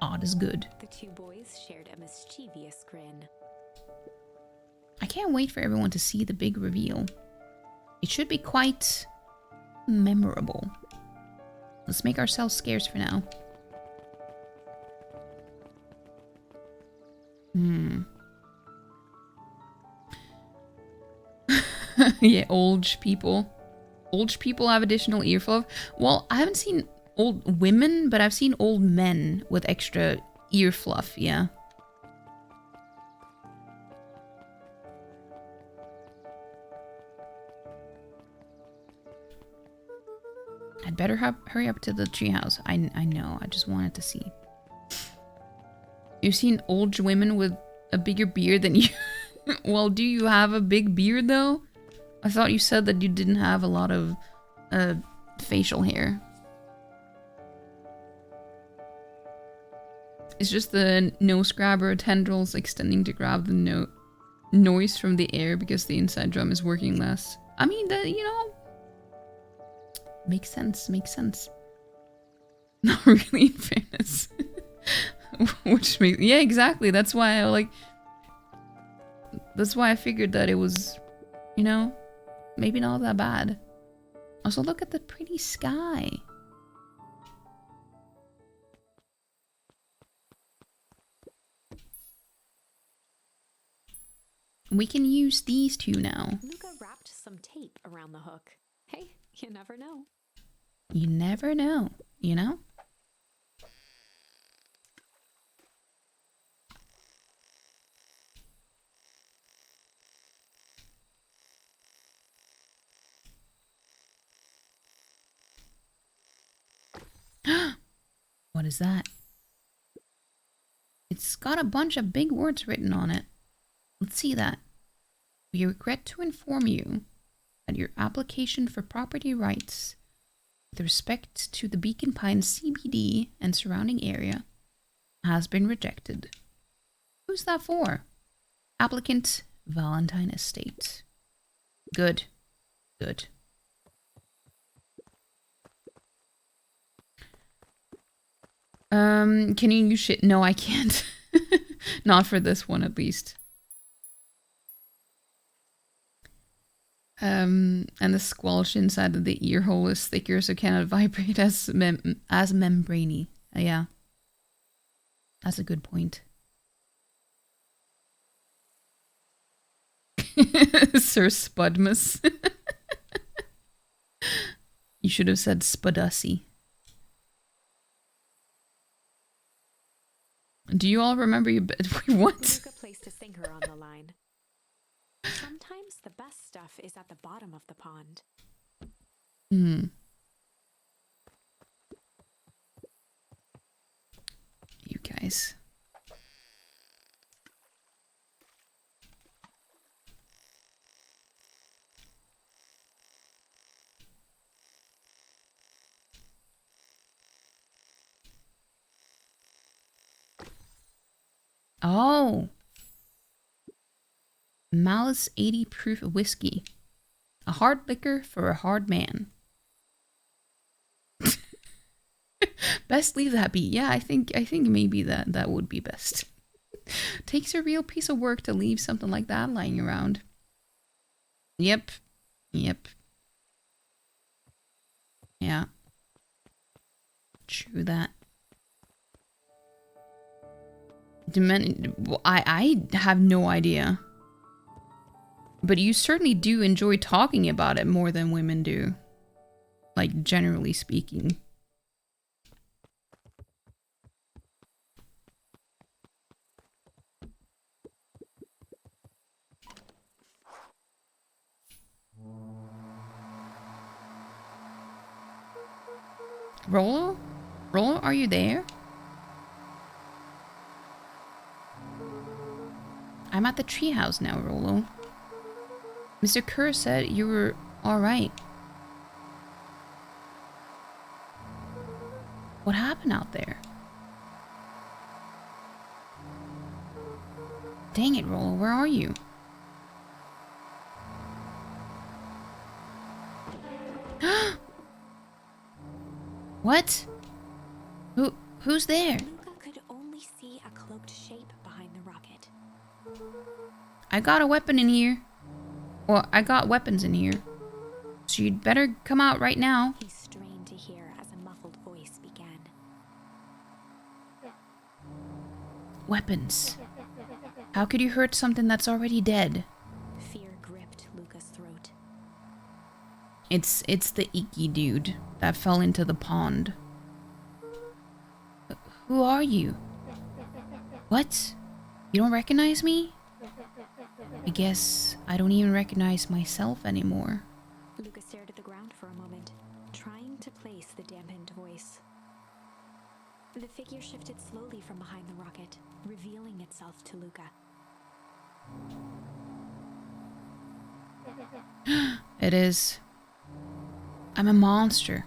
odd is good. The two boys shared a mischievous grin. I can't wait for everyone to see the big reveal. It should be quite memorable. Let's make ourselves scarce for now. Yeah, old people. Old people have additional ear fluff. Well, I haven't seen old women, but I've seen old men with extra ear fluff, yeah. I'd better hurry up to the treehouse. I know, I just wanted to see. You've seen old women with a bigger beard than you. Well, do you have a big beard though? I thought you said that you didn't have a lot of facial hair. It's just the nose grabber tendrils extending to grab the noise from the air because the inside drum is working less. I mean, you know, makes sense, makes sense. Not really, in fairness. Which makes, yeah, exactly. That's why I figured that it was, you know, maybe not that bad. Also, look at the pretty sky. We can use these two now. Luca wrapped some tape around the hook. Hey, you never know. You never know, you know? What is that? It's got a bunch of big words written on it. Let's see that. We regret to inform you that your application for property rights with respect to the Beacon Pines CBD and surrounding area has been rejected. Who's that for? Applicant Valentine Estate. Good. Good. Can you use shit? No, I can't. Not for this one, at least. And the squelch inside of the ear hole is thicker, so cannot vibrate as membraney. Yeah. That's a good point. Sir Spudmus. You should have said Spudussy. Do you all remember your what? Luca placed a sinker on the line. Sometimes the best stuff is at the bottom of the pond. You guys. Oh. Malice 80 proof whiskey. A hard liquor for a hard man. Best leave that be. Yeah, I think maybe that would be best. Takes a real piece of work to leave something like that lying around. Yep. Yep. Yeah. True that. I have no idea. But you certainly do enjoy talking about it more than women do. Like, generally speaking. Rollo? Rollo, are you there? I'm at the treehouse now, Rollo. Mr. Kerr said you were alright. What happened out there? Dang it, Rollo, where are you? What? Who's there? Luca could only see a cloaked shape behind the rocket. I got a weapon in here. Well, I got weapons in here. So you'd better come out right now. He strained to hear as a muffled voice began. Weapons. How could you hurt something that's already dead? Fear gripped Luca's throat. It's the icky dude that fell into the pond. Who are you? What? You don't recognize me? I guess I don't even recognize myself anymore. Luca stared at the ground for a moment, trying to place the dampened voice. The figure shifted slowly from behind the rocket, revealing itself to Luca. It is. I'm a monster.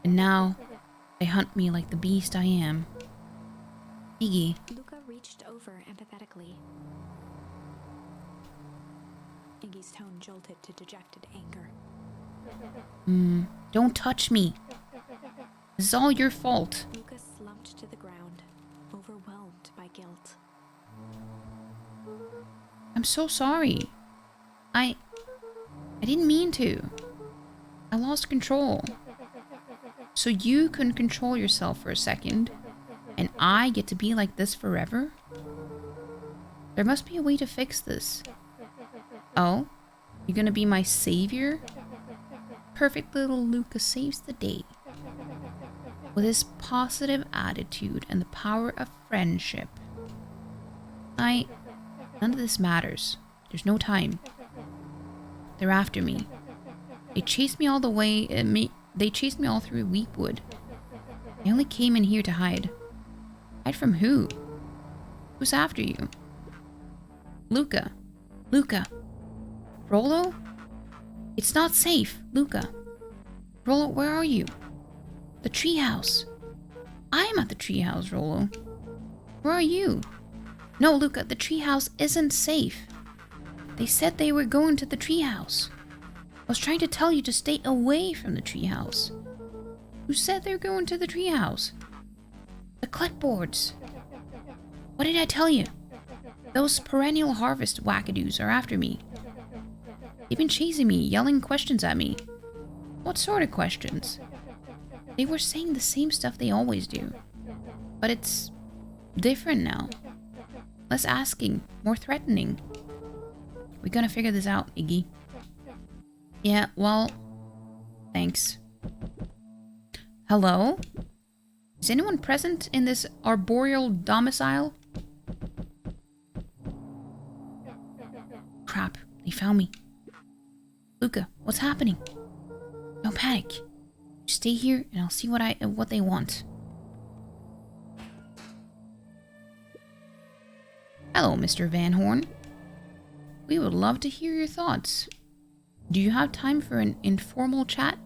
And now, they hunt me like the beast I am. Iggy. Luca reached over empathetically. Iggy's tone jolted to dejected anger. Don't touch me. This is all your fault. Luca slumped to the ground, overwhelmed by guilt. I'm so sorry. I didn't mean to. I lost control. So you couldn't control yourself for a second, and I get to be like this forever? There must be a way to fix this. Oh? You're gonna be my savior? Perfect little Luca saves the day. With his positive attitude and the power of friendship. None of this matters. There's no time. They're after me. They chased me all the way, they chased me all through Weepwood. I only came in here to hide. Hide from who? Who's after you? Luca. Luca. Rollo? It's not safe, Luca. Rollo, where are you? The treehouse. I'm at the treehouse, Rollo. Where are you? No, Luca, the treehouse isn't safe. They said they were going to the treehouse. I was trying to tell you to stay away from the treehouse. Who said they're going to the treehouse? The clipboards. What did I tell you? Those perennial harvest wackadoos are after me. They've been chasing me, yelling questions at me. What sort of questions? They were saying the same stuff they always do. But it's different now. Less asking, more threatening. We're gonna figure this out, Iggy. Yeah, well, thanks. Hello? Is anyone present in this arboreal domicile? Crap, they found me. Luca, what's happening? Don't panic. Stay here and I'll see what they want. Hello, Mr. Van Horn. We would love to hear your thoughts. Do you have time for an informal chat?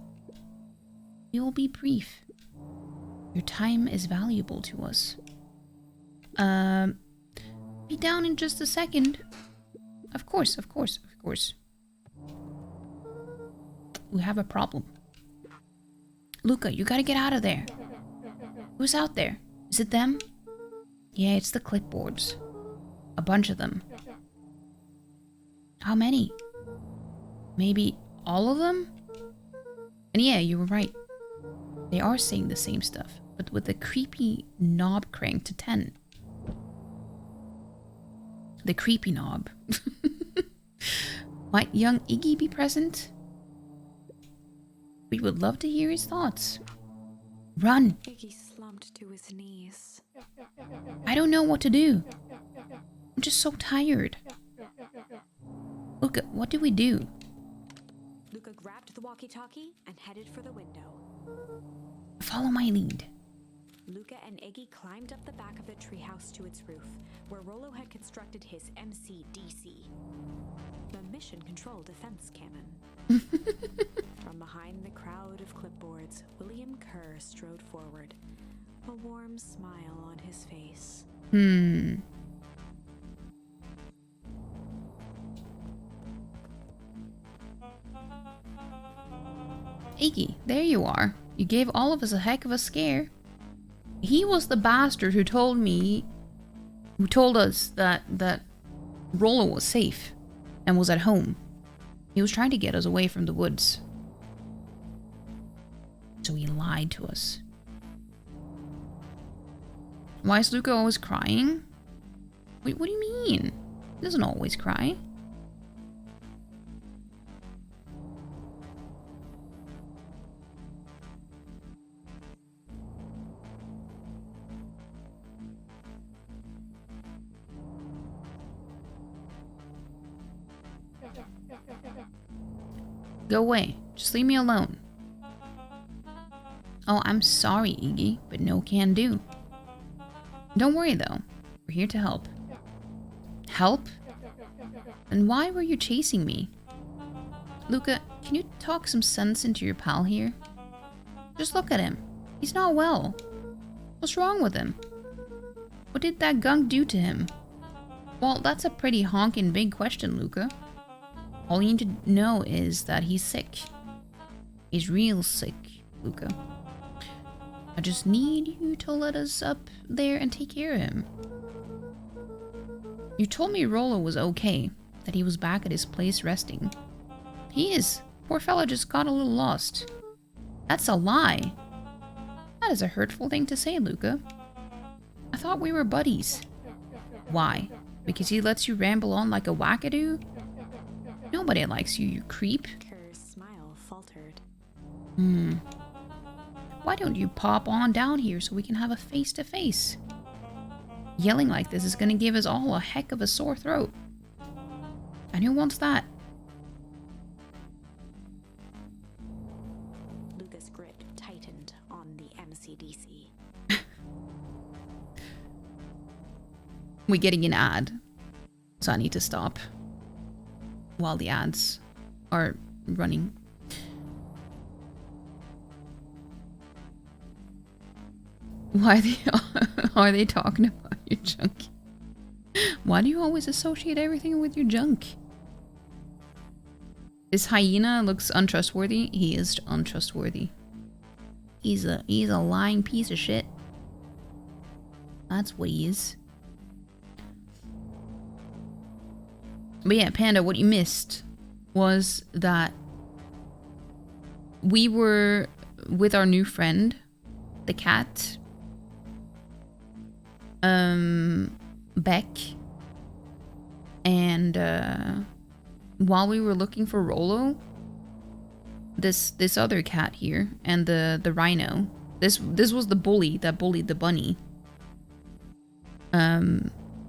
We will be brief. Your time is valuable to us. Be down in just a second. Of course. We have a problem. Luca, you gotta get out of there. Who's out there? Is it them? Yeah, it's the clipboards. A bunch of them. How many? Maybe all of them? And yeah, you were right. They are saying the same stuff, but with the creepy knob cranked to 10. The creepy knob. Might young Iggy be present? We would love to hear his thoughts. Run! Iggy slumped to his knees. I don't know what to do. I'm just so tired. Look, what do we do? Luca grabbed the walkie-talkie and headed for the window. Follow my lead. Luca and Iggy climbed up the back of the treehouse to its roof, where Rollo had constructed his MCDC, the Mission Control Defense Cannon. From behind the crowd of clipboards, William Kerr strode forward, a warm smile on his face. Iggy, there you are. You gave all of us a heck of a scare. He was the bastard who told us that Rollo was safe and was at home. He was trying to get us away from the woods. So he lied to us. Why is Luca always crying? Wait, what do you mean? He doesn't always cry. Go away. Just leave me alone. Oh, I'm sorry, Iggy, but no can do. Don't worry, though. We're here to help. Help? And why were you chasing me? Luca, can you talk some sense into your pal here? Just look at him. He's not well. What's wrong with him? What did that gunk do to him? Well, that's a pretty honking big question, Luca. All you need to know is that he's sick. He's real sick, Luca. I just need you to let us up there and take care of him. You told me Rollo was okay, that he was back at his place resting. He is. Poor fella just got a little lost. That's a lie. That is a hurtful thing to say, Luca. I thought we were buddies. Why? Because he lets you ramble on like a wackadoo? Nobody likes you, you creep. Kerr's smile faltered. Why don't you pop on down here so we can have a face-to-face? Yelling like this is gonna give us all a heck of a sore throat. And who wants that? Luca's grip tightened on the MCDC. We're getting an ad, so I need to stop while the ads are running. Why are they talking about your junk? Why do you always associate everything with your junk? This hyena looks untrustworthy. He is untrustworthy. He's a lying piece of shit. That's what he is. But yeah, Panda, what you missed was that we were with our new friend, the cat, Beck, and while we were looking for Rollo, this other cat here and the rhino, this was the bully that bullied the bunny.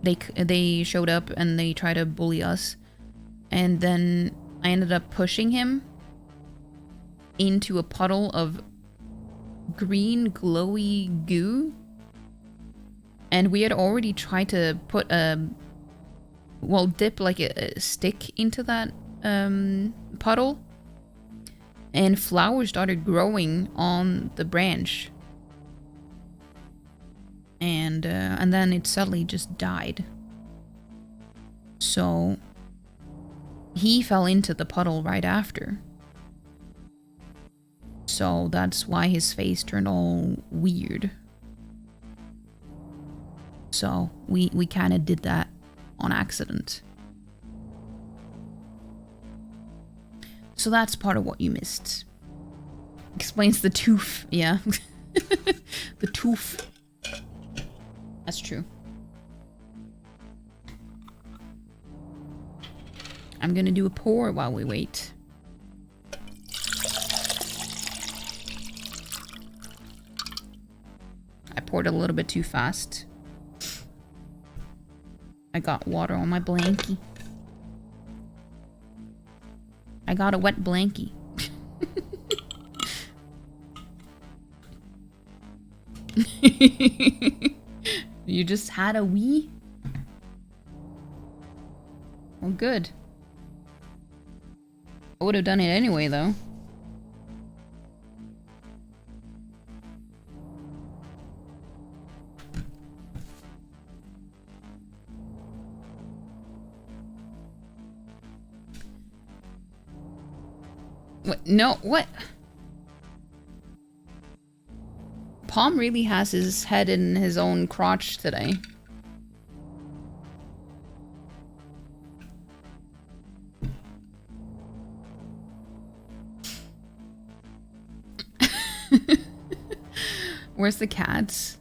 They showed up and they tried to bully us, and then I ended up pushing him into a puddle of green glowy goo, and we had already tried to put dip like a stick into that puddle, and flowers started growing on the branch. And then it suddenly just died. So he fell into the puddle right after. So that's why his face turned all weird. So we kind of did that on accident. So that's part of what you missed. Explains the tooth, yeah. The tooth. That's true. I'm gonna do a pour while we wait. I poured a little bit too fast. I got water on my blankie. I got a wet blankie. You just had a wee? Well, good. I would have done it anyway, though. What? No, what? Palm really has his head in his own crotch today. Where's the cats?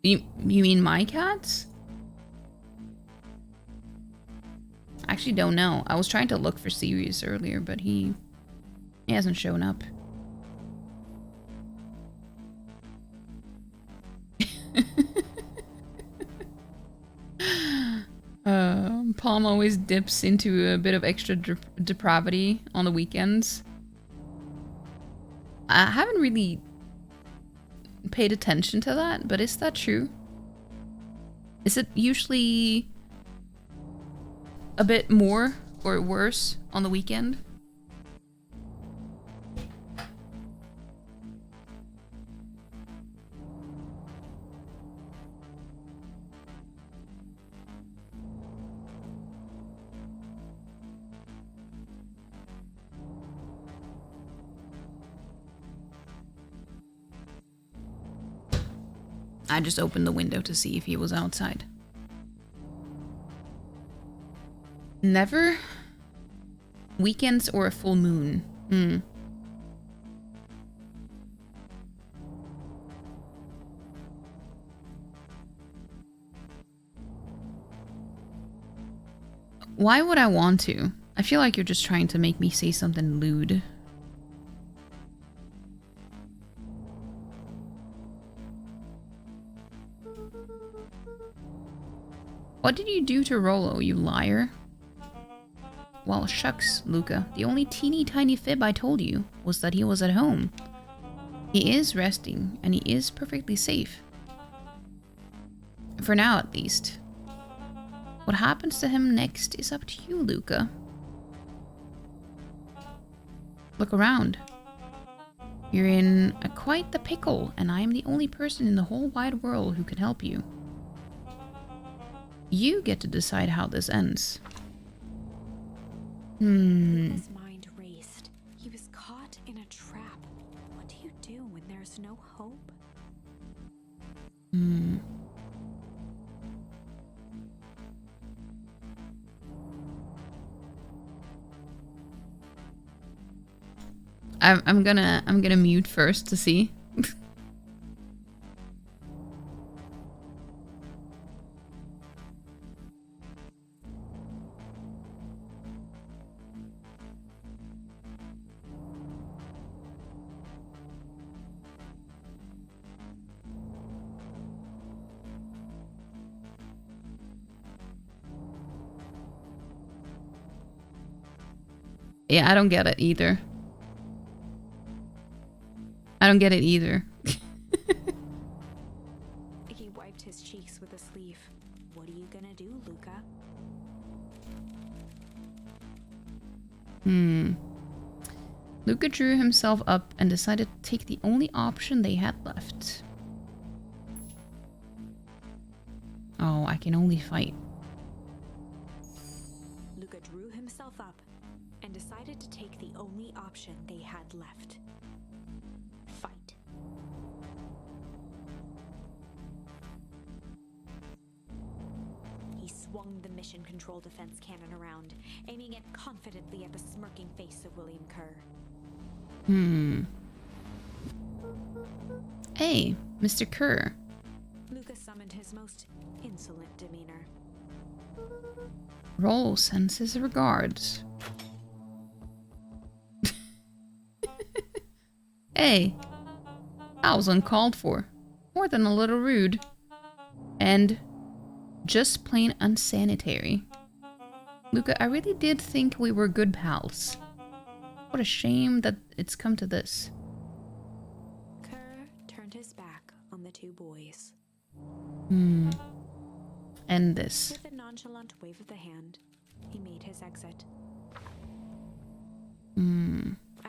You mean my cats? I actually don't know. I was trying to look for Sirius earlier, but he hasn't shown up. Palm always dips into a bit of extra depravity on the weekends. I haven't really paid attention to that, but is that true? Is it usually a bit more or worse on the weekend? I just opened the window to see if he was outside. Never? Weekends or a full moon? Why would I want to? I feel like you're just trying to make me say something lewd. What did you do to Rollo, you liar? Well, shucks, Luca. The only teeny tiny fib I told you was that he was at home. He is resting, and he is perfectly safe. For now, at least. What happens to him next is up to you, Luca. Look around. You're in quite the pickle, and I am the only person in the whole wide world who can help you. You get to decide how this ends. His mind raced. He was caught in a trap. What do you do when there's no hope? I'm gonna mute first to see. Yeah, I don't get it either. I don't get it either. He wiped his cheeks with a sleeve. What are you gonna do, Luca? Luca drew himself up and decided to take the only option they had left. Oh, I can only fight. Luca drew himself up and decided to take the only option they had left. Fight. He swung the mission control defense cannon around, aiming it confidently at the smirking face of William Kerr. Hey, Mr. Kerr. Luca summoned his most insolent demeanor. Rollo sends his regards. Hey, that was uncalled for. More than a little rude. And just plain unsanitary. Luca, I really did think we were good pals. What a shame that it's come to this. Kerr turned his back on the two boys. End this. With a nonchalant wave of the hand, he made his exit.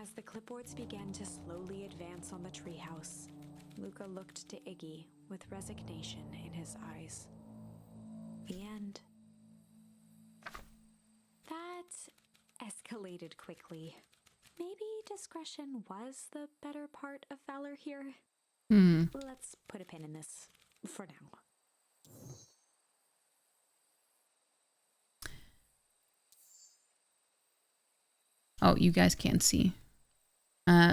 As the clipboards began to slowly advance on the treehouse, Luca looked to Iggy with resignation in his eyes. The end. That escalated quickly. Maybe discretion was the better part of valor here. Let's put a pin in this for now. Oh, you guys can't see.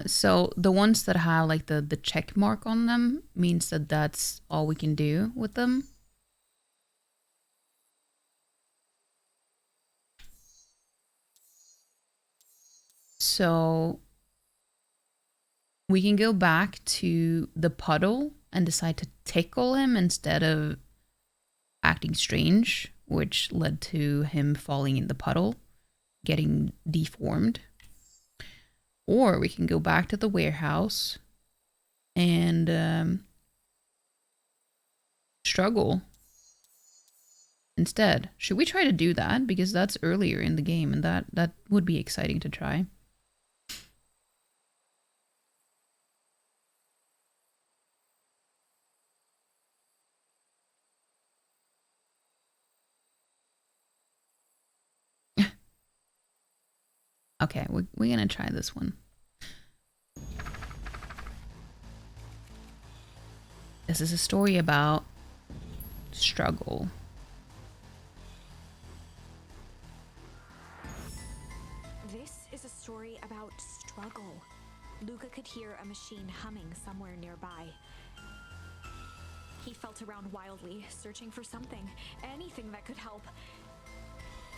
So the ones that have like the check mark on them means that that's all we can do with them. So we can go back to the puddle and decide to tickle him instead of acting strange, which led to him falling in the puddle, getting deformed. Or we can go back to the warehouse and struggle instead. Should we try to do that? Because that's earlier in the game and that would be exciting to try. Okay, we're gonna try this one. This is a story about struggle. This is a story about struggle. Luca could hear a machine humming somewhere nearby. He felt around wildly, searching for something, anything that could help.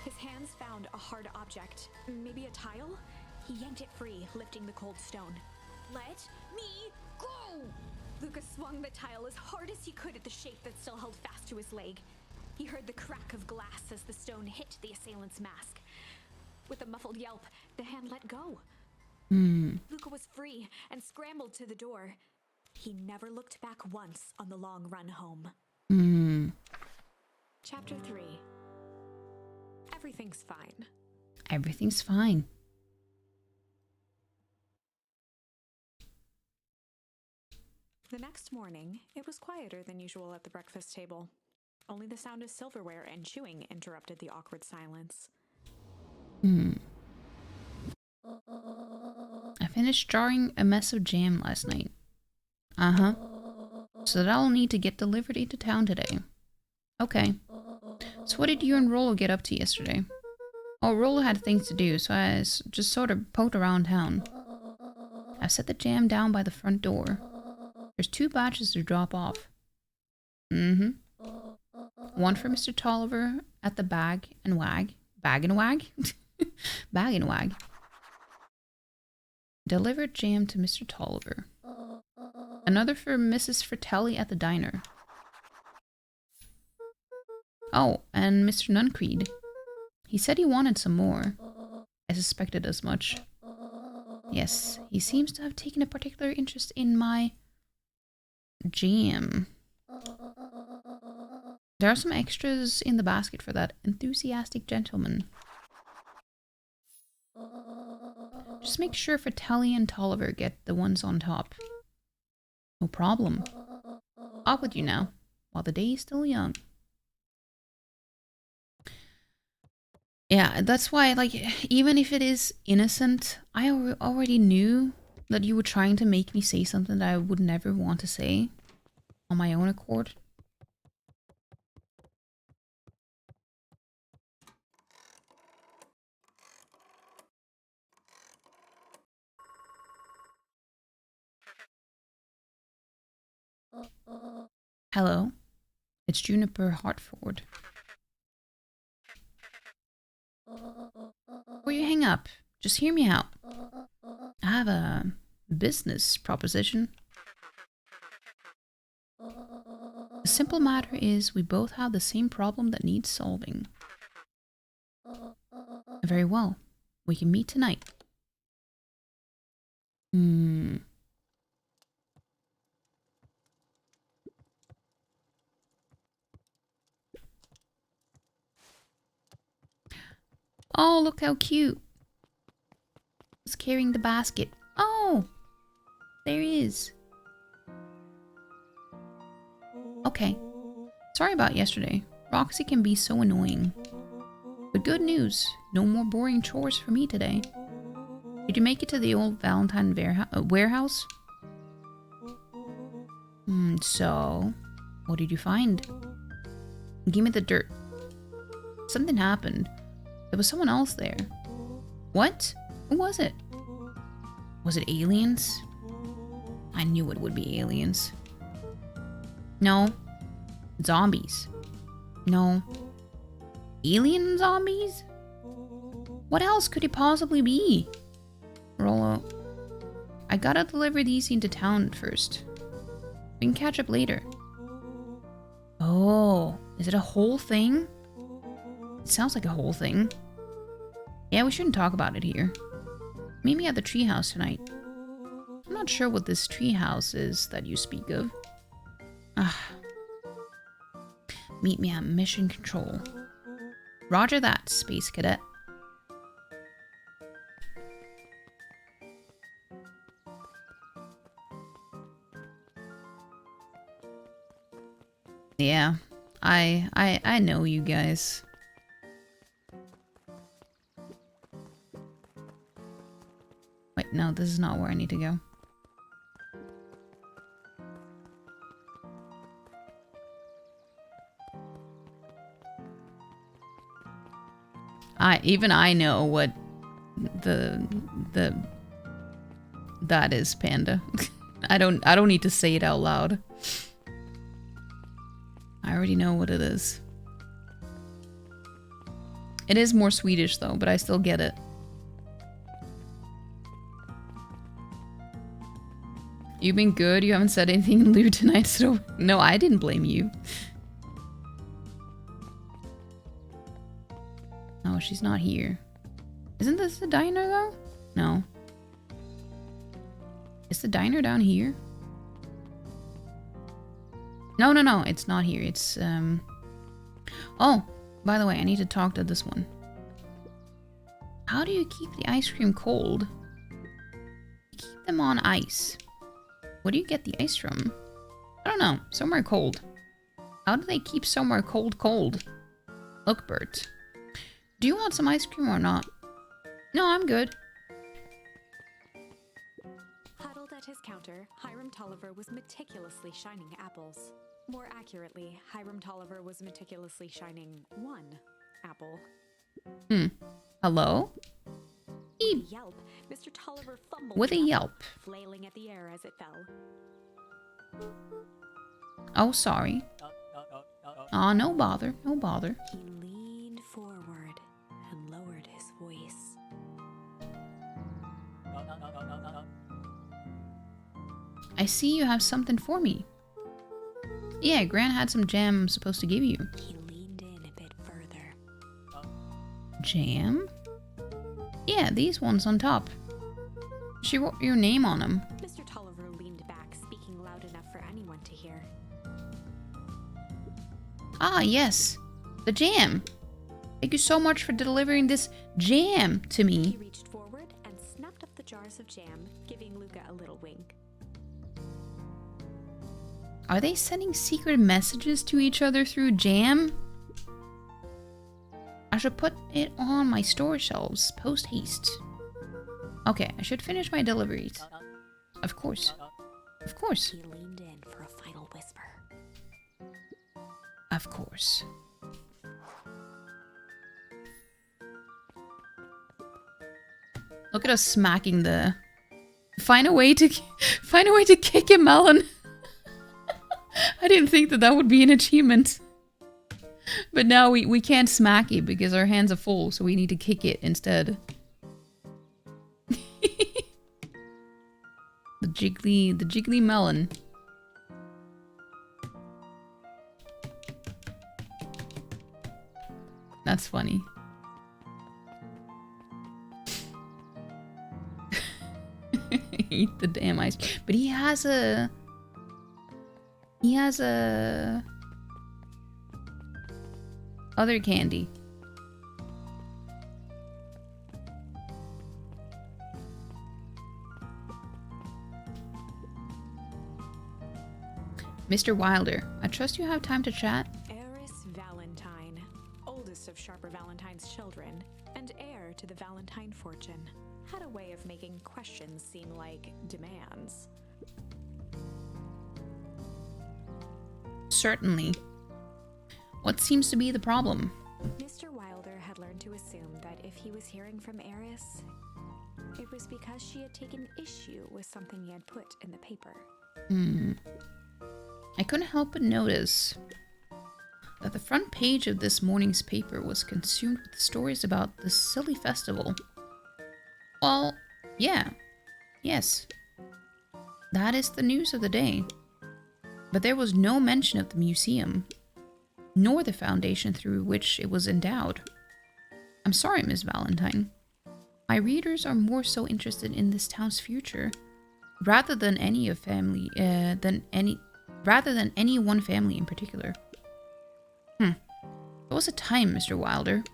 His hands found a hard object, maybe a tile? He yanked it free, lifting the cold stone. Let me go! Luca swung the tile as hard as he could at the shape that still held fast to his leg. He heard the crack of glass as the stone hit the assailant's mask. With a muffled yelp, the hand let go. Luca was free and scrambled to the door. He never looked back once on the long run home. Chapter 3. Everything's fine. Everything's fine. The next morning, it was quieter than usual at the breakfast table. Only the sound of silverware and chewing interrupted the awkward silence. I finished jarring a mess of jam last night. So that'll need to get delivered into town today. Okay. So what did you and Rollo get up to yesterday? Oh, Rollo had things to do, so I just sort of poked around town. I set the jam down by the front door. There's 2 batches to drop off. One for Mr. Tolliver at the Bag and Wag. Bag and Wag? Bag and Wag. Delivered jam to Mr. Tolliver. Another for Mrs. Fratelli at the diner. Oh, and Mr. Nuncreed. He said he wanted some more. I suspected as much. Yes, he seems to have taken a particular interest in my jam. There are some extras in the basket for that enthusiastic gentleman. Just make sure Fratelli and Tolliver get the ones on top. No problem. Off with you now, while the day is still young. Yeah, that's why, like, even if it is innocent, I already knew that you were trying to make me say something that I would never want to say on my own accord. Hello, it's Juniper Hartford. coming up. Just hear me out. I have a business proposition. The simple matter is we both have the same problem that needs solving. Very well. We can meet tonight. Oh, look how cute. He's carrying the basket. Oh, there he is. Okay. Sorry about yesterday. Roxy can be so annoying. But good news. No more boring chores for me today. Did you make it to the old Valentine warehouse? So, what did you find? Give me the dirt. Something happened. There was someone else there. What? Who was it? Was it aliens? I knew it would be aliens. No. Zombies. No. Alien zombies? What else could it possibly be? Rollo, I gotta deliver these into town first. We can catch up later. Oh, is it a whole thing? It sounds like a whole thing. Yeah, we shouldn't talk about it here. Meet me at the treehouse tonight. I'm not sure what this treehouse is that you speak of. Meet me at Mission Control. Roger that, Space Cadet. Yeah, I know you guys. Wait, no, this is not where I need to go. Even I know what that is, Panda. I don't need to say it out loud. I already know what it is. It is more Swedish though, but I still get it. You've been good? You haven't said anything lewd tonight, so... No, I didn't blame you. Oh, she's not here. Isn't this the diner though? No. Is the diner down here? No, it's not here. It's, Oh, by the way, I need to talk to this one. How do you keep the ice cream cold? You keep them on ice. Where do you get the ice from? I don't know. Somewhere cold. How do they keep somewhere cold? Look, Bert. Do you want some ice cream or not? No, I'm good. Huddled at his counter, Hiram Tolliver was meticulously shining apples. More accurately, Hiram Tolliver was meticulously shining one apple. Hello? With a yelp, Mr. Tolliver fumbled with a yelp, flailing at the air as it fell. Oh, sorry. Aw, no bother. He leaned forward and lowered his voice. I see you have something for me. Yeah, Gran had some jam I'm supposed to give you. He leaned in a bit further. Jam? Yeah, these ones on top. She wrote your name on them. Mr. Tolliver leaned back, speaking loud enough for anyone to hear. Ah, yes. The jam. Thank you so much for delivering this jam to me. He reached forward and snapped up the jars of jam, giving Luca a little wink. Are they sending secret messages to each other through jam? I should put it on my store shelves post haste. Okay, I should finish my deliveries. Of course. Of course. He leaned in for a final whisper. Of course. Look at us smacking the... Find a way to kick him, Melon. I didn't think that would be an achievement. But now we can't smack it because our hands are full, so we need to kick it instead. jiggly melon. That's funny. Eat the damn ice. But he has a other candy. Mr. Wilder, I trust you have time to chat. Heiress Valentine, oldest of Sharper Valentine's children, and heir to the Valentine fortune, had a way of making questions seem like demands. Certainly. What seems to be the problem? Mr. Wilder had learned to assume that if he was hearing from Eris, it was because she had taken issue with something he had put in the paper. I couldn't help but notice that the front page of this morning's paper was consumed with stories about the silly festival. Well, yeah. Yes. That is the news of the day. But there was no mention of the museum, nor the foundation through which it was endowed. I'm sorry, Miss Valentine. My readers are more so interested in this town's future, rather than any one family in particular. There was a time, Mr. Wilder,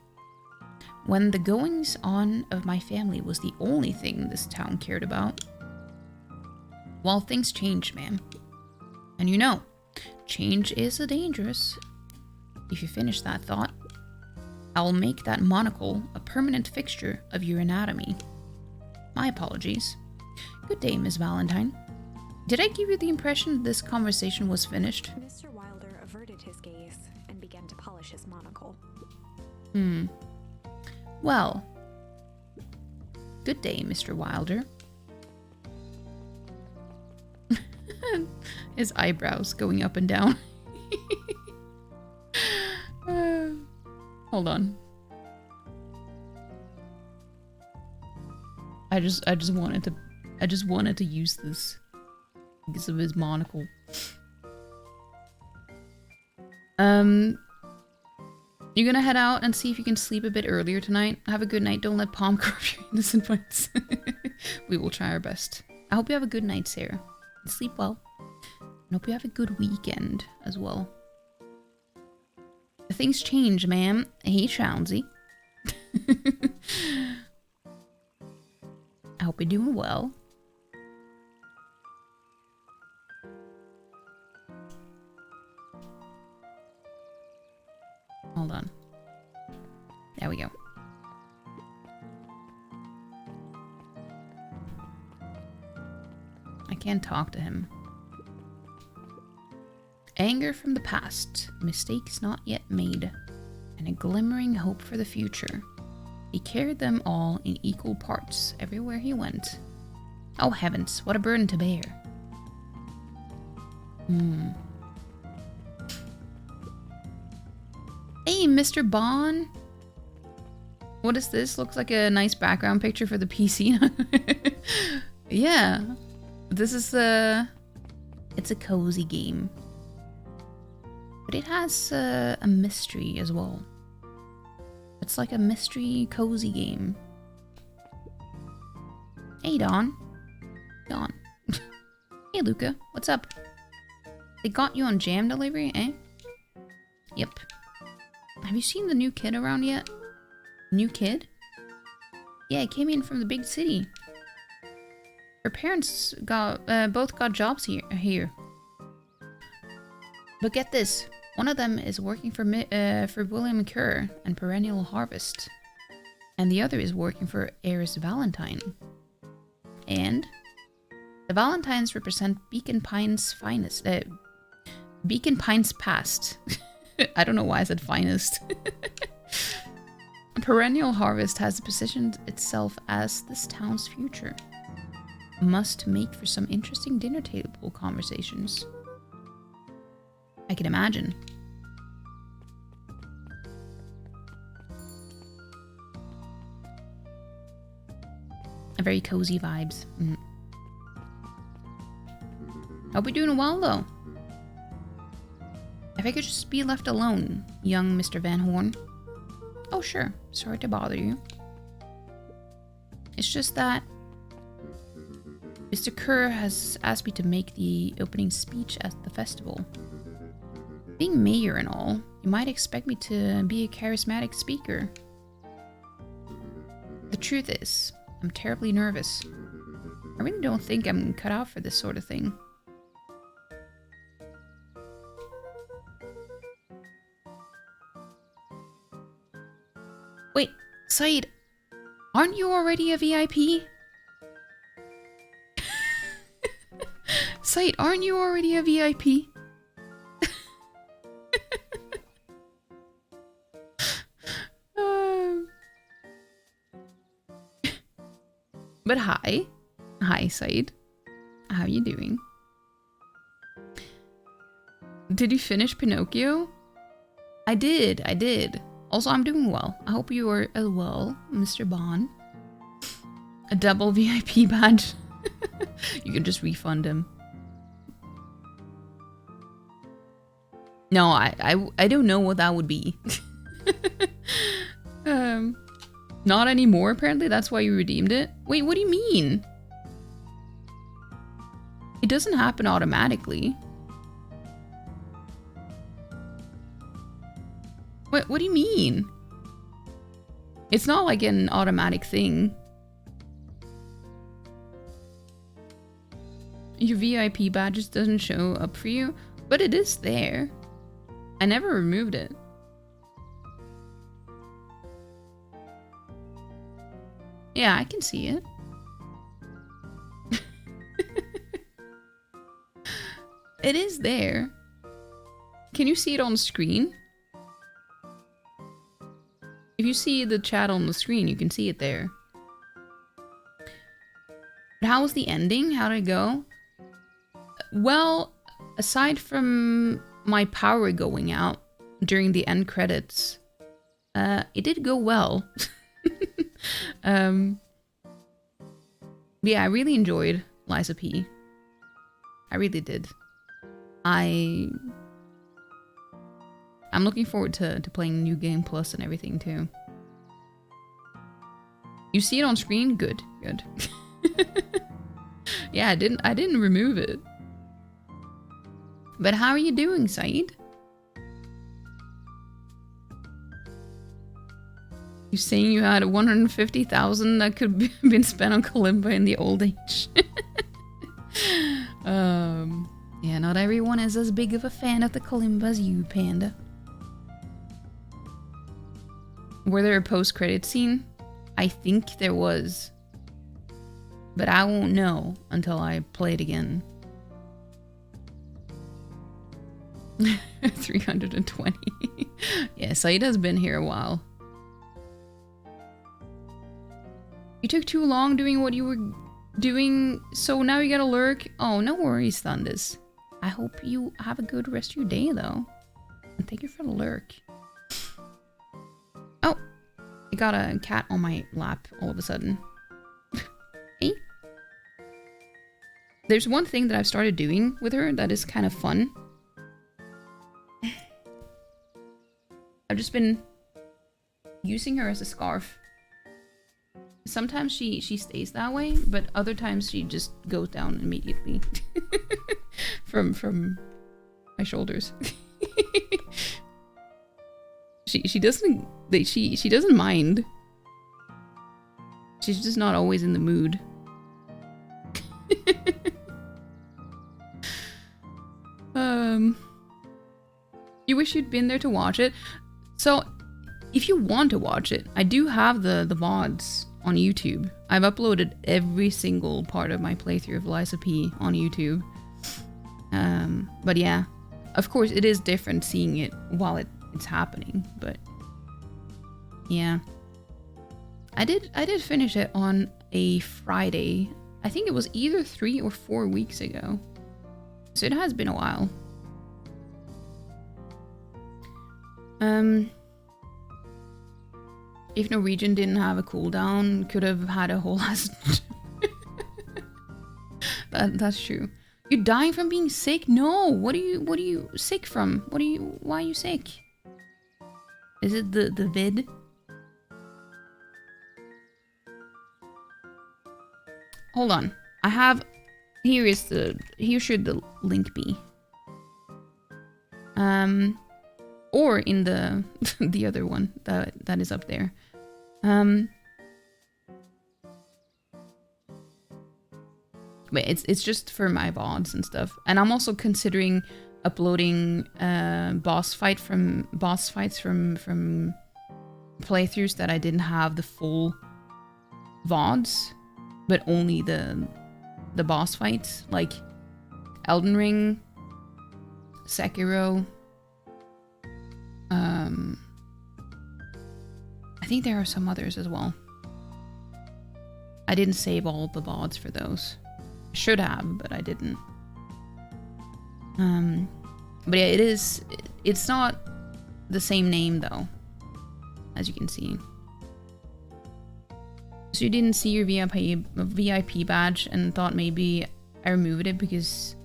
when the goings-on of my family was the only thing this town cared about. Well, things changed, ma'am. And you know, change is dangerous. If you finish that thought, I will make that monocle a permanent fixture of your anatomy. My apologies. Good day, Miss Valentine. Did I give you the impression this conversation was finished? Mr. Wilder averted his gaze and began to polish his monocle. Well, good day, Mr. Wilder. His eyebrows going up and down. Hold on. I just wanted to use this because of his monocle. You're gonna head out and see if you can sleep a bit earlier tonight. Have a good night. Don't let Palm corrupt your innocent minds. We will try our best. I hope you have a good night, Sarah. Sleep well. I hope you have a good weekend as well. Things change, ma'am. Hey, Chownsy. I hope you're doing well. Hold on. There we go. I can't talk to him. Anger from the past, mistakes not yet made, and a glimmering hope for the future. He carried them all in equal parts everywhere he went. Oh heavens, what a burden to bear. Hey, Mr. Bond. What is this? Looks like a nice background picture for the PC. Yeah. This is it's a cozy game. But it has a mystery as well. It's like a mystery cozy game. Hey, Dawn. Dawn. Hey, Luca. What's up? They got you on jam delivery, eh? Yep. Have you seen the new kid around yet? New kid? Yeah, it came in from the big city. Her parents both got jobs here. But get this, one of them is working for William Kerr and Perennial Harvest, and the other is working for Heiress Valentine. And the Valentines represent Beacon Pines' finest. Beacon Pines' past. I don't know why I said finest. Perennial Harvest has positioned itself as this town's future. Must make for some interesting dinner table conversations. I can imagine. Very cozy vibes. Hope you're doing well, though. If I could just be left alone, young Mr. Van Horn. Oh, sure. Sorry to bother you. It's just that Mr. Kerr has asked me to make the opening speech at the festival. Being mayor and all, you might expect me to be a charismatic speaker. The truth is, I'm terribly nervous. I really don't think I'm cut out for this sort of thing. Wait, Said, aren't you already a VIP? Said, aren't you already a VIP? But hi. Hi, Said. How you doing? Did you finish Pinocchio? I did. Also, I'm doing well. I hope you are as well, Mr. Bond. A double VIP badge. You can just refund him. No, I don't know what that would be. Not anymore, apparently. That's why you redeemed it. Wait, what do you mean? It doesn't happen automatically. What do you mean? It's not like an automatic thing. Your VIP badge doesn't show up for you, but it is there. I never removed it. Yeah, I can see it. It is there. Can you see it on the screen? If you see the chat on the screen, you can see it there. But how was the ending? How did it go? Well, aside from my power going out during the end credits, it did go well. Yeah, I really enjoyed Liza P. I really did. I'm looking forward to playing New Game Plus and everything too. You see it on screen? Good. Yeah, I didn't remove it. But how are you doing, Said? You saying you had 150,000 that could have been spent on Kalimba in the old age? Yeah, not everyone is as big of a fan of the Kalimba as you, Panda. Were there a post-credit scene? I think there was. But I won't know until I play it again. 320. Yeah, Said has been here a while. You took too long doing what you were doing, so now you gotta lurk. Oh, no worries, Thundus. I hope you have a good rest of your day, though. And thank you for the lurk. Oh, I got a cat on my lap all of a sudden. Hey. There's one thing that I've started doing with her that is kind of fun. I've just been using her as a scarf. Sometimes she stays that way, but other times she just goes down immediately from my shoulders. she doesn't mind. She's just not always in the mood. You wish you'd been there to watch it. So, if you want to watch it, I do have the VODs on YouTube. I've uploaded every single part of my playthrough of Liza P on YouTube. But yeah, of course it is different seeing it while it's happening, but yeah. I did finish it on a Friday. I think it was either 3 or 4 weeks ago. So it has been a while. If Norwegian didn't have a cooldown, could have had a whole ass. That's true. You're dying from being sick? No. What are you sick from? Why are you sick? Is it the vid? Hold on. I have, here should the link be. Or in the the other one that is up there. But it's just for my VODs and stuff. And I'm also considering uploading boss fights from playthroughs that I didn't have the full VODs, but only the boss fights, like Elden Ring, Sekiro. I think there are some others as well. I didn't save all the VODs for those. I should have, but I didn't. But yeah, it's not the same name though, as you can see. So you didn't see your VIP badge and thought maybe I removed it because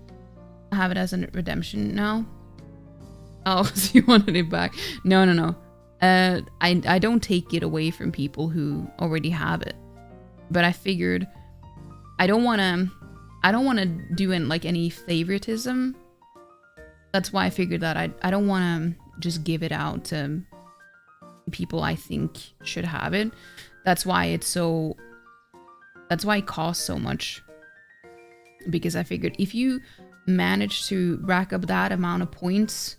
I have it as a redemption now? Oh, so you wanted it back. No. I don't take it away from people who already have it. But I figured I don't want to do like any favoritism. That's why I figured that I don't want to just give it out to people I think should have it. That's why it costs so much. Because I figured if you manage to rack up that amount of points,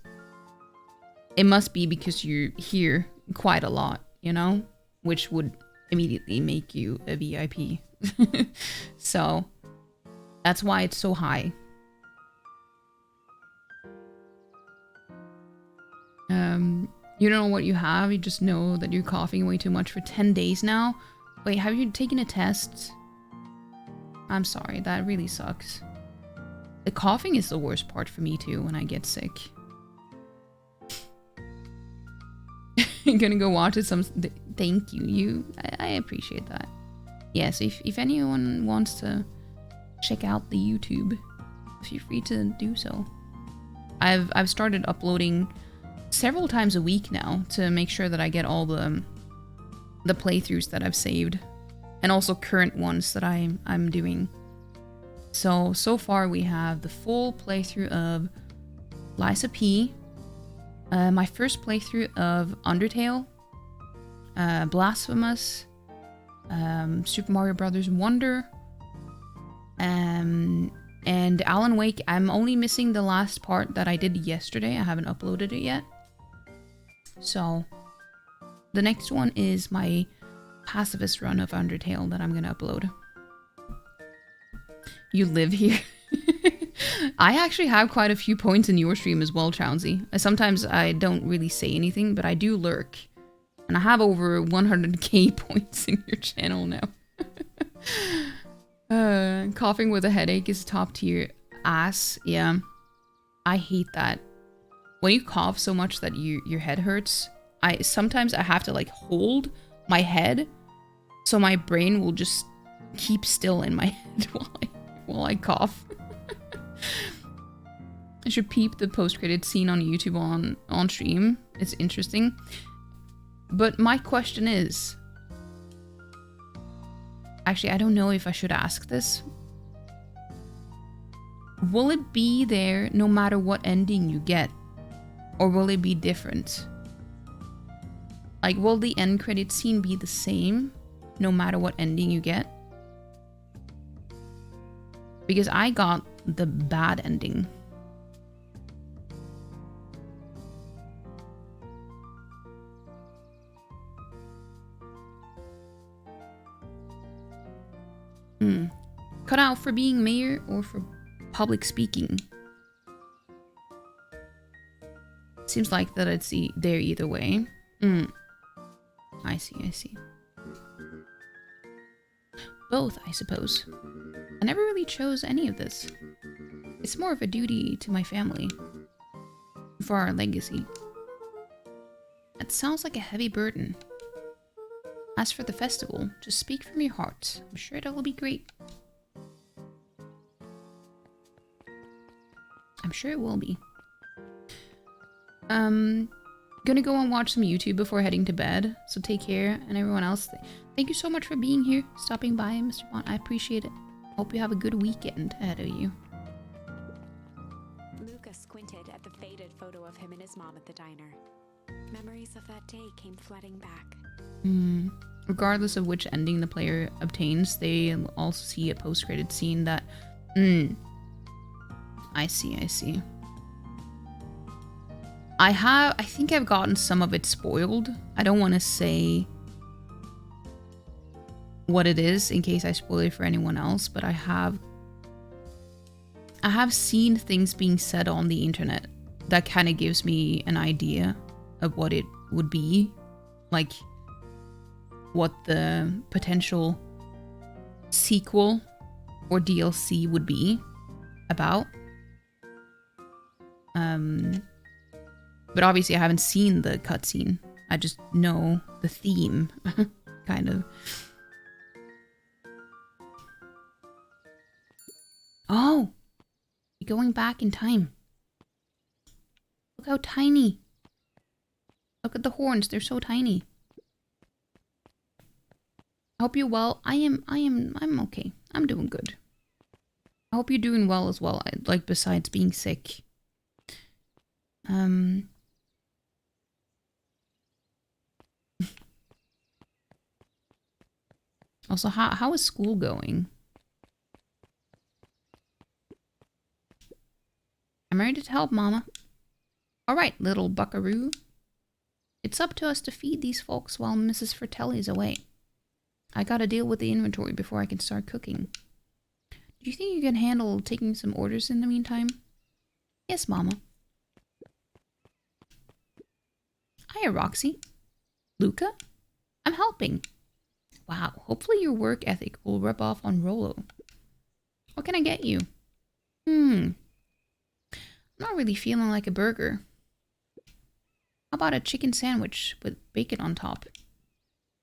it must be because you're here quite a lot, you know? Which would immediately make you a VIP. So, that's why it's so high. You don't know what you have, you just know that you're coughing way too much for 10 days now. Wait, have you taken a test? I'm sorry, that really sucks. The coughing is the worst part for me too when I get sick. You're gonna go watch it thank you. I appreciate that. Yes, if anyone wants to check out the YouTube, feel free to do so. I've started uploading several times a week now to make sure that I get all the playthroughs that I've saved, and also current ones that I'm doing. So far we have the full playthrough of Lies of P, my first playthrough of Undertale, Blasphemous, Super Mario Bros. Wonder, and Alan Wake. I'm only missing the last part that I did yesterday. I haven't uploaded it yet. So, the next one is my pacifist run of Undertale that I'm gonna upload. You live here. I actually have quite a few points in your stream as well, Chownsy. Sometimes I don't really say anything, but I do lurk. And I have over 100k points in your channel now. Coughing with a headache is top tier ass. Yeah. I hate that. When you cough so much that your head hurts, sometimes I have to like hold my head so my brain will just keep still in my head while I cough. I should peep the post-credit scene on YouTube on stream. It's interesting. But my question is... Actually, I don't know if I should ask this. Will it be there no matter what ending you get? Or will it be different? Like, will the end credit scene be the same no matter what ending you get? Because I got the bad ending. Cut out for being mayor or for public speaking? Seems like that it's there either way. I see. Both, I suppose. I never really chose any of this. It's more of a duty to my family. For our legacy. That sounds like a heavy burden. As for the festival, just speak from your heart. I'm sure it'll be great. I'm sure it will be. Gonna go and watch some YouTube before heading to bed. So take care, and everyone else, thank you so much for being here, stopping by, Mr. Bond. I appreciate it. Hope you have a good weekend ahead of you. Luca squinted at the faded photo of him and his mom at the diner. Memories of that day came flooding back. Regardless of which ending the player obtains, they also see a post-credit scene that... I see. I think I've gotten some of it spoiled. I don't want to say what it is in case I spoil it for anyone else, but I have seen things being said on the internet that kind of gives me an idea of what it would be, like what the potential sequel or DLC would be about. But obviously I haven't seen the cutscene. I just know the theme, kind of. Oh! You're going back in time. Look how tiny. Look at the horns, they're so tiny. I hope you're well. I'm okay. I'm doing good. I hope you're doing well as well, like besides being sick. Also, how is school going? I'm ready to help, Mama. Alright, little buckaroo. It's up to us to feed these folks while Mrs. Fratelli's away. I gotta deal with the inventory before I can start cooking. Do you think you can handle taking some orders in the meantime? Yes, Mama. Hiya, Roxy. Luca? I'm helping. Wow, hopefully your work ethic will rub off on Rolo. What can I get you? I'm not really feeling like a burger. How about a chicken sandwich with bacon on top?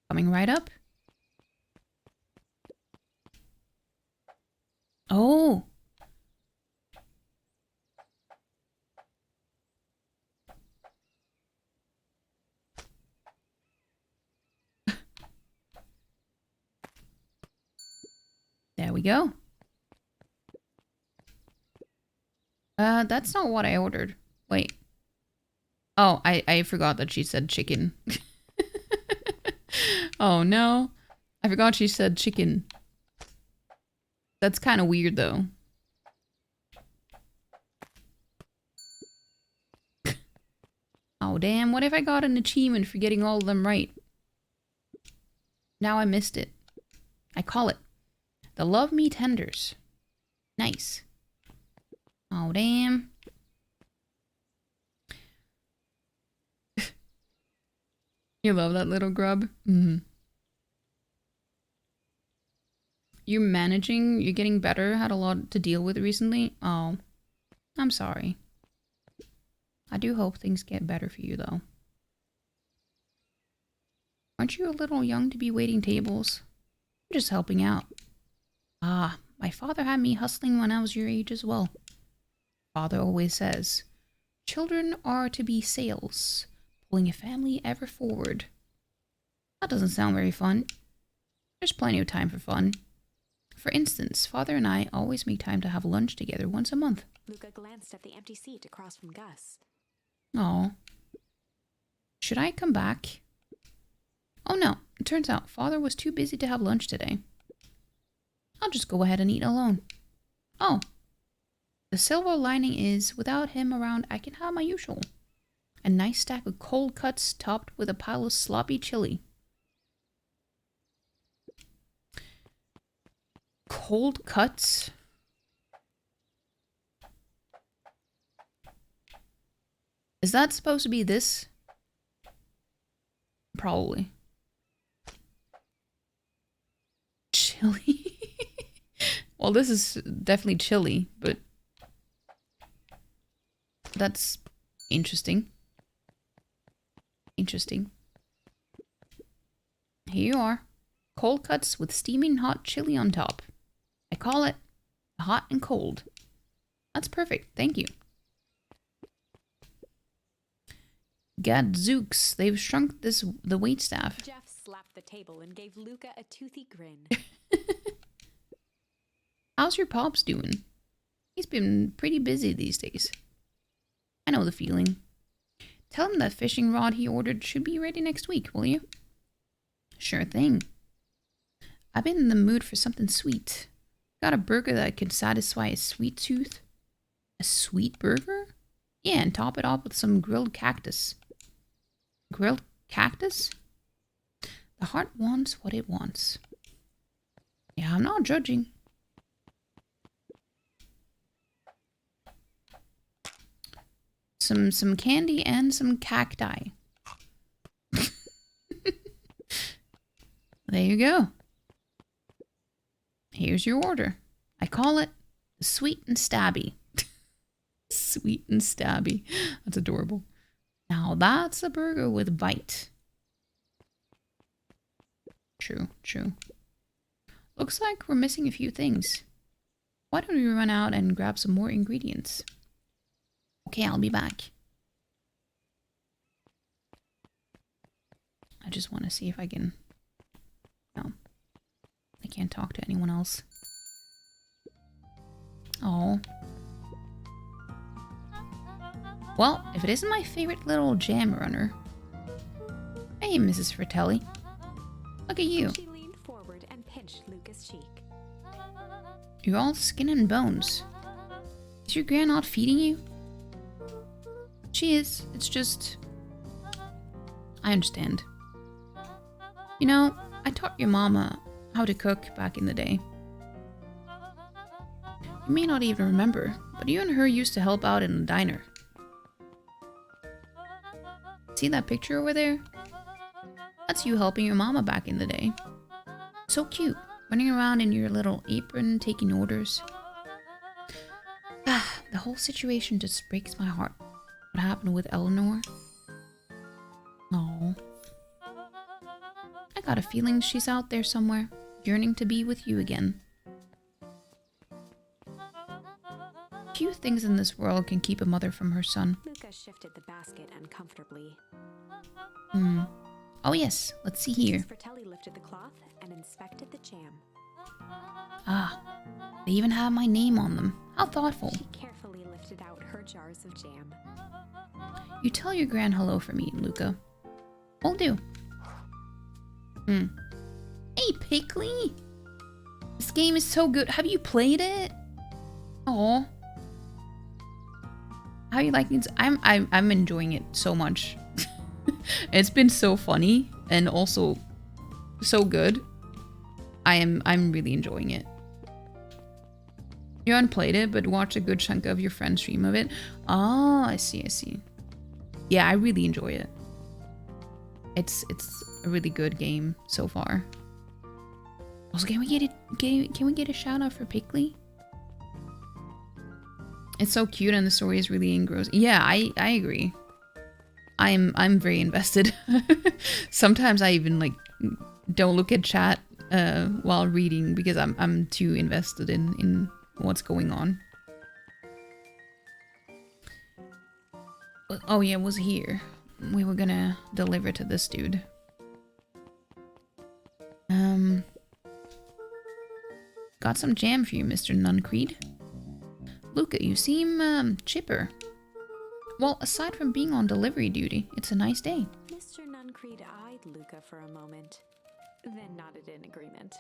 Coming right up. Oh! There we go. That's not what I ordered. Wait. Oh, I forgot that she said chicken. Oh no. I forgot she said chicken. That's kind of weird though. Oh damn, what if I got an achievement for getting all of them right? Now I missed it. I call it the Love Me Tenders. Nice. Oh damn. You love that little grub? You're managing? You're getting better? Had a lot to deal with recently? Oh. I'm sorry. I do hope things get better for you, though. Aren't you a little young to be waiting tables? I'm just helping out. Ah, my father had me hustling when I was your age as well. Father always says, children are to be sails, pulling a family ever forward. That doesn't sound very fun. There's plenty of time for fun. For instance, Father and I always make time to have lunch together once a month. Luca glanced at the empty seat across from Gus. Oh. Should I come back? Oh no, it turns out Father was too busy to have lunch today. I'll just go ahead and eat alone. Oh. The silver lining is, without him around, I can have my usual. A nice stack of cold cuts topped with a pile of sloppy chili. Cold cuts? Is that supposed to be this? Probably. Chili? Well, this is definitely chili, but that's interesting. Interesting. Here you are. Cold cuts with steaming hot chili on top. I call it hot and cold. That's perfect. Thank you. Gadzooks, they've shrunk the waitstaff. Jeff slapped the table and gave Luca a toothy grin. How's your pops doing? He's been pretty busy these days. I know the feeling. Tell him that fishing rod he ordered should be ready next week, will you? Sure thing. I've been in the mood for something sweet. Got a burger that could satisfy a sweet tooth? A sweet burger? Yeah, and top it off with some grilled cactus. Grilled cactus? The heart wants what it wants. Yeah, I'm not judging. Some candy and some cacti. There you go. Here's your order. I call it sweet and stabby. Sweet and stabby. That's adorable. Now that's a burger with bite. True, true. Looks like we're missing a few things. Why don't we run out and grab some more ingredients? Okay, I'll be back. I just want to see if I can... No. I can't talk to anyone else. Oh. Well, if it isn't my favorite little jam runner. Hey, Mrs. Fratelli. Look at you. She leaned forward and pinched Luca's cheek. You're all skin and bones. Is your gran not feeding you? She is. It's just... I understand. You know, I taught your mama how to cook back in the day. You may not even remember, but you and her used to help out in the diner. See that picture over there? That's you helping your mama back in the day. So cute, running around in your little apron, taking orders. The whole situation just breaks my heart. What happened with Eleanor? Oh. I got a feeling she's out there somewhere, yearning to be with you again. Few things in this world can keep a mother from her son. Luca shifted the basket uncomfortably. Oh yes, let's see here. Mrs. Fratelli lifted the cloth and inspected the jam. Ah, they even have my name on them. How thoughtful. She carefully lifted out her jars of jam. You tell your gran hello for me, Luca. Will do. Hey, Pickley! This game is so good. Have you played it? Oh. How are you liking it? I'm enjoying it so much. It's been so funny and also so good. I'm really enjoying it. You haven't played it, but watch a good chunk of your friend's stream of it. Oh, I see, I see. Yeah, I really enjoy it. It's a really good game so far. Also, can we get a shout out for Pickley? It's so cute and the story is really engrossing. Yeah, I agree. I'm very invested. Sometimes I even like don't look at chat while reading because I'm too invested in what's going on. Oh yeah, it was here. We were gonna deliver to this dude. Got some jam for you, Mr. Nuncreed. Luca, you seem chipper. Well, aside from being on delivery duty, it's a nice day. Mr. Nuncreed eyed Luca for a moment, then nodded in agreement.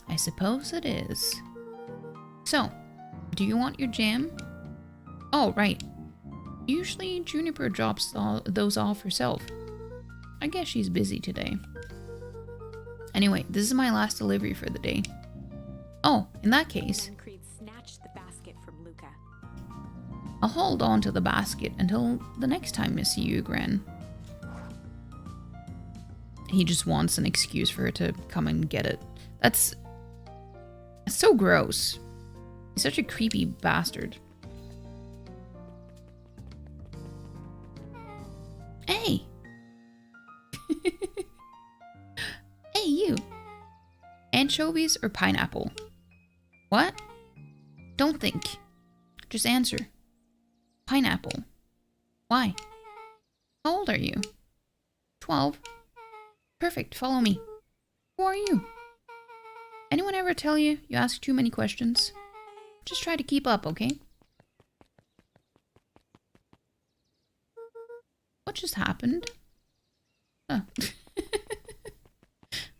I suppose it is. So, do you want your jam? Oh, right. Usually Juniper drops those off herself. I guess she's busy today. Anyway, this is my last delivery for the day. Oh, in that case, Nuncreed snatched the basket from Luca. I'll hold on to the basket until the next time I see you, Gran. He just wants an excuse for her to come and get it. That's so gross. He's such a creepy bastard. Hey! Hey, you! Anchovies or pineapple? What? Don't think. Just answer. Pineapple. Why? How old are you? 12. Perfect, follow me. Who are you? Anyone ever tell you you ask too many questions? Just try to keep up, okay? What just happened? Huh.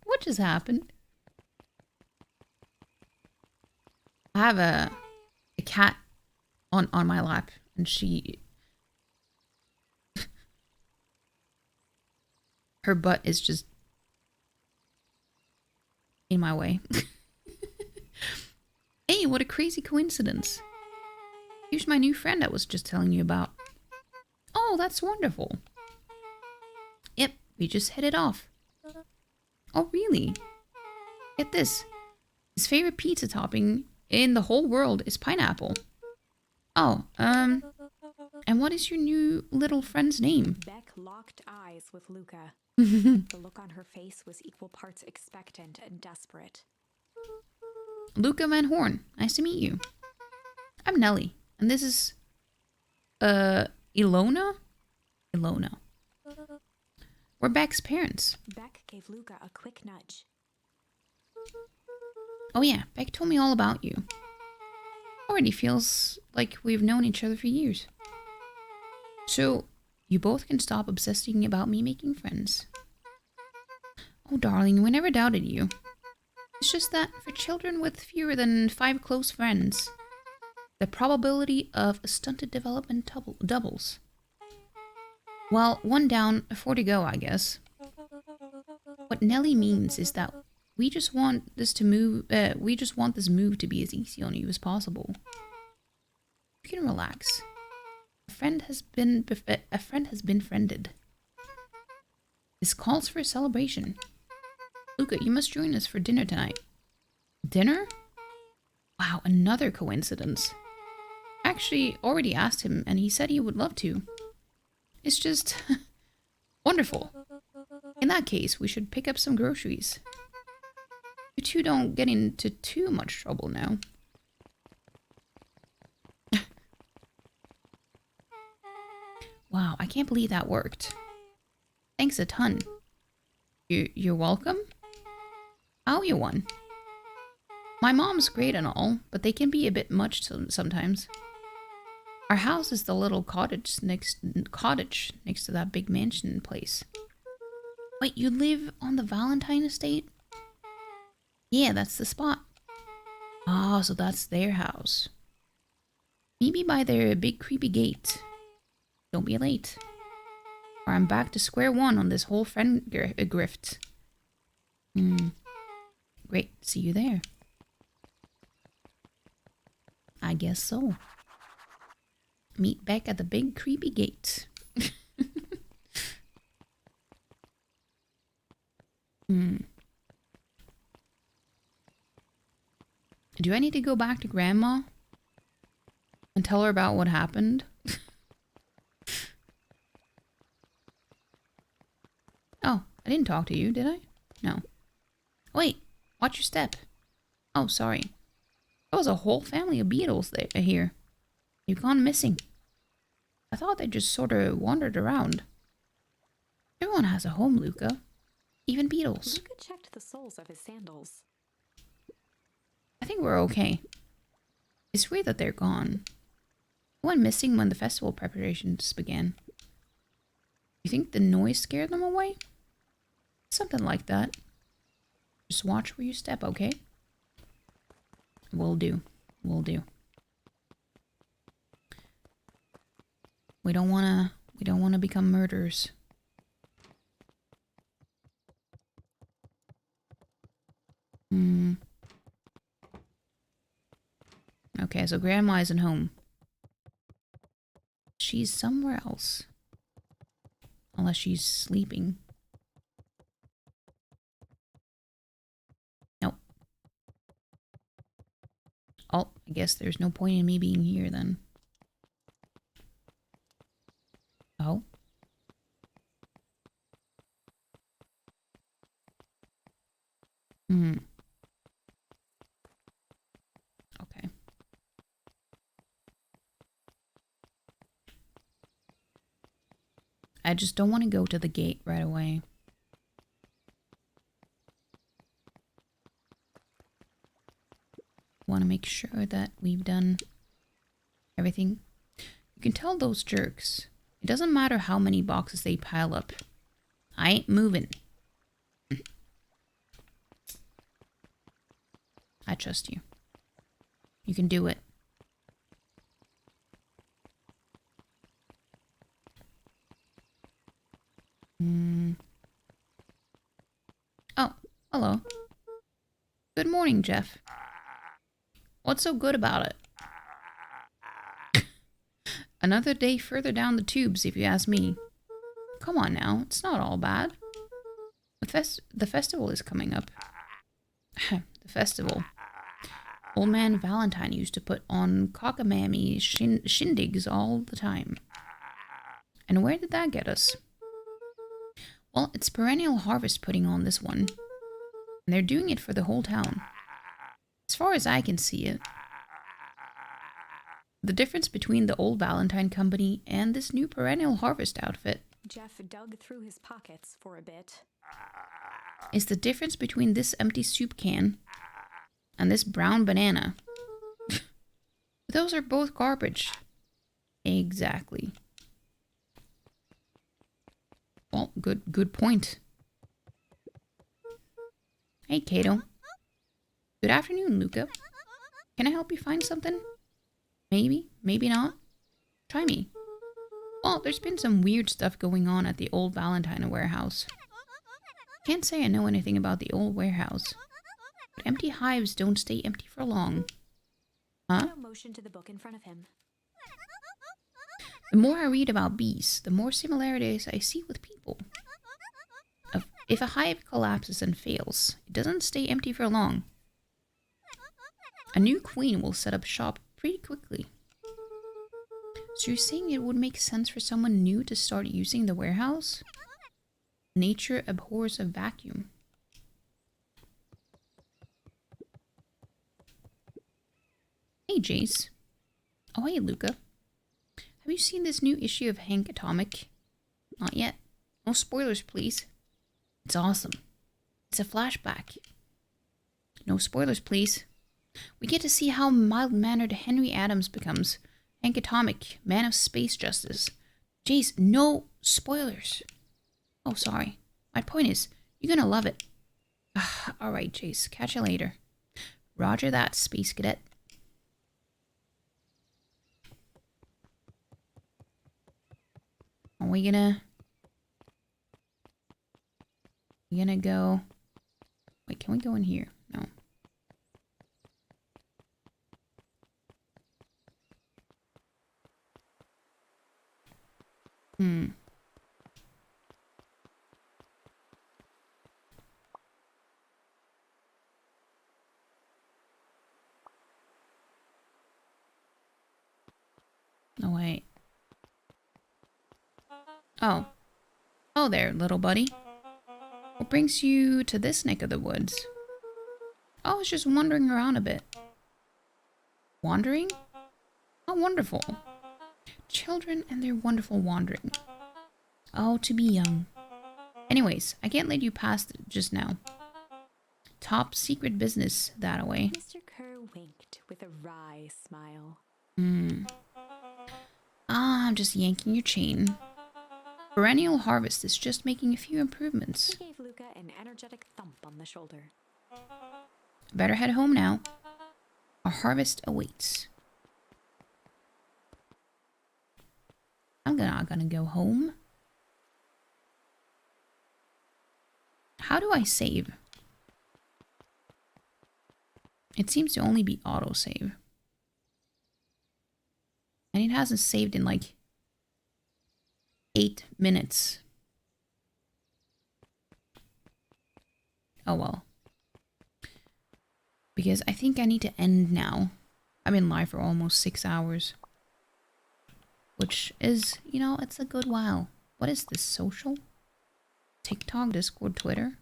What just happened? I have a cat on my lap, and she... her butt is just in my way. Hey, what a crazy coincidence. Here's my new friend I was just telling you about. Oh, that's wonderful. Yep, we just headed off. Oh, really? Get this. His favorite pizza topping in the whole world is pineapple. Oh, and what is your new little friend's name? Beck locked eyes with Luca. The look on her face was equal parts expectant and desperate. Luca Van Horn. Nice to meet you. I'm Nelly, and this is, Ilona? Ilona. We're Beck's parents. Beck gave Luca a quick nudge. Oh yeah, Beck told me all about you. Already feels like we've known each other for years. So, you both can stop obsessing about me making friends. Oh darling, we never doubted you. It's just that for children with fewer than 5 close friends, the probability of stunted development doubles. Well, 1 down, 4 to go, I guess. What Nelly means is that we just want this move to be as easy on you as possible. You can relax. A friend has been friended. This calls for a celebration. Luca, you must join us for dinner tonight. Dinner? Wow, another coincidence. Actually, already asked him, and he said he would love to. It's just wonderful. In that case, we should pick up some groceries. You two don't get into too much trouble now. Wow, I can't believe that worked. Thanks a ton. You're welcome? How you one? My mom's great and all, but they can be a bit much sometimes. Our house is the little cottage next to that big mansion place. Wait, you live on the Valentine estate? Yeah, that's the spot. Ah, so that's their house. Maybe by their big creepy gate. Don't be late. Or I'm back to square one on this whole friend grift. Great, see you there. I guess so. Meet Beck at the big creepy gate. Do I need to go back to Grandma and tell her about what happened? Oh, I didn't talk to you, did I? No. Wait, watch your step. Oh, sorry. There was a whole family of beetles here. You've gone missing. I thought they just sort of wandered around. Everyone has a home, Luca. Even beetles. Luca checked the soles of his sandals. I think we're okay. It's weird that they're gone. They went missing when the festival preparations began. You think the noise scared them away? Something like that. Just watch where you step, okay? Will do. Will do. We don't wanna become murderers. Okay, so Grandma isn't home. She's somewhere else. Unless she's sleeping. Nope. Oh, I guess there's no point in me being here then. Oh. Okay. I just don't want to go to the gate right away. Want to make sure that we've done everything. You can tell those jerks. It doesn't matter how many boxes they pile up. I ain't moving. I trust you. You can do it. Oh, hello. Good morning, Jeff. What's so good about it? Another day further down the tubes, if you ask me. Come on now, it's not all bad. The festival is coming up. The festival. Old man Valentine used to put on cockamamie shindigs all the time. And where did that get us? Well, it's Perennial Harvest putting on this one. And they're doing it for the whole town. As far as I can see it. The difference between the old Valentine company and this new Perennial Harvest outfit. Jeff dug through his pockets for a bit. Is the difference between this empty soup can and this brown banana. Those are both garbage. Exactly. Well, good point. Hey, Kato. Good afternoon, Luca. Can I help you find something? Maybe, maybe not. Try me. Well, there's been some weird stuff going on at the old Valentine warehouse. Can't say I know anything about the old warehouse. But empty hives don't stay empty for long. Huh? Motion to the book in front of him. The more I read about bees, the more similarities I see with people. If a hive collapses and fails, it doesn't stay empty for long. A new queen will set up shop pretty quickly. So you're saying it would make sense for someone new to start using the warehouse? Nature abhors a vacuum. Hey, Jace. Oh, hey, Luca. Have you seen this new issue of Hank Atomic? Not yet. No spoilers, please. It's awesome. It's a flashback. No spoilers, please. We get to see how mild-mannered Henry Adams becomes Hank Atomic, man of space justice. Jace, no spoilers. Oh, sorry. My point is, you're gonna love it. Alright, Jace. Catch you later. Roger that, Space Cadet. Are we gonna... We're gonna go... Wait, can we go in here? No. Oh, wait. Oh. Oh there, little buddy. What brings you to this neck of the woods? I was just wandering around a bit. Wandering? How wonderful. Children and their wonderful wandering. Oh, to be young. Anyways, I can't let you pass just now. Top secret business, that-a-way. Mr. Kerr winked with a wry smile. I'm just yanking your chain. Perennial Harvest is just making a few improvements. He gave Luca an energetic thump on the shoulder. Better head home now. Our harvest awaits. I'm not gonna go home. How do I save? It seems to only be autosave. And it hasn't saved in like 8 minutes. Oh well. Because I think I need to end now. I'm in live for almost 6 hours. Which is, you know, it's a good while. What is this, social? TikTok, Discord, Twitter?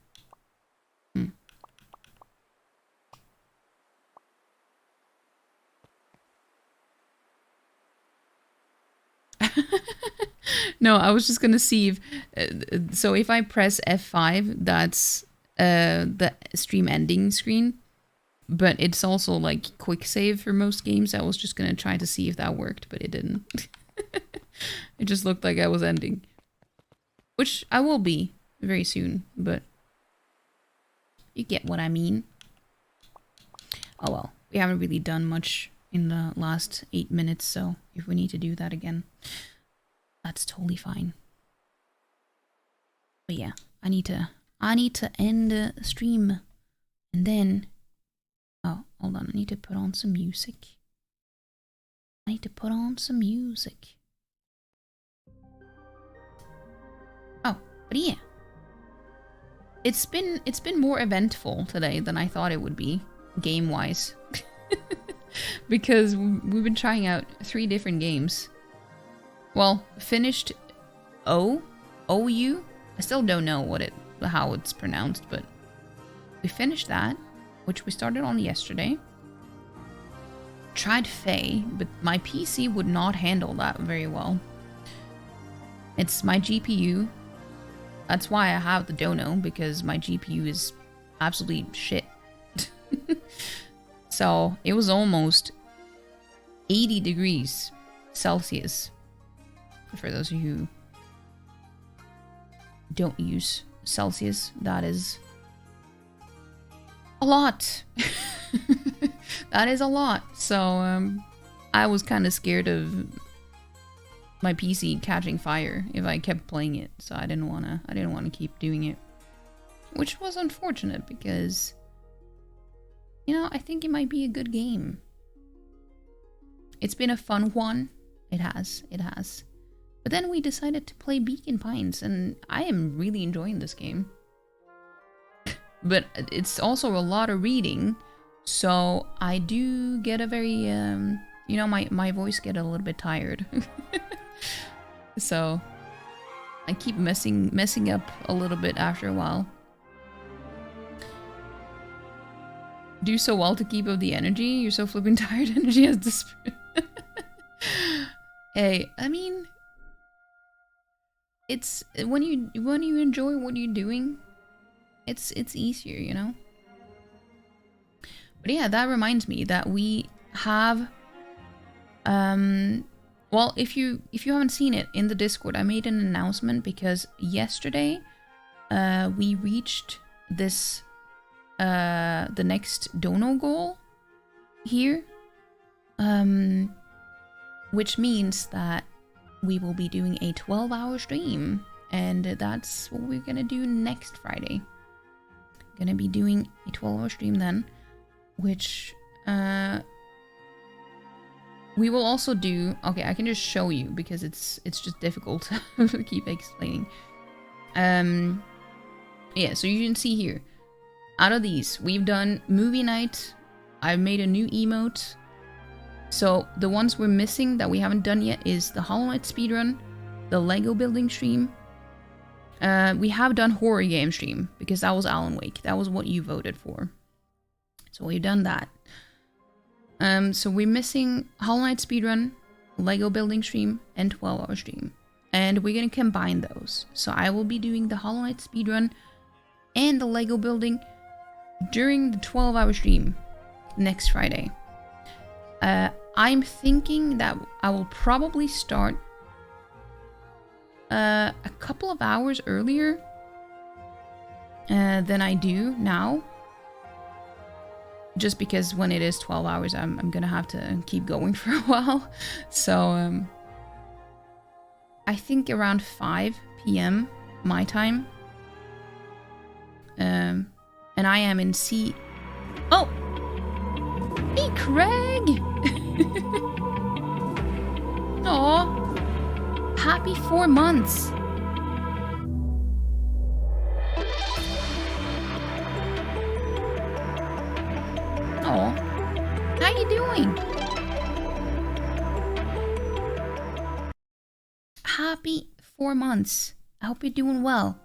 No, I was just gonna see if... so if I press F5, that's the stream ending screen. But it's also like quick save for most games. I was just gonna try to see if that worked, but it didn't. It just looked like I was ending. Which I will be very soon, but... you get what I mean. Oh well, we haven't really done much in the last 8 minutes, so if we need to do that again, that's totally fine. But yeah, I need to end the stream, and then... oh, hold on, I need to put on some music. Oh, but yeah. It's been more eventful today than I thought it would be, game-wise. Because we've been trying out 3 different games. Well, finished OU. I still don't know how it's pronounced, but we finished that, which we started on yesterday. Tried Faye, but my PC would not handle that very well. It's my GPU. That's why I have the dono, because my GPU is absolutely shit. So it was almost 80 degrees Celsius. For those of you who don't use Celsius, that is a lot. That is a lot. So I was kind of scared of my PC catching fire if I kept playing it, so I didn't want to keep doing it, which was unfortunate because, you know, I think it might be a good game. It's been a fun one. It has. But then we decided to play Beacon Pines, and I am really enjoying this game. But it's also a lot of reading, so I do get a very, you know, my voice get a little bit tired. So I keep messing up a little bit after a while. Do so well to keep up the energy. You're so flipping tired. Energy has this. Hey, I mean, it's when you enjoy what you're doing, it's easier, you know. But yeah, that reminds me that we have well, if you haven't seen it in the Discord, I made an announcement because yesterday we reached this the next dono goal here, which means that we will be doing a 12-hour stream, and that's what we're gonna do next Friday. Gonna be doing a 12-hour stream then, which we will also do... okay, I can just show you because it's just difficult to keep explaining. Yeah, so you can see here. Out of these, we've done movie night. I've made a new emote. So the ones we're missing that we haven't done yet is the Hollow Knight speedrun, the Lego building stream. We have done horror game stream because that was Alan Wake. That was what you voted for. So we've done that. So we're missing Hollow Knight speedrun, Lego building stream, and 12-hour stream. And we're going to combine those. So I will be doing the Hollow Knight speedrun and the Lego building during the 12-hour stream next Friday. I'm thinking that I will probably start a couple of hours earlier than I do now. Just because when it is 12 hours, I'm gonna have to keep going for a while. So, I think around 5 p.m. my time. And I am in C... oh! Hey, Craig! Aw! Happy 4 months! Aw, how you doing? Happy 4 months. I hope you're doing well.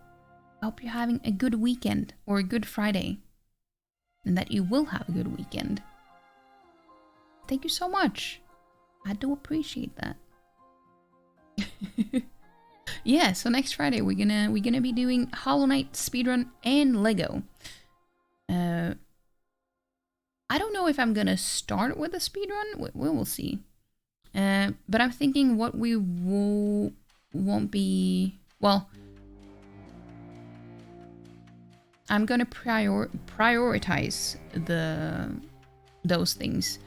I hope you're having a good weekend or a good Friday. And that you will have a good weekend. Thank you so much. I do appreciate that. Yeah, so next Friday we're gonna be doing Hollow Knight speedrun and Lego. I don't know if I'm gonna start with a speedrun. We will see. But I'm thinking what we won't be... Well, I'm gonna prioritize those things.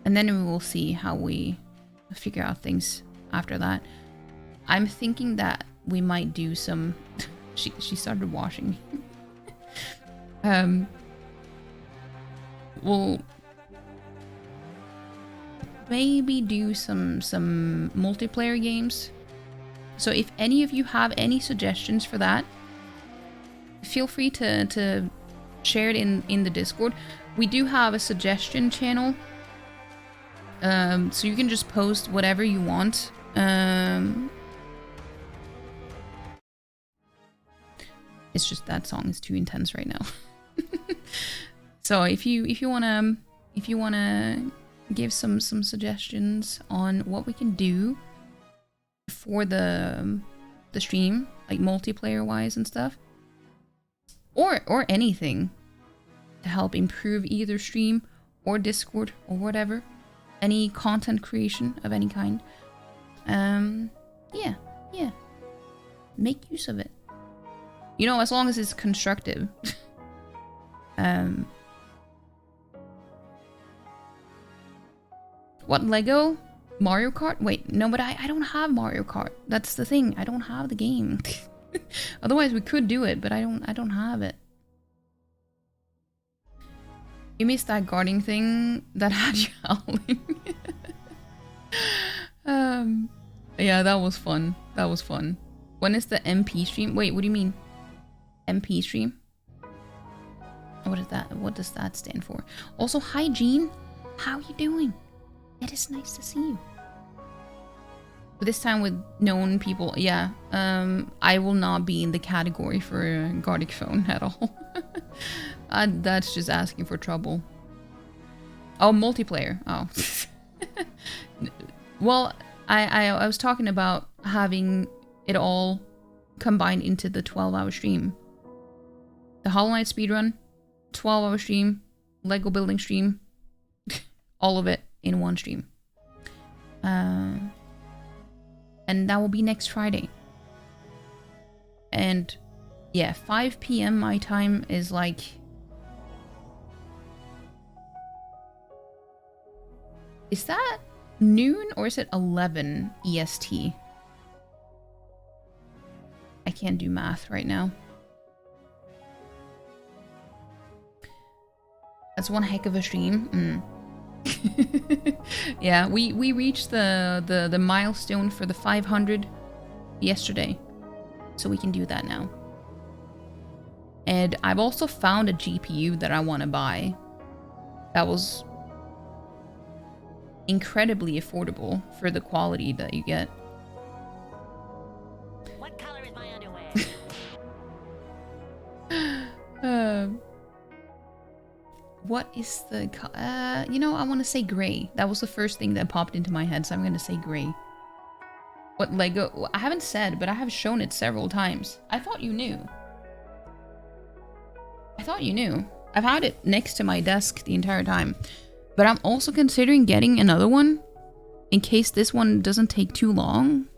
And then we will see how we figure out things after that. I'm thinking that we might do some... she started washing. We'll maybe do some multiplayer games. So if any of you have any suggestions for that, feel free to share it in the Discord. We do have a suggestion channel, so you can just post whatever you want. It's just that song is too intense right now. So if you wanna give some suggestions on what we can do for the stream, like multiplayer wise and stuff, or anything to help improve either stream or Discord or whatever, any content creation of any kind, yeah, make use of it. You know, as long as it's constructive. What, Lego? Mario Kart? Wait, no, but I don't have Mario Kart. That's the thing. I don't have the game. Otherwise, we could do it, but I don't have it. You missed that guarding thing that had you howling. Yeah, that was fun. That was fun. When is the MP stream? Wait, what do you mean? MP stream? What is that? What does that stand for? Also, hi Jean. How are you doing? It is nice to see you. But this time with known people, yeah. I will not be in the category for Gardic phone at all. That's just asking for trouble. Oh, multiplayer. Oh. Well, I was talking about having it all combined into the 12-hour stream. The Hollow Knight speedrun, 12-hour stream, Lego building stream, all of it in one stream. And that will be next Friday. And yeah, 5 PM my time is like... Is that noon or is it 11 EST? I can't do math right now. That's one heck of a stream. Yeah, we reached the milestone for the 500 yesterday. So we can do that now. And I've also found a GPU that I want to buy. That was incredibly affordable for the quality that you get. What color is my underwear? What is the... you know, I want to say gray. That was the first thing that popped into my head, so I'm going to say gray. What Lego... I haven't said, but I have shown it several times. I thought you knew. I thought you knew. I've had it next to my desk the entire time. But I'm also considering getting another one in case this one doesn't take too long.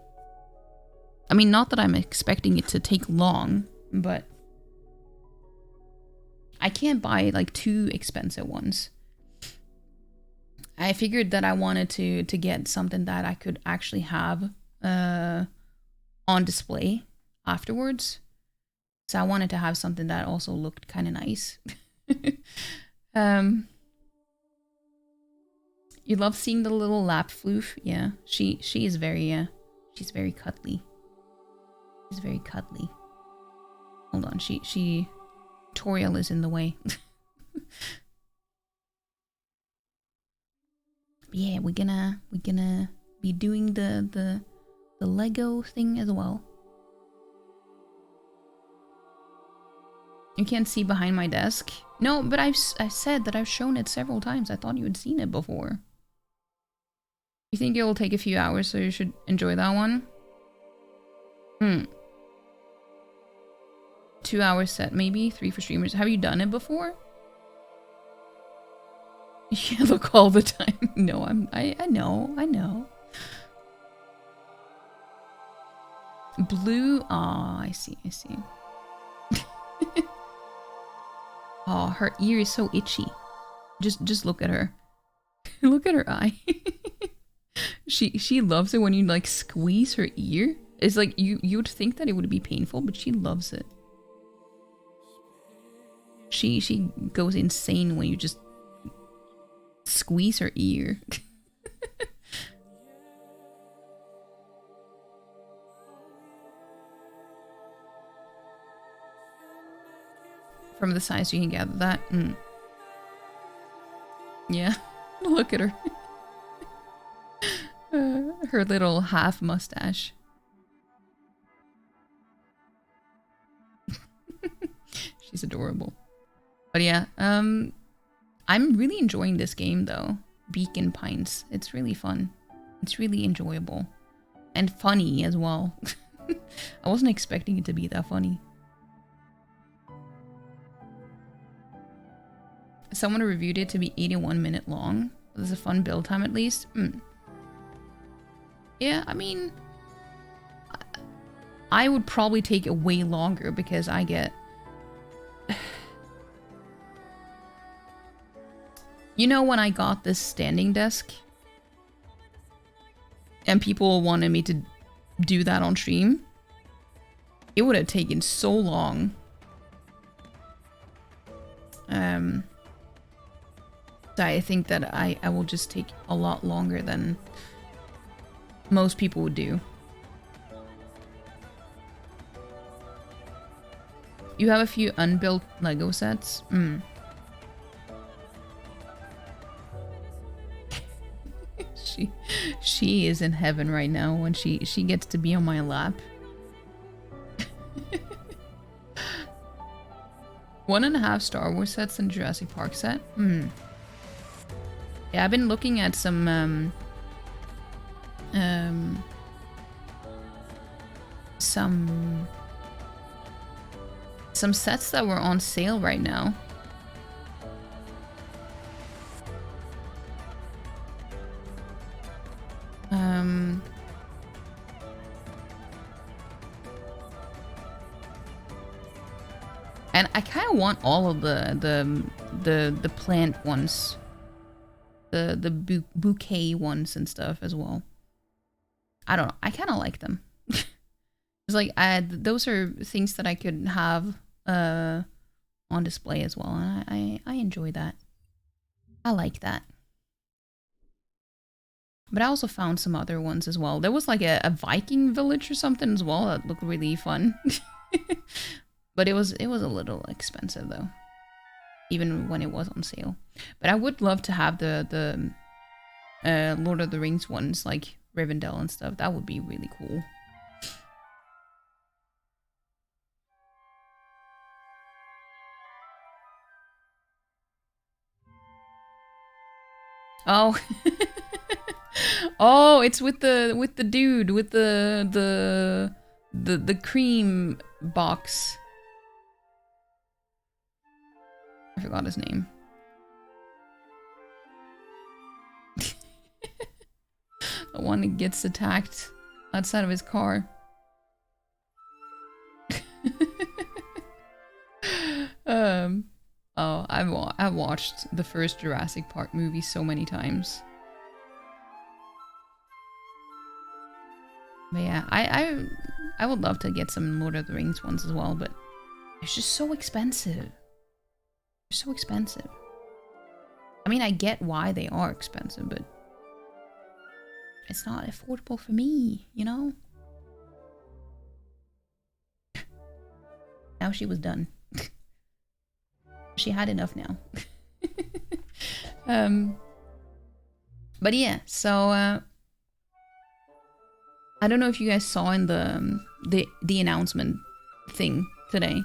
I mean, not that I'm expecting it to take long, but I can't buy like too expensive ones. I figured that I wanted to get something that I could actually have on display afterwards. So I wanted to have something that also looked kind of nice. You love seeing the little lap floof? Yeah, she is very she's very cuddly. She's very cuddly. Hold on, she Toriel is in the way. Yeah, we're gonna be doing the Lego thing as well. You can't see behind my desk. No, but I said that I've shown it several times. I thought you had seen it before. You think it will take a few hours, so you should enjoy that one? 2 hour set, maybe 3 for streamers. Have you done it before? Yeah, look all the time. No, I know. Blue. Ah, I see. Oh, her ear is so itchy. Just look at her. Look at her eye. She loves it when you like squeeze her ear. It's like you'd think that it would be painful, but she loves it. She goes insane when you just squeeze her ear. From the size you can gather that. Yeah, look at her. Her little half mustache. She's adorable. But yeah, I'm really enjoying this game though. Beacon Pines. It's really fun. It's really enjoyable. And funny as well. I wasn't expecting it to be that funny. Someone reviewed it to be 81 minute long. There's a fun build time at least. Yeah, I mean, I would probably take it way longer because I get... You know when I got this standing desk? And people wanted me to do that on stream? It would have taken so long. So I think that I will just take a lot longer than most people would do. You have a few unbuilt Lego sets? She is in heaven right now when she gets to be on my lap. 1.5 Star Wars sets and Jurassic Park set? Yeah, I've been looking at some sets that were on sale right now. And I kind of want all of the plant ones, the bouquet ones and stuff as well. I don't know. I kind of like them. It's like those are things that I could have on display as well, and I enjoy that. I like that. But I also found some other ones as well. There was like a Viking village or something as well that looked really fun. But it was a little expensive though, even when it was on sale. But I would love to have the Lord of the Rings ones, like Rivendell and stuff. That would be really cool. Oh. Oh, it's with the dude with the cream box. I forgot his name. The one that gets attacked outside of his car. Oh, I've watched the first Jurassic Park movie so many times. But yeah, I would love to get some Lord of the Rings ones as well, but it's just so expensive. They're so expensive. I mean, I get why they are expensive, but it's not affordable for me, you know? Now she was done. She had enough now. But yeah, so I don't know if you guys saw in the announcement thing today.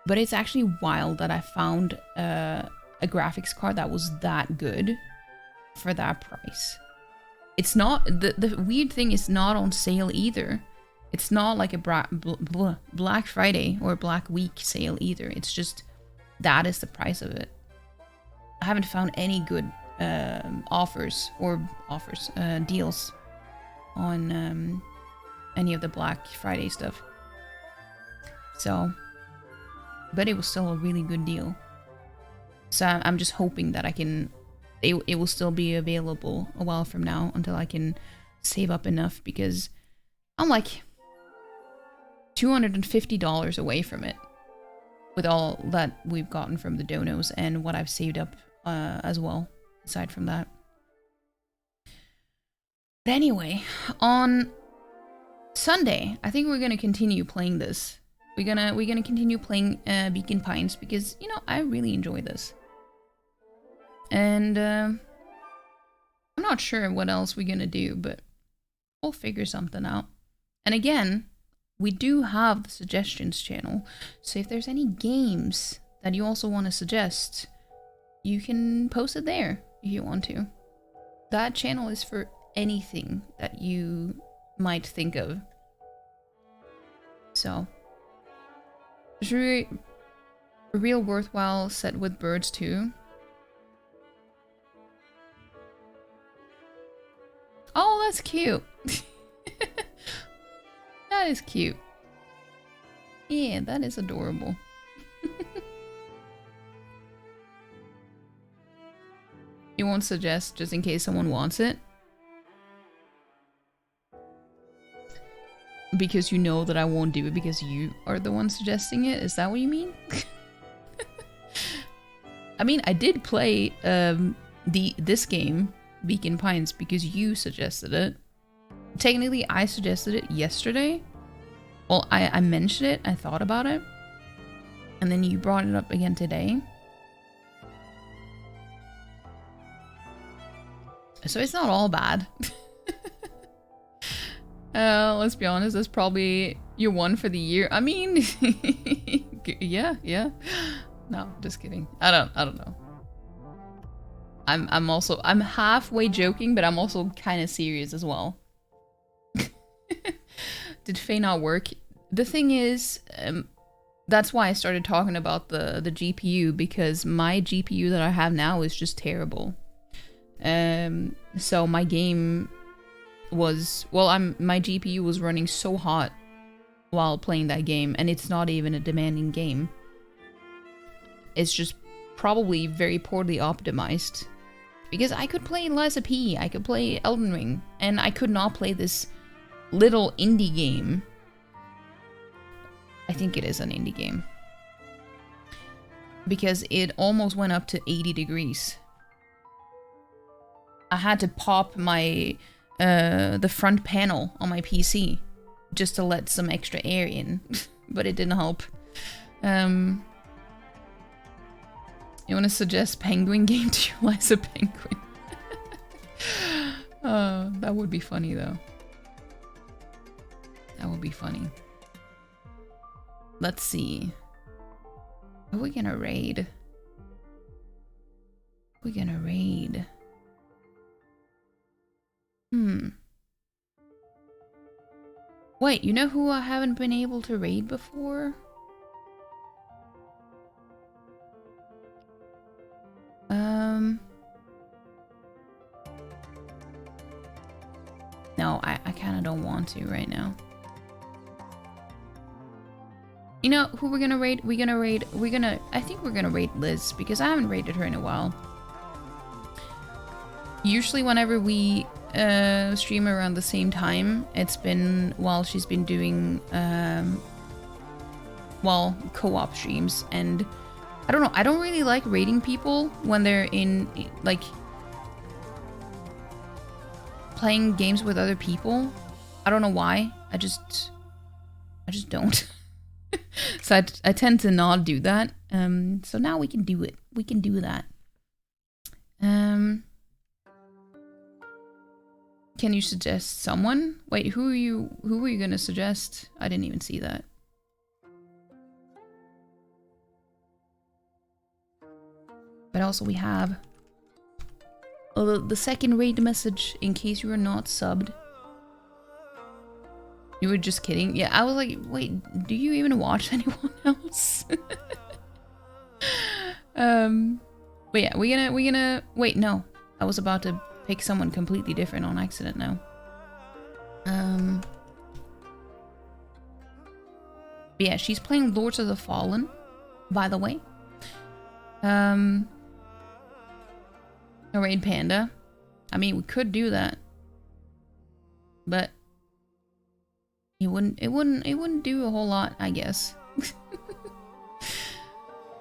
But it's actually wild that I found a graphics card that was that good for that price. It's not, the weird thing is not on sale either. It's not like a Black Friday or Black Week sale either. It's just, that is the price of it. I haven't found any good deals on any of the Black Friday stuff. So, but it was still a really good deal. So I'm just hoping that it will still be available a while from now until I can save up enough, because I'm like $250 away from it with all that we've gotten from the donos and what I've saved up as well, aside from that. But anyway, on Sunday, I think we're gonna continue playing this. We're gonna continue playing Beacon Pines because, you know, I really enjoy this. And I'm not sure what else we're gonna do, but we'll figure something out. And again, we do have the suggestions channel, so if there's any games that you also want to suggest, you can post it there if you want to. That channel is for anything that you might think of. So, there's really a real worthwhile set with birds too. Oh, that's cute. That is cute. Yeah, that is adorable. You won't suggest just in case someone wants it? Because you know that I won't do it because you are the one suggesting it? Is that what you mean? I mean, I did play this game, Beacon Pines, because you suggested it. Technically, I suggested it yesterday. Well, I mentioned it, I thought about it. And then you brought it up again today. So it's not all bad. Let's be honest, that's probably your one for the year. I mean, yeah. No, just kidding. I don't know. I'm halfway joking, but I'm also kind of serious as well. Did Faye not work? The thing is, that's why I started talking about the GPU, because my GPU that I have now is just terrible. So my game was, my GPU was running so hot while playing that game, and it's not even a demanding game. It's just probably very poorly optimized. Because I could play Liza P, I could play Elden Ring, and I could not play this little indie game. I think it is an indie game. Because it almost went up to 80 degrees. I had to pop my the front panel on my PC just to let some extra air in, but it didn't help. You want to suggest Penguin game to you, Liza Penguin? That would be funny though. That would be funny. Let's see. Are we gonna raid? We're gonna raid. Wait, you know who I haven't been able to raid before? No, I kind of don't want to right now. You know who we're gonna raid? I think we're gonna raid Liz, because I haven't raided her in a while. Usually whenever we stream around the same time, it's been while she's been doing co-op streams, and I don't know, I don't really like raiding people when they're in like playing games with other people. I don't know why. I just don't. So I tend to not do that. So now we can do it. We can do that. Can you suggest someone? Wait, who were you gonna suggest? I didn't even see that. But also we have the second raid message, in case you are not subbed. You were just kidding. Yeah, I was like, wait, do you even watch anyone else? But yeah, we're gonna wait. No, I was about to pick someone completely different on accident now. But yeah, she's playing Lords of the Fallen, by the way. A raid panda. I mean, we could do that, but it wouldn't do a whole lot, I guess.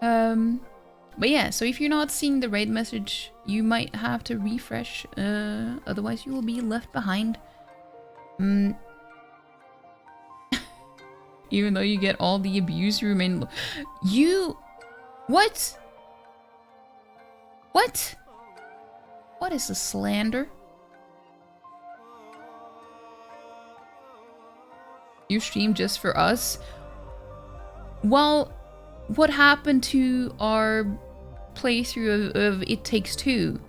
But yeah, so if you're not seeing the raid message, you might have to refresh, otherwise you will be left behind. Even though you get all the abuse, you remain What? What? What is the slander? You stream just for us? Well, what happened to our playthrough of It Takes Two?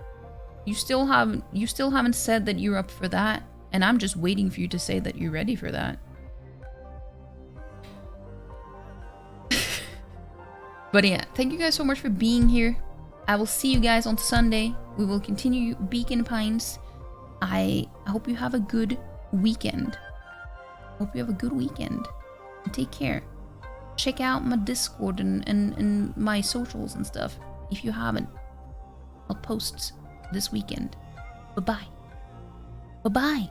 You still haven't said that you're up for that, and I'm just waiting for you to say that you're ready for that. But yeah, thank you guys so much for being here. I will see you guys on Sunday. We will continue Beacon Pines. I hope you have a good weekend. Hope you have a good weekend. And take care. Check out my Discord and my socials and stuff. If you haven't, I'll post this weekend. Bye-bye. Bye-bye.